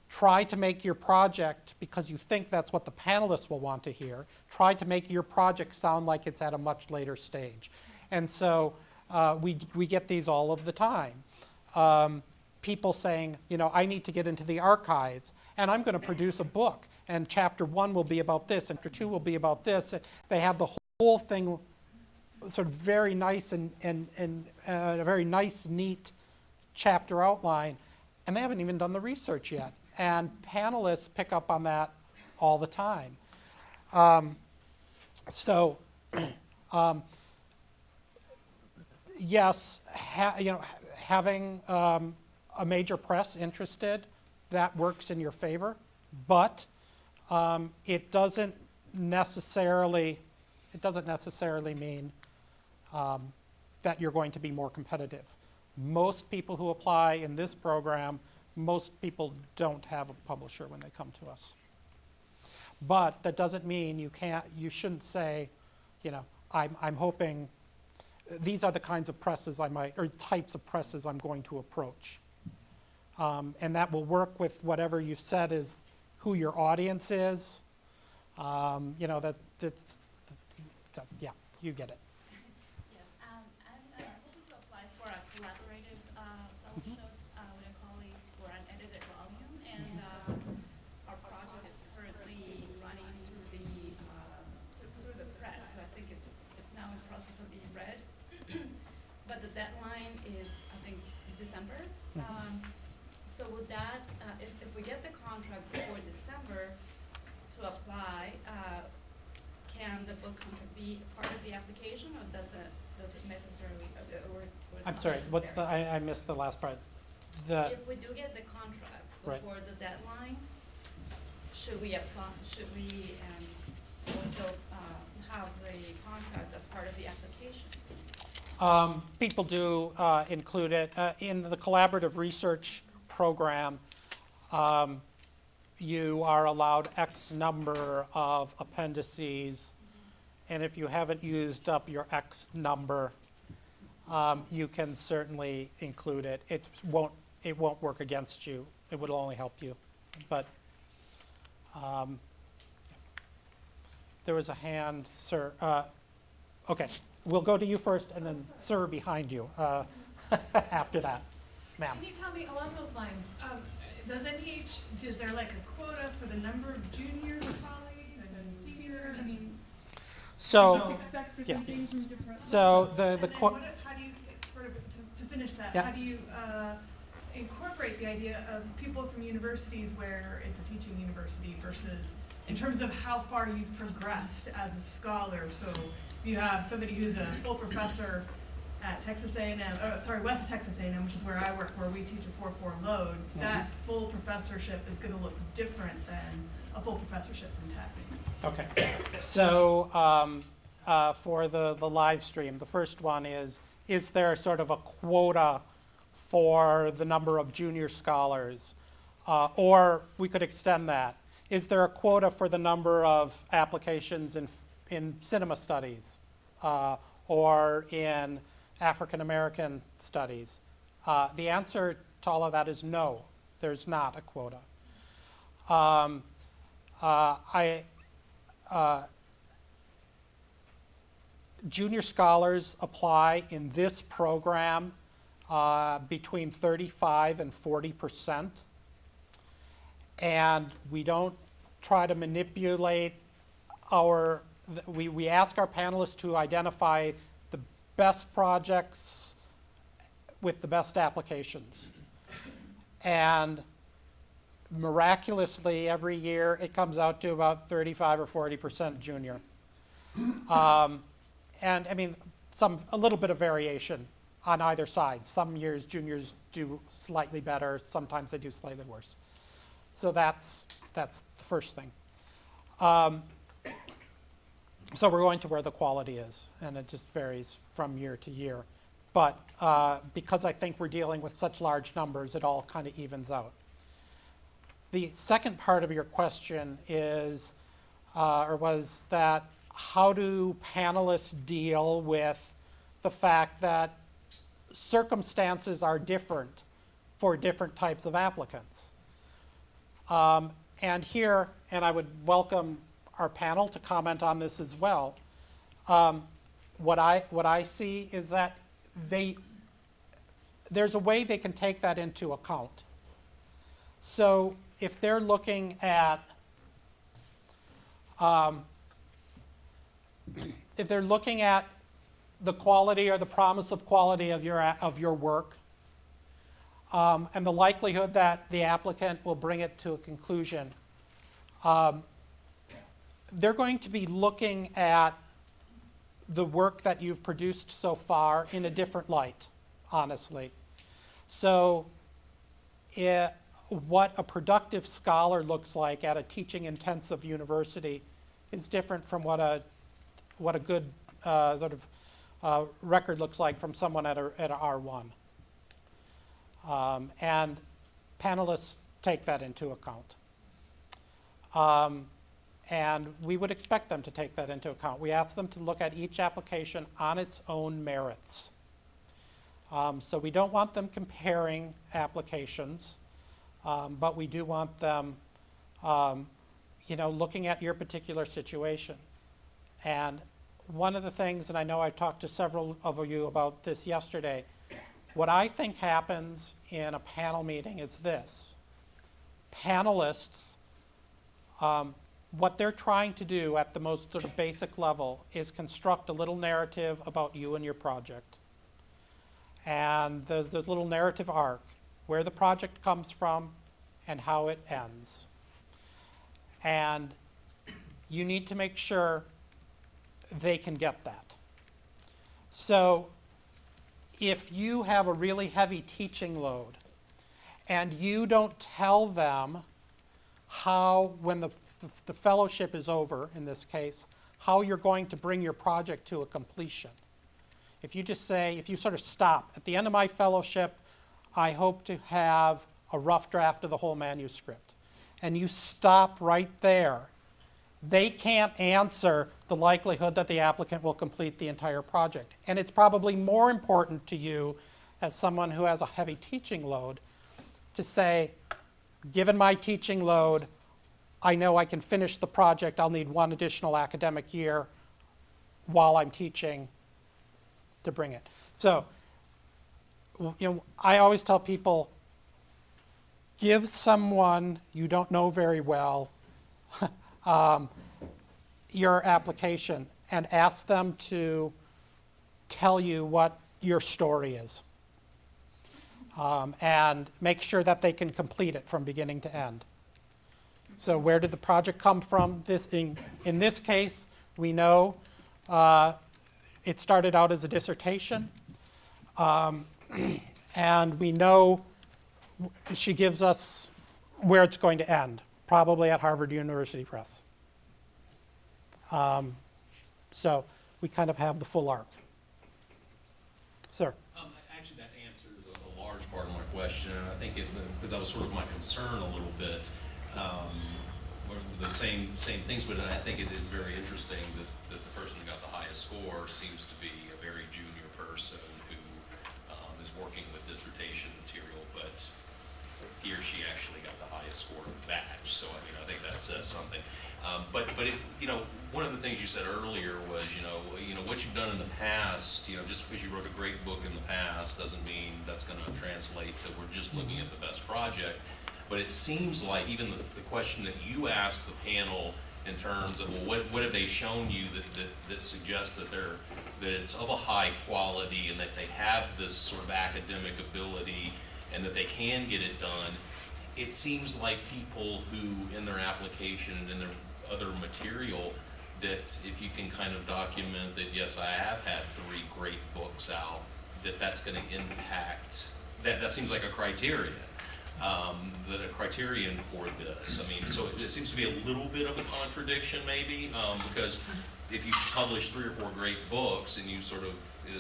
Speaker 1: try to make your project, because you think that's what the panelists will want to hear, try to make your project sound like it's at a much later stage. And so we get these all of the time. People saying, you know, I need to get into the archives, and I'm going to produce a book, and chapter 1 will be about this, and chapter 2 will be about this. And they have the whole thing sort of very nice and a very nice, neat chapter outline, and they haven't even done the research yet. And panelists pick up on that all the time. Yes, having a major press interested, that works in your favor, but it doesn't necessarily mean that you're going to be more competitive. Most people who apply in this program, most people don't have a publisher when they come to us. But that doesn't mean you shouldn't say, you know, I'm hoping these are the kinds of presses or types of presses I'm going to approach. And that will work with whatever you've said is who your audience is. You know, yeah, you get it.
Speaker 11: Yes, I'm hoping to apply for a collaborative fellowship with a colleague for an edited volume, and our project is currently running through the press, so I think it's now in the process of being read. But the deadline is, I think, December. So would that, if we get the contract before December to apply, can the book contract be part of the application, or does it necessarily, or it's
Speaker 1: I'm
Speaker 11: not
Speaker 1: sorry, what's
Speaker 11: necessary?
Speaker 1: I missed the last part.
Speaker 11: If we do get the contract
Speaker 1: Right.
Speaker 11: before the deadline, should we apply, should we also have the contract as part of the application?
Speaker 1: People do include it. In the collaborative research program, you are allowed X number of appendices, and if you haven't used up your X number, you can certainly include it. It won't work against you. It would only help you. But there was a hand, sir. Okay, we'll go to you first, and then sir behind you after that, ma'am.
Speaker 19: Can you tell me along those lines? Does NEH, is there like a quota for the number of junior colleagues and then senior? I mean,
Speaker 1: So,
Speaker 19: expect
Speaker 1: yeah.
Speaker 19: different things from different.
Speaker 1: So
Speaker 19: And then how do you sort of to finish that?
Speaker 1: Yeah.
Speaker 19: How do you incorporate the idea of people from universities where it's a teaching university versus in terms of how far you've progressed as a scholar? So you have somebody who's a full professor at Texas A&M, West Texas A&M, which is where I work, where we teach a 4-4 load. That full professorship is going to look different than a full professorship from Tech.
Speaker 1: Okay, so for the live stream, the first one is there sort of a quota for the number of junior scholars? Or we could extend that. Is there a quota for the number of applications in cinema studies or in African American studies? The answer to all of that is no, there's not a quota. Junior scholars apply in this program between 35 and 40%. And we don't try to manipulate we ask our panelists to identify the best projects with the best applications. And miraculously, every year, it comes out to about 35 or 40% junior. And I mean, a little bit of variation on either side. Some years juniors do slightly better, sometimes they do slightly worse. So that's the first thing. So we're going to where the quality is, and it just varies from year to year. But because I think we're dealing with such large numbers, it all kind of evens out. The second part of your question is, or was that, how do panelists deal with the fact that circumstances are different for different types of applicants? And here, and I would welcome our panel to comment on this as well, what I see is that there's a way they can take that into account. So if they're looking at the quality or the promise of quality of your work, and the likelihood that the applicant will bring it to a conclusion, they're going to be looking at the work that you've produced so far in a different light, honestly. So what a productive scholar looks like at a teaching-intensive university is different from what a good sort of record looks like from someone at a R1. And panelists take that into account. And we would expect them to take that into account. We ask them to look at each application on its own merits. So we don't want them comparing applications, but we do want them looking at your particular situation. And one of the things, and I know I talked to several of you about this yesterday, what I think happens in a panel meeting is this. Panelists, what they're trying to do at the most sort of basic level is construct a little narrative about you and your project. And the little narrative arc, where the project comes from and how it ends. And you need to make sure they can get that. So if you have a really heavy teaching load and you don't tell them how, when the fellowship is over, in this case, how you're going to bring your project to a completion. If you just say, if you sort of stop, at the end of my fellowship, I hope to have a rough draft of the whole manuscript, and you stop right there, they can't answer the likelihood that the applicant will complete the entire project. And it's probably more important to you, as someone who has a heavy teaching load, to say, given my teaching load, I know I can finish the project. I'll need one additional academic year while I'm teaching to bring it. So, I always tell people, give someone you don't know very well your application and ask them to tell you what your story is. And make sure that they can complete it from beginning to end. So where did the project come from? In this case, we know it started out as a dissertation. And we know she gives us where it's going to end, probably at Harvard University Press. So we kind of have the full arc. Sir?
Speaker 10: Actually, that answers a large part of my question, and I think because that was sort of my concern a little bit, the same things, but I think it is very interesting that the person who got the highest score seems to be a very junior person who is working with dissertation material, but he or she actually got the highest score in the batch. So I mean, I think that says something. But one of the things you said earlier was, what you've done in the past, just because you wrote a great book in the past doesn't mean that's going to translate to we're just looking at the best project. But it seems like even the question that you asked the panel in terms of, well, what have they shown you that suggests that it's of a high quality and that they have this sort of academic ability and that they can get it done. it seems like people who, in their application and in their other material, that if you can kind of document that, yes, I have had 3 great books out, that's going to impact, that seems like a criterion, that a criterion for this. I mean, so it seems to be a little bit of a contradiction maybe, because if you publish 3 or 4 great books and you it's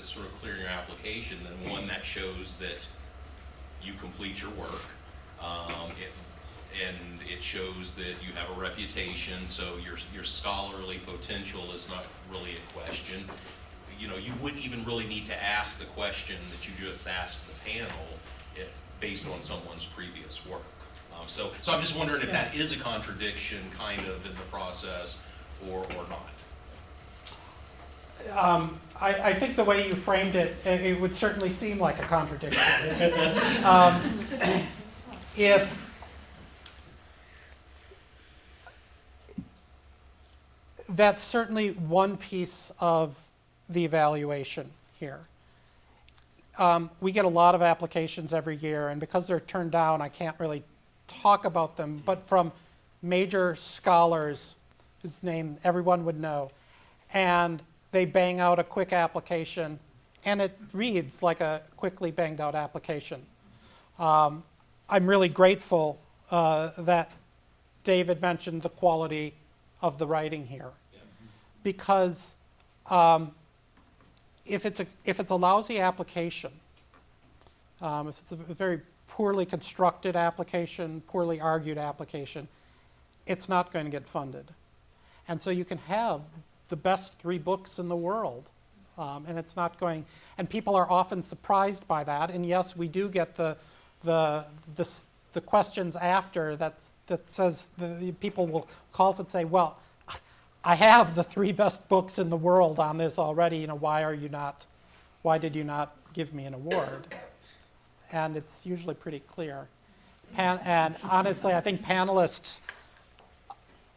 Speaker 10: sort of clear in your application, then one, that shows that you complete your work, and it shows that you have a reputation, so your scholarly potential is not really a question. You know, you wouldn't even really need to ask the question that you just asked the panel based on someone's previous work. So I'm just wondering if that is a contradiction kind of in the process or not.
Speaker 1: I think the way you framed it, it would certainly seem like a contradiction. That's certainly one piece of the evaluation here. We get a lot of applications every year, and because they're turned down, I can't really talk about them, but from major scholars whose name everyone would know, and they bang out a quick application, and it reads like a quickly banged out application. I'm really grateful that David mentioned the quality of the writing here, because if it's a lousy application, if it's a very poorly constructed application, poorly argued application, it's not going to get funded. And so you can have the best 3 books in the world, and it's not going, and people are often surprised by that. And yes, we do get the questions after that says, the people will call us and say, well, I have the 3 best books in the world on this already, you know, why did you not give me an award? And it's usually pretty clear. And honestly, I think panelists,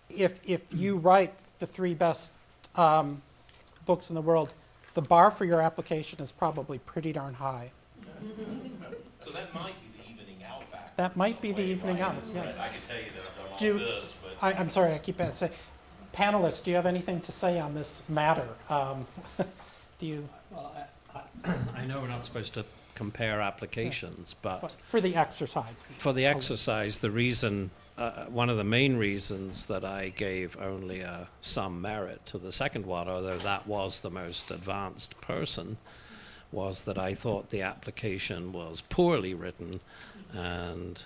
Speaker 1: if you write the 3 best books in the world, the bar for your application is probably pretty darn high.
Speaker 10: So that might be the evening out factor.
Speaker 1: That might be the evening out, yes.
Speaker 10: I can tell you that I've done all this, but...
Speaker 1: I'm sorry, I keep saying. Panelists, do you have anything to say on this matter? Do you?
Speaker 17: Well, I know we're not supposed to compare applications, but
Speaker 1: for the exercise.
Speaker 17: For the exercise, the reason, one of the main reasons that I gave only some merit to the second one, although that was the most advanced person, was that I thought the application was poorly written and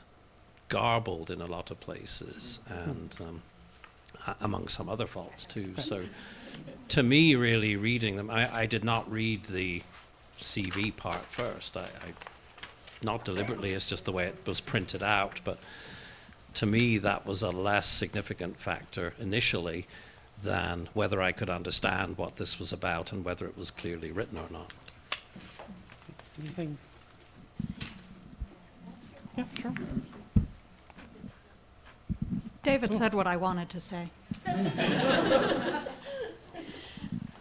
Speaker 17: garbled in a lot of places, and among some other faults too. So to me, really reading them, I did not read the CV part first. I not deliberately, it's just the way it was printed out, but to me that was a less significant factor initially than whether I could understand what this was about and whether it was clearly written or not.
Speaker 1: Anything? Yeah, sure.
Speaker 15: David said what I wanted to say.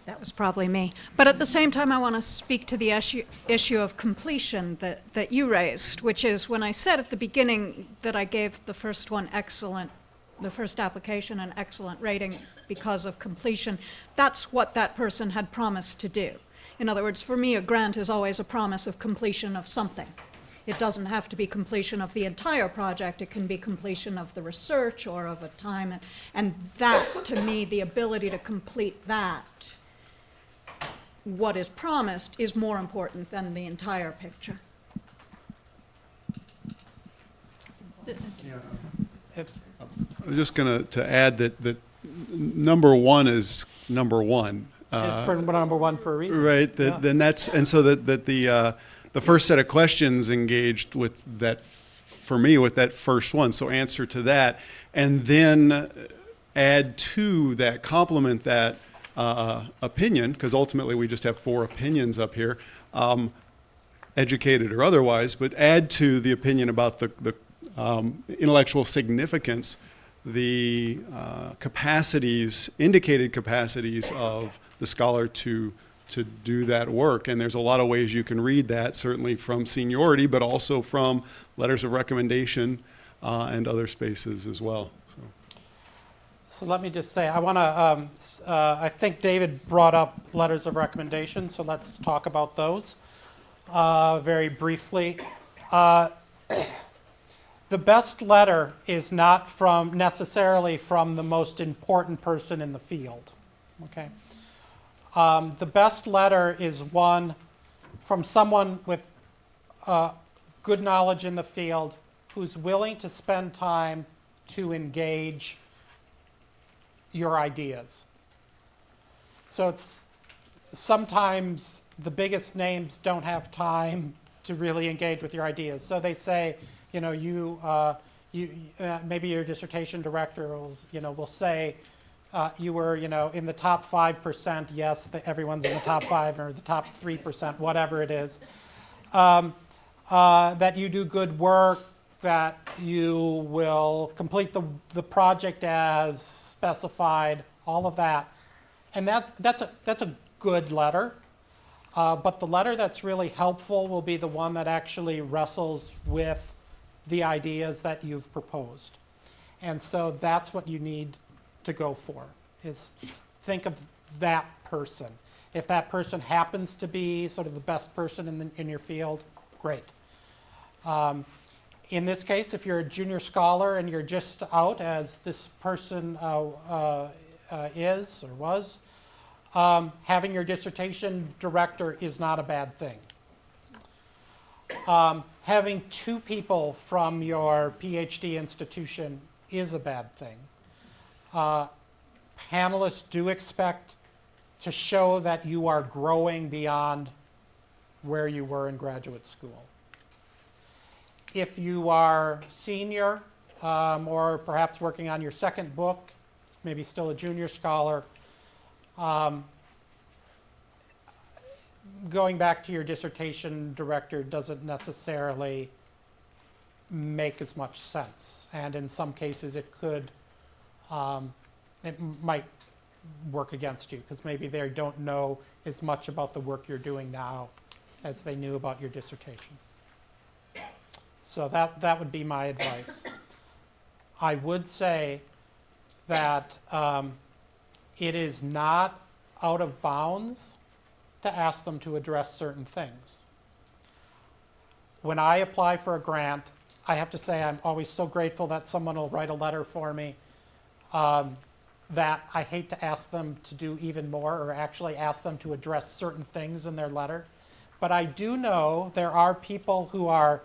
Speaker 15: That was probably me. But at the same time, I want to speak to the issue of completion that you raised, which is when I said at the beginning that I gave the first one excellent, the first application an excellent rating because of completion, that's what that person had promised to do. In other words, for me, a grant is always a promise of completion of something. It doesn't have to be completion of the entire project. It can be completion of the research or of a time. And that, to me, the ability to complete that, what is promised, is more important than the entire picture.
Speaker 18: I was just going to add that number one is number one.
Speaker 1: It's for number one for a reason.
Speaker 18: Right. Then that's, and so that the first set of questions engaged with that, for me, with that first one. So answer to that, and then add to that, complement that opinion, because ultimately we just have 4 opinions up here, educated or otherwise, but add to the opinion about the intellectual significance, the capacities, indicated capacities of the scholar to do that work. And there's a lot of ways you can read that, certainly from seniority, but also from letters of recommendation, and other spaces as well.
Speaker 1: So let me just say, I want to, I think David brought up letters of recommendation, so let's talk about those very briefly. The best letter is not necessarily from the most important person in the field, okay? The best letter is one from someone with good knowledge in the field who's willing to spend time to engage your ideas. So it's sometimes the biggest names don't have time to really engage with your ideas. So they say, you know, maybe your dissertation director will say, you were, in the top 5%, yes, everyone's in the top 5 or the top 3%, whatever it is. That you do good work, that you will complete the project as specified, all of that. And that's a good letter. But the letter that's really helpful will be the one that actually wrestles with the ideas that you've proposed. And so that's what you need to go for, is think of that person. If that person happens to be sort of the best person in your field, great. In this case, if you're a junior scholar and you're just out, as this person is or was, having your dissertation director is not a bad thing. Having 2 people from your PhD institution is a bad thing. Panelists do expect to show that you are growing beyond where you were in graduate school. If you are senior or perhaps working on your second book, maybe still a junior scholar, going back to your dissertation director doesn't necessarily make as much sense. And in some cases it might work against you because maybe they don't know as much about the work you're doing now as they knew about your dissertation. So that would be my advice. I would say that it is not out of bounds to ask them to address certain things. When I apply for a grant, I have to say I'm always so grateful that someone will write a letter for me that I hate to ask them to do even more or actually ask them to address certain things in their letter. But I do know there are people who are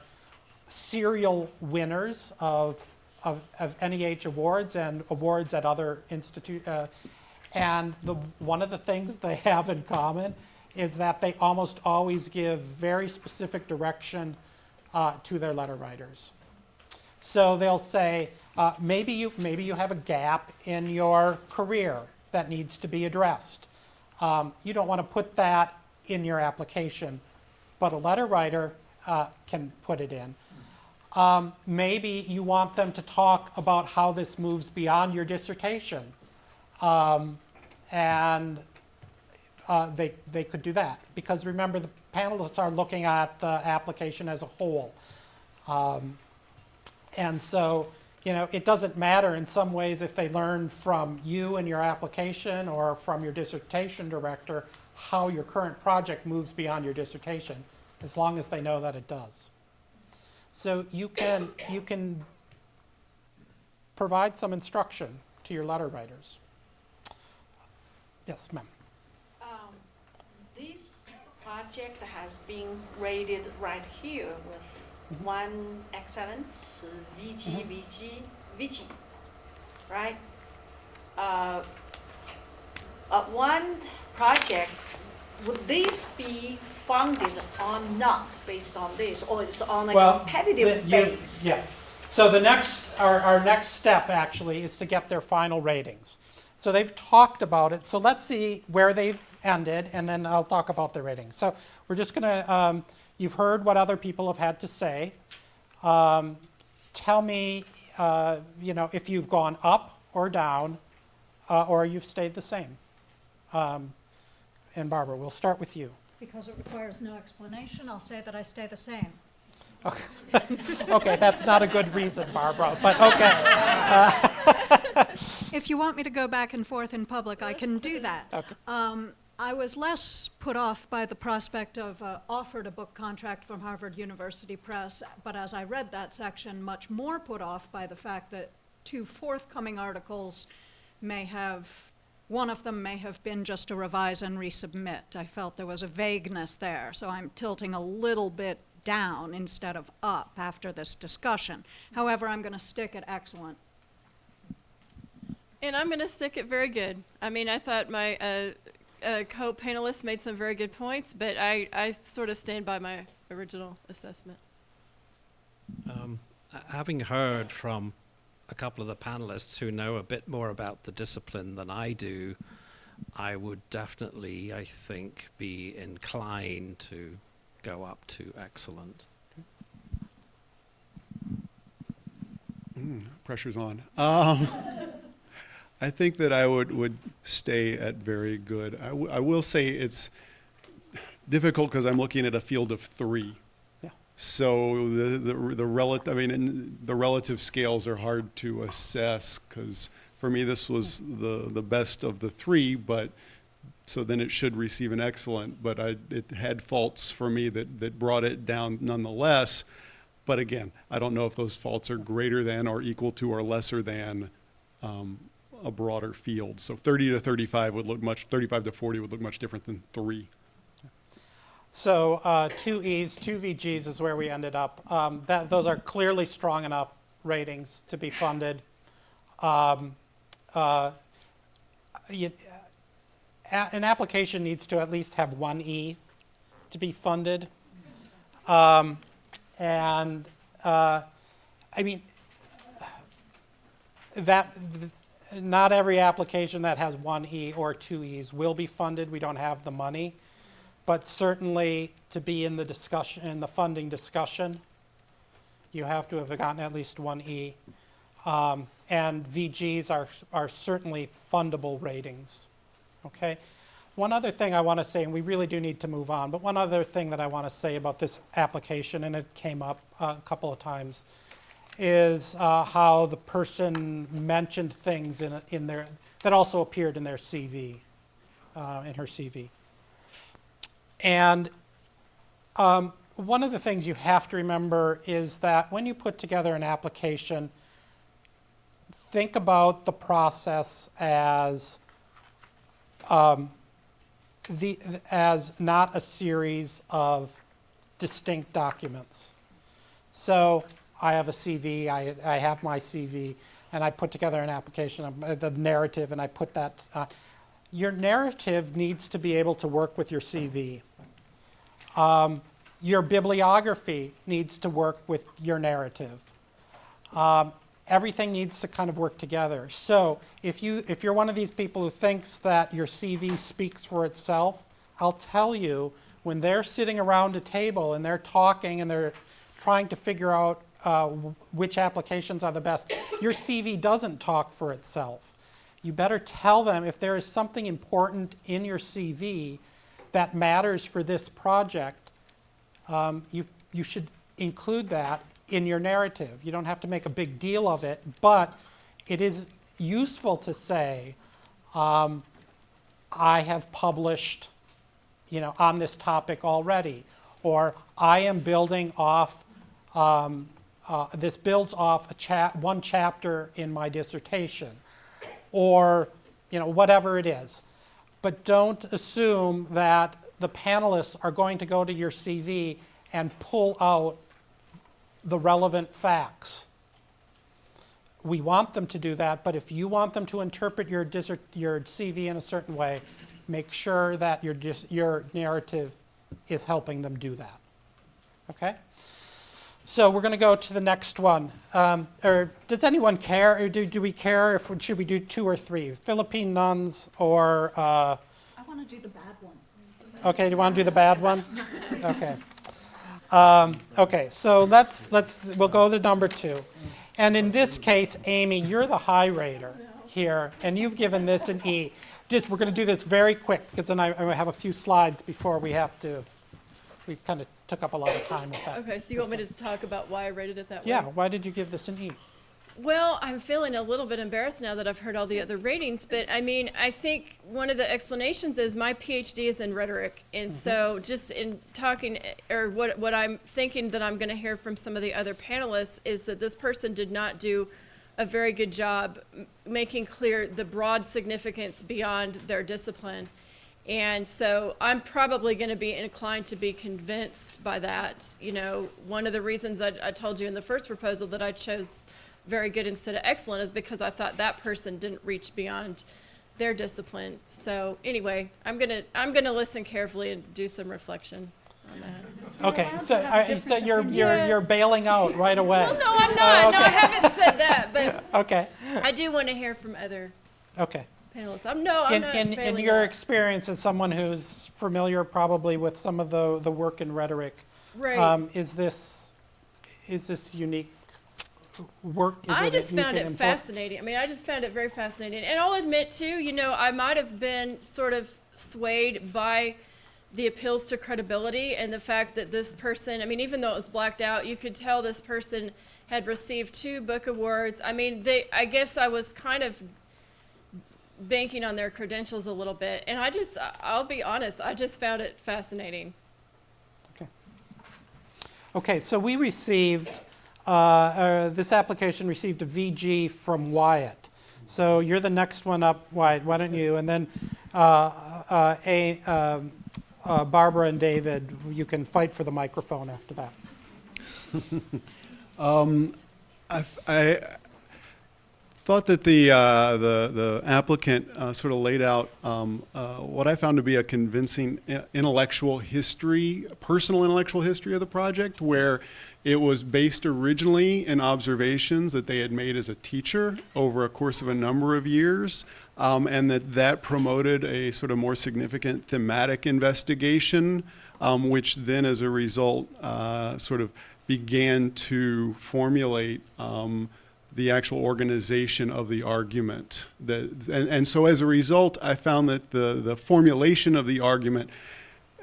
Speaker 1: serial winners of NEH awards and awards at other institutes. And one of the things they have in common is that they almost always give very specific direction to their letter writers. So they'll say, maybe you have a gap in your career that needs to be addressed. You don't want to put that in your application, but a letter writer can put it in. Maybe you want them to talk about how this moves beyond your dissertation. And they could do that. Because remember, the panelists are looking at the application as a whole. And so, it doesn't matter in some ways if they learn from you and your application or from your dissertation director how your current project moves beyond your dissertation, as long as they know that it does. So you can provide some instruction to your letter writers. Yes, ma'am.
Speaker 20: This project has been rated right here with 1 excellent, VG, right? One project, would this be funded or not based on this, or it's on a competitive base?
Speaker 1: Yeah. So our next step actually is to get their final ratings. So they've talked about it. So let's see where they've ended, and then I'll talk about the ratings. So we're just going to, you've heard what other people have had to say. Tell me, if you've gone up or down, or you've stayed the same. And Barbara, we'll start with you.
Speaker 15: Because it requires no explanation, I'll say that I stay the same.
Speaker 1: Okay, that's not a good reason, Barbara, but okay.
Speaker 15: If you want me to go back and forth in public, I can do that.
Speaker 1: Okay.
Speaker 15: I was less put off by the prospect of offered a book contract from Harvard University Press, but as I read that section, much more put off by the fact that 2 forthcoming articles one of them may have been just a revise and resubmit. I felt there was a vagueness there, so I'm tilting a little bit down instead of up after this discussion. However, I'm going to stick at excellent.
Speaker 16: And I'm going to stick it very good. I mean, I thought my co-panelists made some very good points, but I sort of stand by my original assessment.
Speaker 17: Having heard from a couple of the panelists who know a bit more about the discipline than I do, I would definitely, I think, be inclined to go up to excellent.
Speaker 18: Pressure's on. I think that I would stay at very good. I will say it's difficult because I'm looking at a field of 3.
Speaker 1: Yeah.
Speaker 18: So the relative scales are hard to assess because for me this was the best of the 3, but so then it should receive an excellent, but it had faults for me that brought it down nonetheless. But again, I don't know if those faults are greater than or equal to or lesser than a broader field. So 30 to 35 would look 35 to 40 would look much different than 3.
Speaker 1: So 2 E's, 2 VG's is where we ended up. Those are clearly strong enough ratings to be funded. An application needs to at least have 1 E to be funded. I mean, not every application that has 1 E or 2 E's will be funded. We don't have the money. But certainly to be in the discussion, in the funding discussion, you have to have gotten at least 1 E. And VGs are certainly fundable ratings. Okay? One other thing I want to say, and we really do need to move on, but one other thing that I want to say about this application, and it came up a couple of times, is how the person mentioned things in their that also appeared in their CV, in her CV. And one of the things you have to remember is that when you put together an application, think about the process as not a series of distinct documents. So I have a CV, I have my CV, and I put together an application, the narrative, and I put that. Your narrative needs to be able to work with your CV. Your bibliography needs to work with your narrative. Everything needs to kind of work together. So if you're one of these people who thinks that your CV speaks for itself, I'll tell you, when they're sitting around a table and they're talking and they're trying to figure out which applications are the best, your CV doesn't talk for itself. You better tell them if there is something important in your CV that matters for this project, you should include that in your narrative. You don't have to make a big deal of it, but it is useful to say, I have published, on this topic already, or I am building off, this builds off one chapter in my dissertation, or whatever it is. But don't assume that the panelists are going to go to your CV and pull out the relevant facts. We want them to do that, but if you want them to interpret your CV in a certain way, make sure that your narrative is helping them do that. Okay? So we're going to go to the next one. Or does anyone care? Or do we care if should we do 2 or 3? Philippine nuns or?
Speaker 15: I want to do the bad one.
Speaker 1: Okay, do you want to do the bad one? Okay. Okay, so we'll go to number 2. And in this case, Amy, you're the high rater here, and you've given this an E. We're going to do this very quick, because then I have a few slides before we've kind of took up a lot of time with that.
Speaker 16: Okay, so you want me to talk about why I rated it that way?
Speaker 1: Yeah, why did you give this an E?
Speaker 16: Well, I'm feeling a little bit embarrassed now that I've heard all the other ratings, but I mean, I think one of the explanations is my PhD is in rhetoric, and so just in talking, or what I'm thinking that I'm going to hear from some of the other panelists is that this person did not do a very good job making clear the broad significance beyond their discipline. And so I'm probably going to be inclined to be convinced by that. You know, one of the reasons I told you in the first proposal that I chose very good instead of excellent is because I thought that person didn't reach beyond their discipline. So anyway, I'm gonna listen carefully and do some reflection on that.
Speaker 1: Okay, so you're bailing out right away.
Speaker 16: Well, no, I'm not.
Speaker 1: Okay.
Speaker 16: No, I haven't said that, but
Speaker 1: Okay.
Speaker 16: I do want to hear from other
Speaker 1: Okay.
Speaker 16: panelists. I'm not
Speaker 1: In
Speaker 16: bailing
Speaker 1: your
Speaker 16: out.
Speaker 1: experience as someone who's familiar probably with some of the work in rhetoric,
Speaker 16: Right.
Speaker 1: is this unique work?
Speaker 16: I just
Speaker 1: unique
Speaker 16: found
Speaker 1: and
Speaker 16: it
Speaker 1: important?
Speaker 16: fascinating. I mean, I just found it very fascinating. And I'll admit, too, you know, I might have been sort of swayed by the appeals to credibility and the fact that this person, I mean, even though it was blacked out, you could tell this person had received 2 book awards. I mean, I guess I was kind of banking on their credentials a little bit. And I'll be honest, I just found it fascinating.
Speaker 1: Okay, so we received, this application received a VG from Wyatt. So you're the next one up, Wyatt, why don't you? And then Barbara and David, you can fight for the microphone after that.
Speaker 18: I thought that the applicant sort of laid out what I found to be a convincing intellectual history, personal intellectual history of the project, where it was based originally in observations that they had made as a teacher over a course of a number of years, and that promoted a sort of more significant thematic investigation, which then as a result sort of began to formulate the actual organization of the argument. And so as a result, I found that the formulation of the argument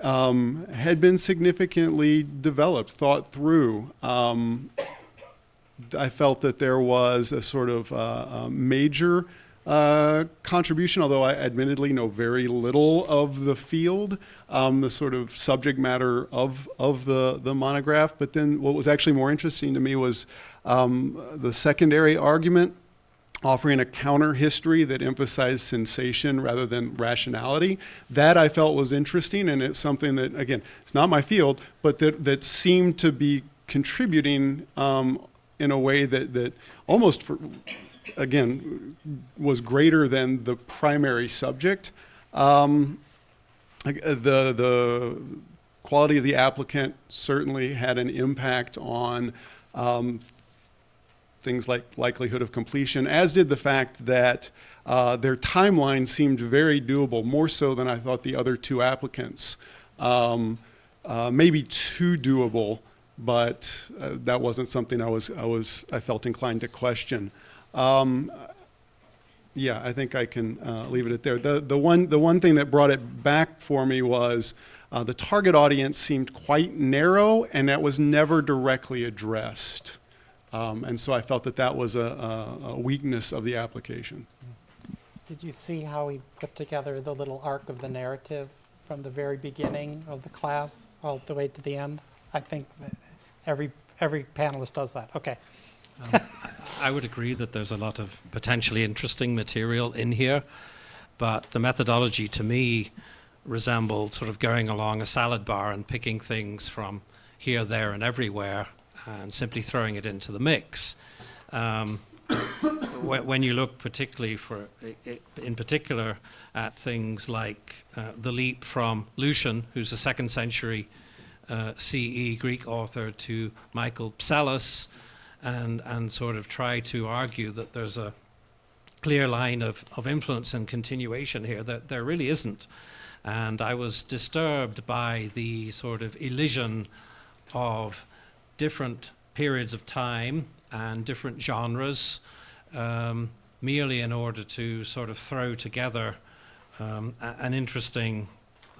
Speaker 18: had been significantly developed, thought through. I felt that there was a sort of major contribution, although I admittedly know very little of the field, the sort of subject matter of the monograph. But then what was actually more interesting to me was the secondary argument, offering a counter history that emphasized sensation rather than rationality. That I felt was interesting, and it's something that, again, it's not my field, but that seemed to be contributing in a way that almost, again, was greater than the primary subject. The quality of the applicant certainly had an impact on things like likelihood of completion, as did the fact that their timeline seemed very doable, more so than I thought the other 2 applicants. Maybe too doable, but that wasn't something I felt inclined to question. Yeah, I think I can leave it at there. The one thing that brought it back for me was the target audience seemed quite narrow, and that was never directly addressed. And so I felt that was a weakness of the application.
Speaker 1: Did you see how he put together the little arc of the narrative from the very beginning of the class all the way to the end? I think that every panelist does that. Okay.
Speaker 17: I would agree that there's a lot of potentially interesting material in here, but the methodology to me resembled sort of going along a salad bar and picking things from here, there, and everywhere, and simply throwing it into the mix. When you look particularly in particular at things like the leap from Lucian, who's a 2nd century CE Greek author, to Michael Psellos, and sort of try to argue that there's a clear line of influence and continuation here, that there really isn't. And I was disturbed by the sort of elision of different periods of time and different genres, merely in order to sort of throw together an interesting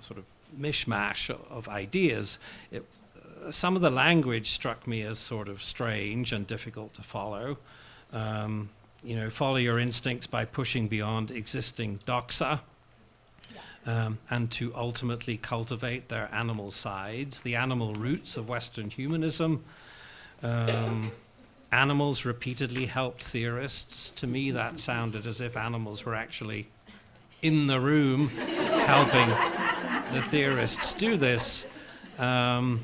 Speaker 17: sort of mishmash of ideas. some of the language struck me as sort of strange and difficult to follow. You know, follow your instincts by pushing beyond existing doxa, and to ultimately cultivate their animal sides, the animal roots of Western humanism. Animals repeatedly helped theorists. To me, that sounded as if animals were actually in the room helping the theorists do this. And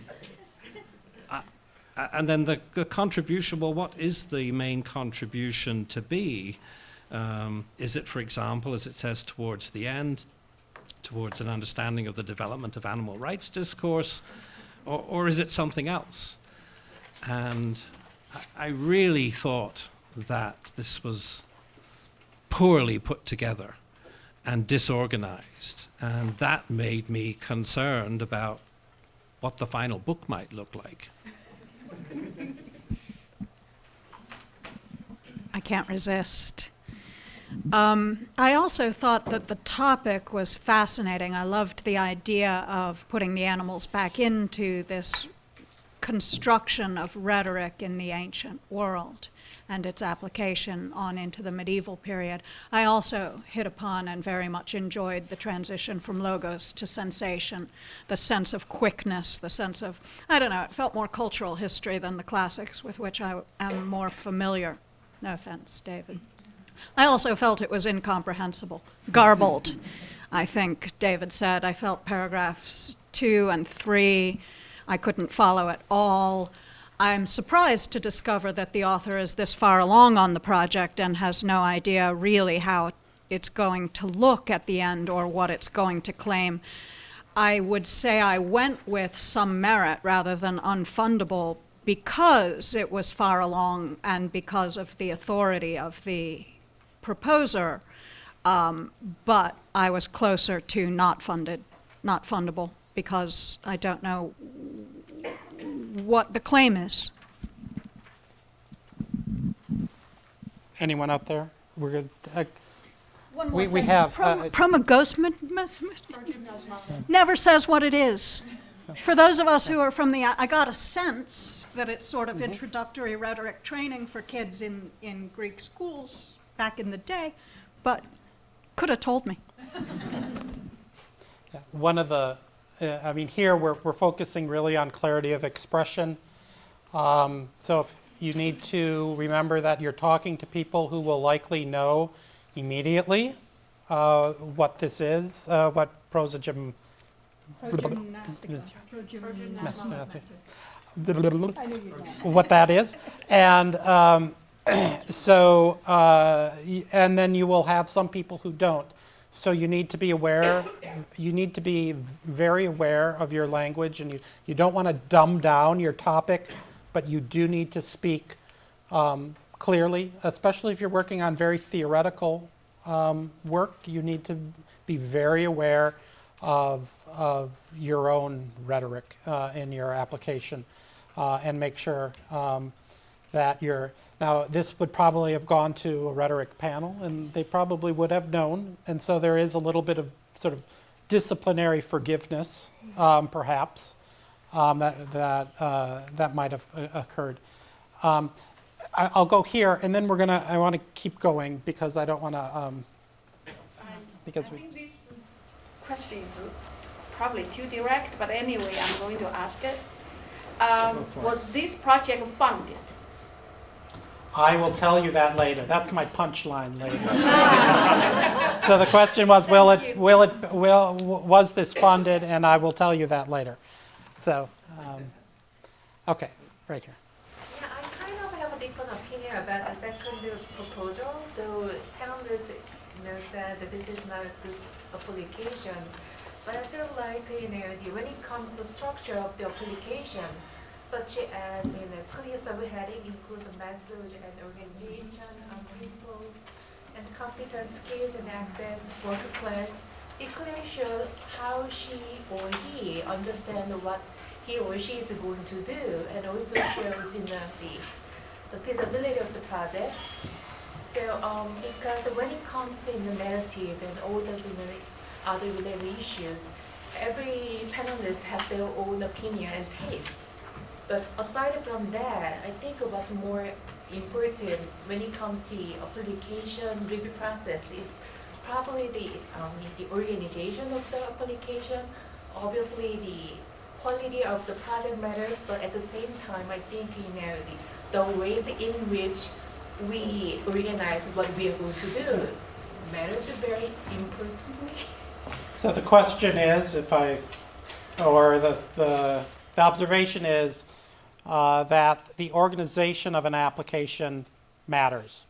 Speaker 17: then the contribution, well, what is the main contribution to be? Is it, for example, as it says towards the end, towards an understanding of the development of animal rights discourse, or is it something else? And I really thought that this was poorly put together and disorganized, and that made me concerned about what the final book might look like.
Speaker 15: I can't resist. I also thought that the topic was fascinating. I loved the idea of putting the animals back into this construction of rhetoric in the ancient world and its application on into the medieval period. I also hit upon and very much enjoyed the transition from logos to sensation, the sense of quickness, the sense of, I don't know, it felt more cultural history than the classics with which I am more familiar. No offense, David. I also felt it was incomprehensible, garbled, I think David said. I felt paragraphs 2 and 3, I couldn't follow at all. I'm surprised to discover that the author is this far along on the project and has no idea really how it's going to look at the end or what it's going to claim. I would say I went with some merit rather than unfundable because it was far along and because of the authority of the proposer, but I was closer to not fundable, because I don't know what the claim is.
Speaker 1: Anyone out there? We're good.
Speaker 15: One more
Speaker 1: We
Speaker 15: thing.
Speaker 1: have
Speaker 15: never says what it is. For those of us who are from the, I got a sense that it's sort of introductory rhetoric training for kids in Greek schools back in the day, but could have told me.
Speaker 1: Yeah, one of the, I mean, here we're focusing really on clarity of expression. So if you need to remember that you're talking to people who will likely know immediately what this is, what prosogym, what that is, and so and then you will have some people who don't. So you need to be aware. You need to be very aware of your language, and you don't want to dumb down your topic, but you do need to speak clearly, especially if you're working on very theoretical work. You need to be very aware of your own rhetoric in your application, and make sure that you're. Now, this would probably have gone to a rhetoric panel, and they probably would have known, and so there is a little bit of sort of disciplinary forgiveness, perhaps, that might have occurred. I'll go here, and then I want to keep going because I don't want to, because
Speaker 8: I think this question is probably too direct, but anyway, I'm going to ask it. Was this project funded?
Speaker 1: I will tell you that later. That's my punchline later. So the question was, was this funded? And I will tell you that later. So, okay, right here.
Speaker 21: Yeah, I kind of have a different opinion about the second proposal. The panelists said that this is not a good application, but I feel like when it comes to structure of the application, such as clear subheading includes a message and organization principles and computer skills and access, workplace. It clearly shows how she or he understands what he or she is going to do, and also shows the feasibility of the project. So because when it comes to the narrative and all those other related issues, every panelist has their own opinion and taste. But aside from that, I think what's more important when it comes to the application review process is probably the organization of the application. Obviously, the quality of the project matters, but at the same time, I think the ways in which we organize what we are going to do matters very importantly.
Speaker 1: So the question is, or the observation is that the organization of an application matters.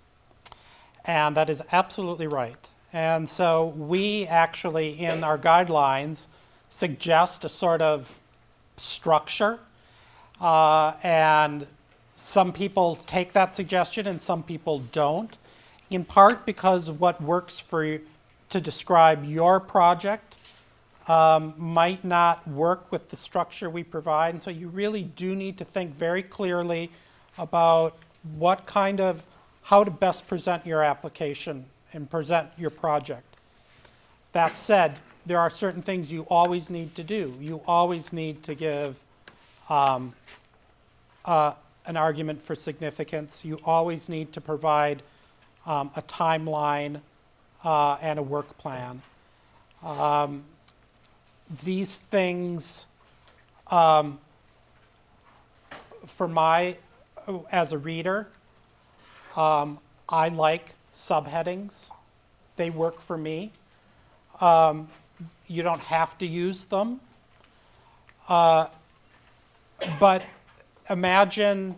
Speaker 1: And that is absolutely right. And so we actually, in our guidelines, suggest a sort of structure. And some people take that suggestion and some people don't, in part because what works to describe your project might not work with the structure we provide. And so you really do need to think very clearly about how to best present your application and present your project. That said, there are certain things you always need to do. You always need to give an argument for significance. You always need to provide a timeline and a work plan. These things, as a reader, I like subheadings. They work for me. You don't have to use them. But imagine,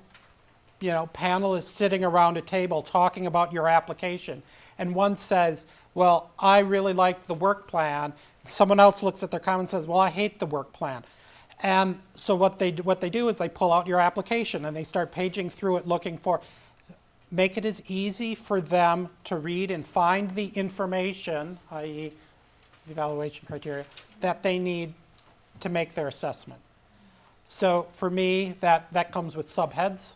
Speaker 1: panelists sitting around a table talking about your application, and one says, well, I really like the work plan. Someone else looks at their comment and says, well, I hate the work plan. And so what they do is they pull out your application and they start paging through it looking for, make it as easy for them to read and find the information, i.e. the evaluation criteria, that they need to make their assessment. So for me, that comes with subheads.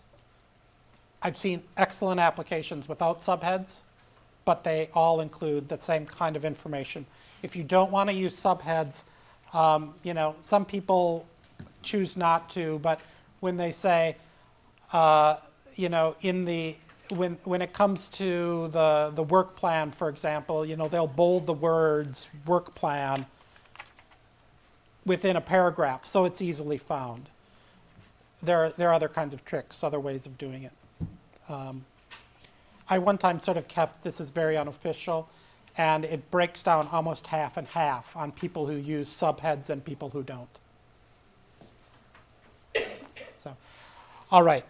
Speaker 1: I've seen excellent applications without subheads, but they all include the same kind of information. If you don't want to use subheads, some people choose not to, but when they say, when it comes to the work plan, for example, they'll bold the words work plan within a paragraph, so it's easily found. There are other kinds of tricks, other ways of doing it. I one time sort of kept, this is very unofficial, and it breaks down almost half and half on people who use subheads and people who don't. So, all right.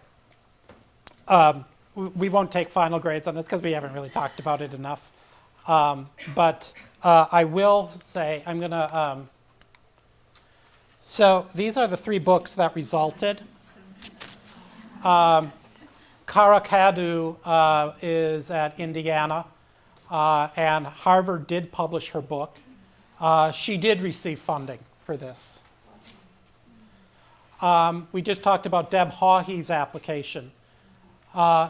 Speaker 1: We won't take final grades on this because we haven't really talked about it enough. But I will say, I'm going to, so these are the 3 books that resulted. Karakadu is at Indiana, and Harvard did publish her book. She did receive funding for this. We just talked about Deb Hawhe's application.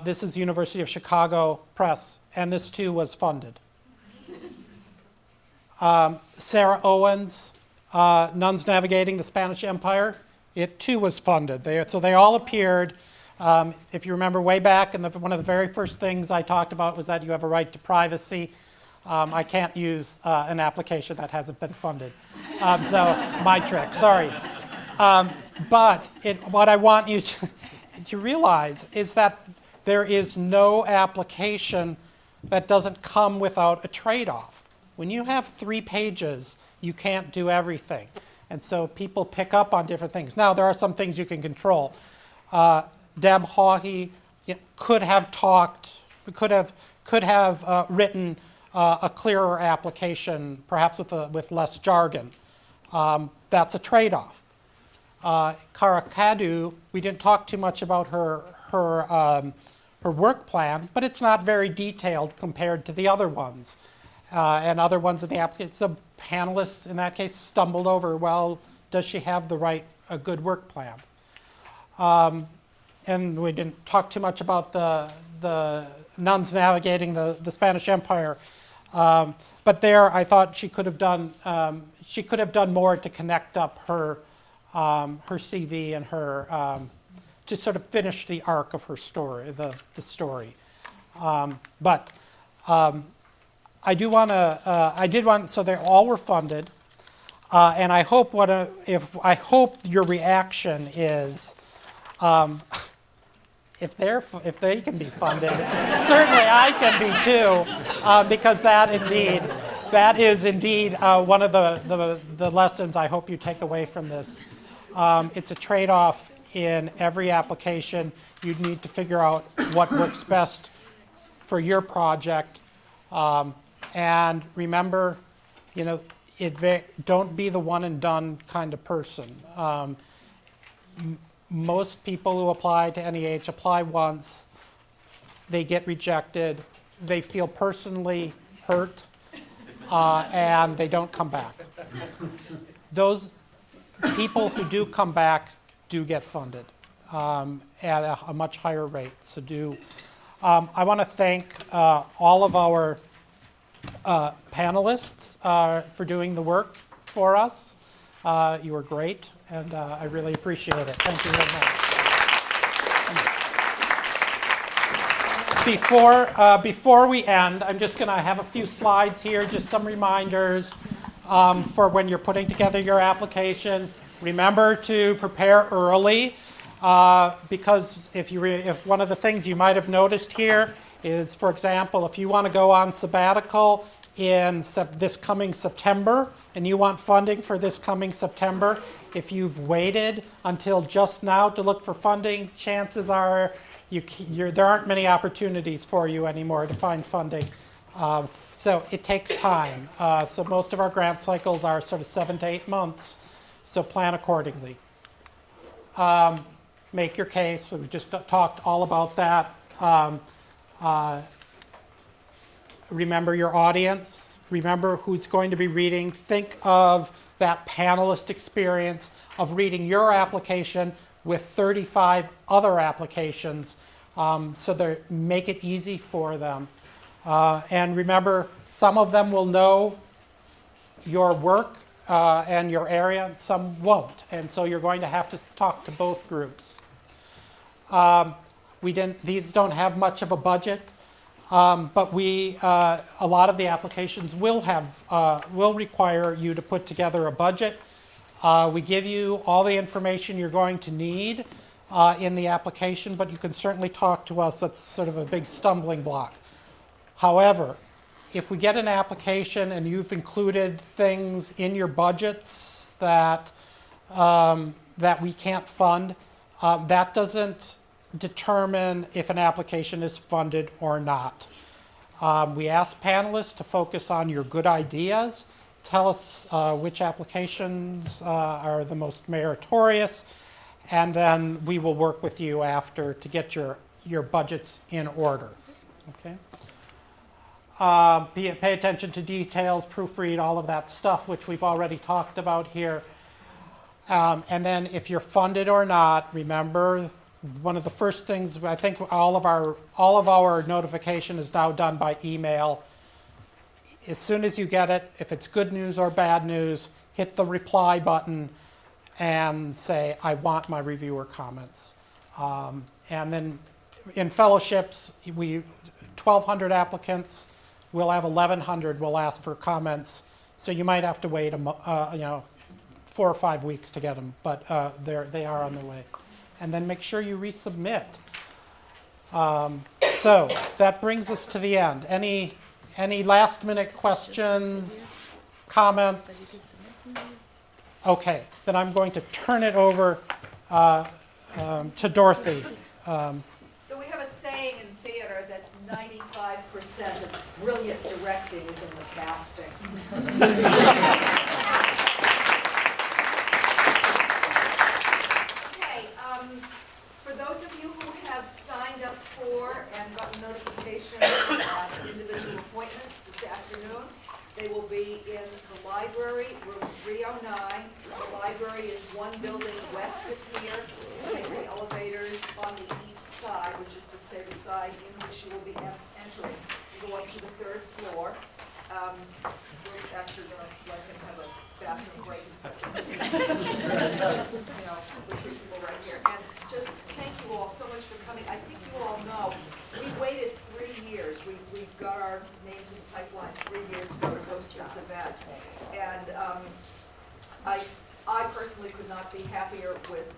Speaker 1: This is University of Chicago Press, and this too was funded. Sarah Owens, Nuns Navigating the Spanish Empire, it too was funded. So they all appeared. If you remember way back, one of the very first things I talked about was that you have a right to privacy. I can't use an application that hasn't been funded. So my trick, sorry. But what I want you to realize is that there is no application that doesn't come without a trade-off. When you have 3 pages, you can't do everything. And so people pick up on different things. Now, there are some things you can control. Deb Hawhe could have written a clearer application, perhaps with less jargon. That's a trade-off. Karakadu, we didn't talk too much about her work plan, but it's not very detailed compared to the other ones. And other ones in the application, the panelists in that case stumbled over, well, does she have a good work plan? And we didn't talk too much about the nuns navigating the Spanish Empire. But there, I thought she could have done more to connect up her CV and her to sort of finish the arc of her story, the story. But I did want, so they all were funded, and I hope I hope your reaction is, if they can be funded, certainly I can be too, because that is indeed one of the lessons I hope you take away from this. It's a trade-off in every application. You need to figure out what works best for your project, and remember, don't be the one and done kind of person. Most people who apply to NEH apply once, they get rejected, they feel personally hurt, and they don't come back. Those people who do come back do get funded at a much higher rate. So I want to thank all of our panelists for doing the work for us. You were great, and I really appreciate it. Thank you very much. Before we end, I'm just going to have a few slides here, just some reminders for when you're putting together your application. Remember to prepare early, because if one of the things you might have noticed here is, for example, if you want to go on sabbatical in this coming September, and you want funding for this coming September, if you've waited until just now to look for funding, chances are there aren't many opportunities for you anymore to find funding. So it takes time. So most of our grant cycles are sort of 7 to 8 months, so plan accordingly. Make your case. We've just talked all about that. Remember your audience. Remember who's going to be reading. Think of that panelist experience of reading your application with 35 other applications, so make it easy for them. And remember, some of them will know your work and your area, and some won't. And so you're going to have to talk to both groups. These don't have much of a budget. But a lot of the applications will require you to put together a budget. We give you all the information you're going to need in the application, but you can certainly talk to us. That's sort of a big stumbling block. However, if we get an application and you've included things in your budgets that we can't fund, that doesn't determine if an application is funded or not. We ask panelists to focus on your good ideas, tell us which applications are the most meritorious, and then we will work with you after to get your budgets in order. Okay? Pay attention to details, proofread, all of that stuff, which we've already talked about here. And then if you're funded or not, remember, one of the first things, I think all of our notification is now done by email. As soon as you get it, if it's good news or bad news, hit the reply button and say, I want my reviewer comments. And then in fellowships, 1,200 applicants, we'll have 1,100 will ask for comments. So you might have to wait 4 or 5 weeks to get them, but they are on the way. And then make sure you resubmit. So that brings us to the end. Any last minute questions, comments? Okay, then I'm going to turn it over to Dorothy.
Speaker 3: So we have a saying in theater that 95% of brilliant directing is in the casting. For those of you who have signed up for and gotten notification of individual appointments this afternoon, they will be in the library, room 309. The library is one building west of here. Take the elevators on the east side, which is to say the side in which you will be entering. You go up to the 3rd floor. We're actually going to let him have a bathroom break and such. We'll treat people right here. And just thank I personally could not be happier with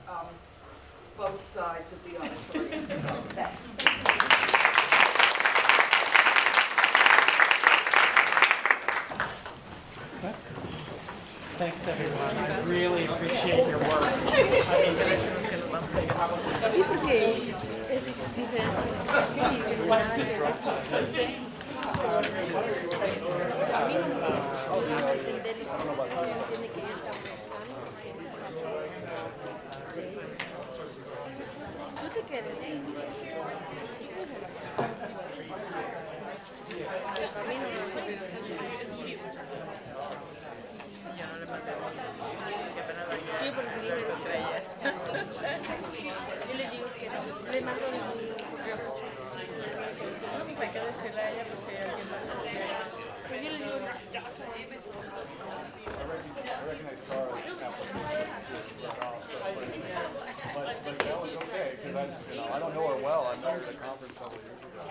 Speaker 3: both sides of the auditorium, so thanks.
Speaker 1: Thanks, everyone. I really appreciate your work.
Speaker 7: But that was okay, because I don't know her well. I met her at a conference several years ago.